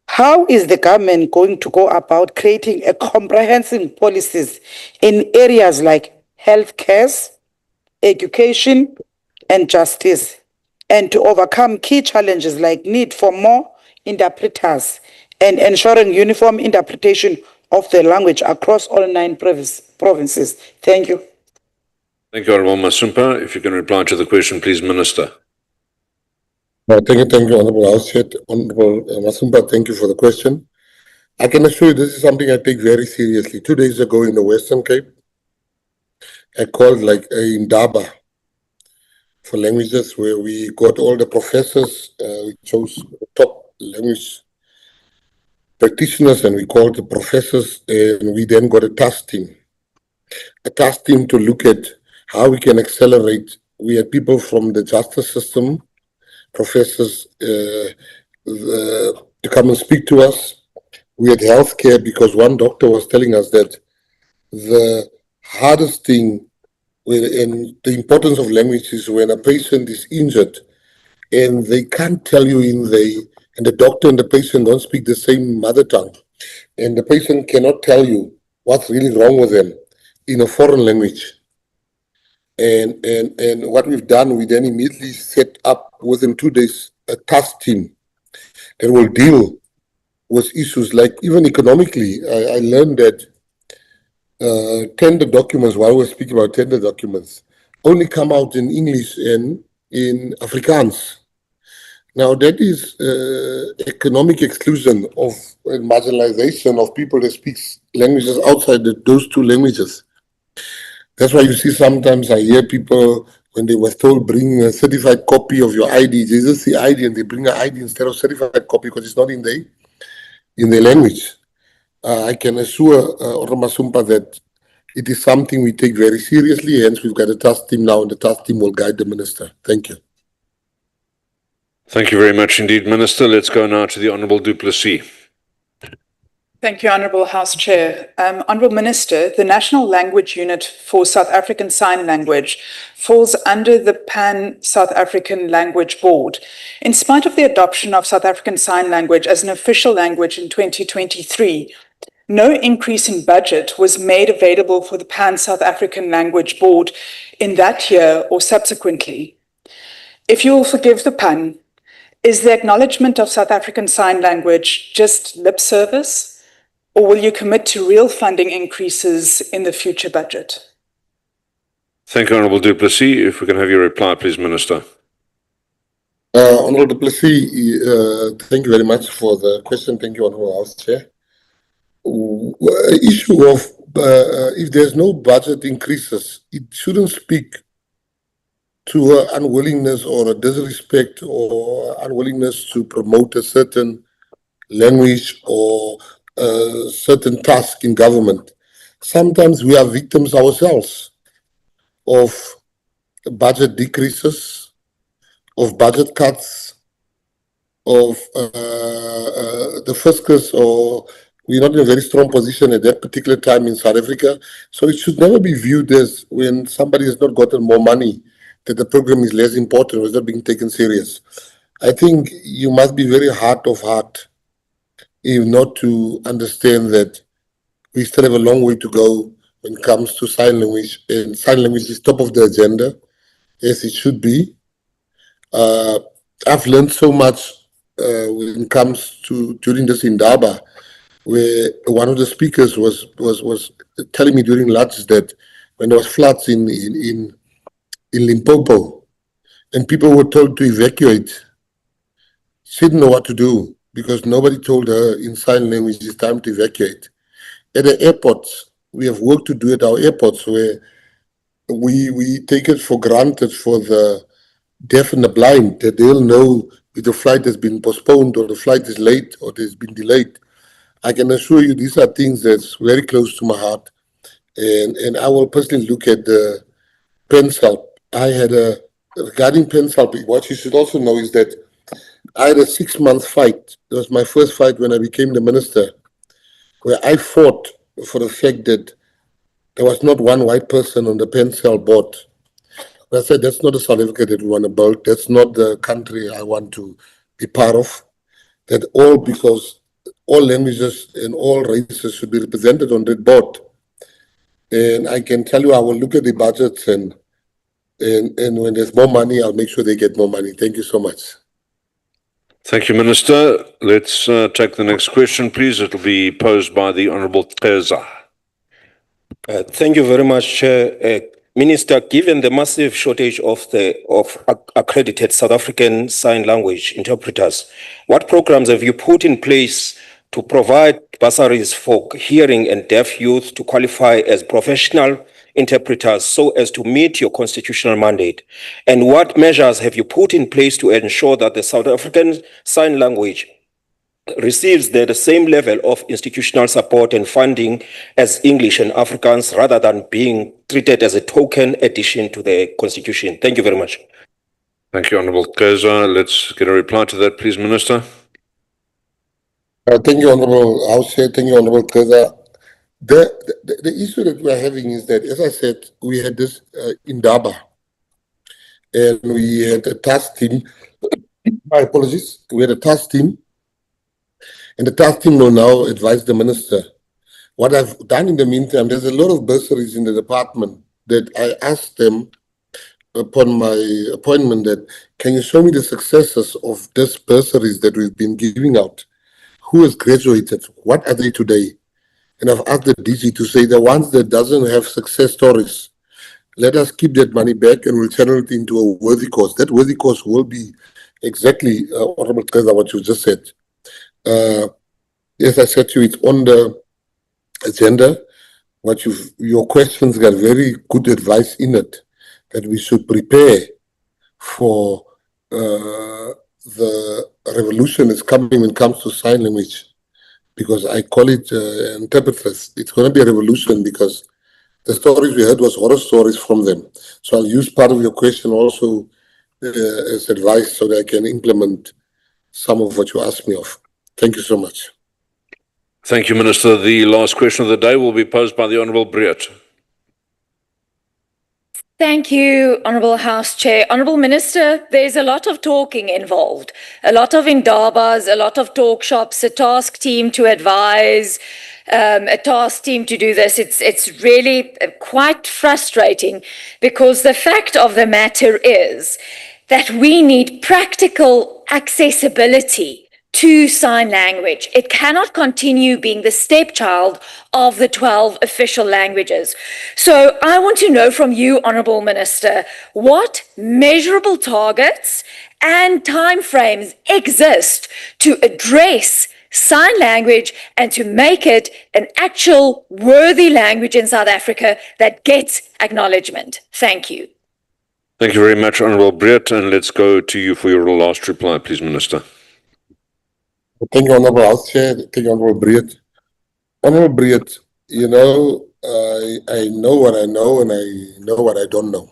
How is the government going to go about creating a comprehensive policies in areas like healthcare, education, and justice, and to overcome key challenges like need for more interpreters and ensuring uniform interpretation of the language across all 9 provinces? Thank you. Thank you, Honourable Masumpa. If you can reply to the question, please, Minister. Thank you, Honourable House Chair. Honourable Masumpa, thank you for the question. I can assure you this is something I take very seriously. 2 days ago in the Western Cape, I called like a Indaba for languages where we got all the professors, we chose top language practitioners and we called the professors, and we then got a task team to look at how we can accelerate. We had people from the justice system, professors to come and speak to us. We had healthcare because one doctor was telling us that the hardest thing and the importance of language is when a patient is injured and they can't tell you and the doctor and the patient don't speak the same mother tongue, and the patient cannot tell you what's really wrong with them in a foreign language. And what we've done, we then immediately set up within 2 days a task team that will deal with issues like even economically. I learned that tender documents, while we're speaking about tender documents, only come out in English and in Afrikaans. Now that is economic exclusion of and marginalization of people that speak languages outside those 2 languages. That's why you see sometimes I hear people when they were told bring a certified copy of your ID, they just see ID and they bring an ID instead of certified copy because it's not in their language. I can assure Masumpa that it is something we take very seriously, hence we've got a task team now and the task team will guide the minister. Thank you. Thank you very much indeed, Minister. Let's go now to the Honourable Du Plessis. Thank you, Honourable House Chair. Honourable Minister, the National Language Unit for South African Sign Language falls under the Pan-South African Language Board. In spite of the adoption of South African Sign Language as an official language in 2023, no increase in budget was made available for the Pan-South African Language Board in that year or subsequently. If you will forgive the pun, is the acknowledgement of South African Sign Language just lip service, or will you commit to real funding increases in the future budget? Thank you, Honourable Du Plessis. If we can have your reply, please, Minister. Honourable Du Plessis, thank you very much for the question. Thank you, Honourable House Chair. Issue of if there's no budget increases, it shouldn't speak to an unwillingness or a disrespect or unwillingness to promote a certain language or a certain task in government. Sometimes we are victims ourselves of budget decreases, of budget cuts, of the fiscus, or we're not in a very strong position at that particular time in South Africa. So it should never be viewed as when somebody has not gotten more money, that the program is less important or is not being taken serious. I think you must be very heart of heart if not to understand that we still have a long way to go when it comes to sign language, and sign language is top of the agenda, as it should be. I've learned so much when it comes to during this Indaba, where one of the speakers was telling me during lunch that when there was floods in Limpopo and people were told to evacuate, she didn't know what to do because nobody told her in sign language it's time to evacuate. At the airports, we have work to do at our airports where we take it for granted for the deaf and the blind that they'll know if the flight has been postponed or the flight is late or there's been delayed. I can assure you these are things that's very close to my heart. And I will personally look at the pencil. I had regarding pencil, what you should also know is that I had a 6-month fight. It was my first fight when I became the minister, where I fought for the fact that there was not one white person on the pencil board. I said, that's not the South Africa that we want to build. That's not the country I want to be part of. That because all languages and all races should be represented on that board. And I can tell you, I will look at the budgets and when there's more money, I'll make sure they get more money. Thank you so much. Thank you, Minister. Let's take the next question, please. It'll be posed by the Honourable Keza. Thank you very much, Chair. Minister, given the massive shortage of accredited South African Sign Language interpreters, what programs have you put in place to provide bursaries for hearing and deaf youth to qualify as professional interpreters so as to meet your constitutional mandate? And what measures have you put in place to ensure that the South African Sign Language receives the same level of institutional support and funding as English and Afrikaans rather than being treated as a token addition to the Constitution? Thank you very much. Thank you, Honourable Keza. Let's get a reply to that, please, Minister. Thank you, Honourable House Chair. Thank you, Honourable Keza. The issue that we are having is that, as I said, we had this Indaba, and we had a task team. My apologies. We had a task team, and the task team will now advise the minister. What I've done in the meantime, there's a lot of bursaries in the department that I asked them upon my appointment that, can you show me the successes of these bursaries that we've been giving out? Who has graduated? What are they today? And I've asked the DG to say the ones that doesn't have success stories, let us keep that money back and we'll channel it into a worthy cause. That worthy cause will be exactly, Honourable Keza, what you just said. As I said to you, it's on the agenda. Your questions got very good advice in it, that we should prepare for the revolution is coming when it comes to sign language, because I call it interpreters. It's going to be a revolution because the stories we heard was horror stories from them. So I'll use part of your question also as advice so that I can implement some of what you asked me of. Thank you so much. Thank you, Minister. The last question of the day will be posed by the Honourable Briot. Thank you, Honourable House Chair. Honourable Minister, there's a lot of talking involved, a lot of indabas, a lot of talk shops, a task team to advise, a task team to do this. It's really quite frustrating because the fact of the matter is that we need practical accessibility to sign language. It cannot continue being the stepchild of the 12 official languages. So I want to know from you, Honourable Minister, what measurable targets and timeframes exist to address sign language and to make it an actual worthy language in South Africa that gets acknowledgement. Thank you. Thank you very much, Honourable Breed, and let's go to you for your last reply, please, Minister. Thank you, Honourable House Chair. Thank you, Honourable Breed. Honourable Breed, you know, I know what I know and I know what I don't know.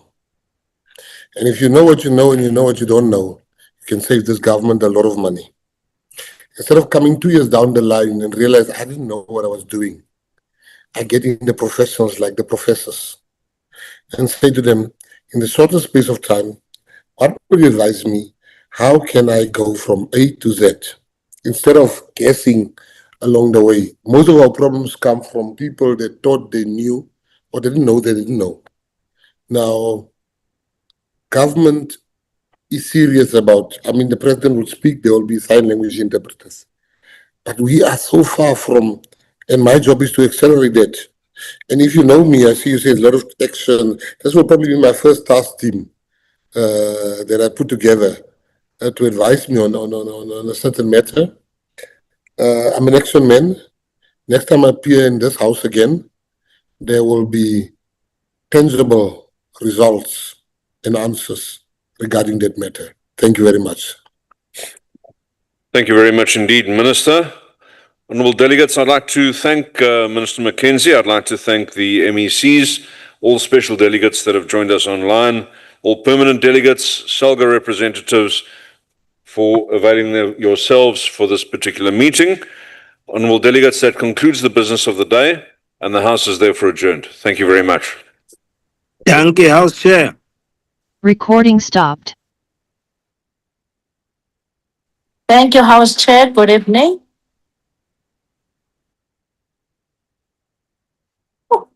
And if you know what you know and you know what you don't know, you can save this government a lot of money. Instead of coming 2 years down the line and realize I didn't know what I was doing, I get in the professionals like the professors and say to them, in the shortest space of time, what would you advise me? How can I go from A to Z? Instead of guessing along the way. Most of our problems come from people that thought they knew or they didn't know they didn't know. Now, government is serious about, the president will speak, there will be sign language interpreters. But we are so far from, and my job is to accelerate that. And if you know me, I see you say a lot of action. This will probably be my first task team that I put together to advise me on a certain matter. I'm an action man. Next time I appear in this house again, there will be tangible results and answers regarding that matter. Thank you very much. Thank you very much indeed, Minister. Honourable delegates, I'd like to thank Minister Mackenzie. I'd like to thank the MECs, all special delegates that have joined us online, all permanent delegates, SALGA representatives, for availing yourselves for this particular meeting. Honourable delegates, that concludes the business of the day, and the House is therefore adjourned. Thank you very much. Thank you, House Chair. Recording stopped. Thank you, House Chair. Good evening. Oh,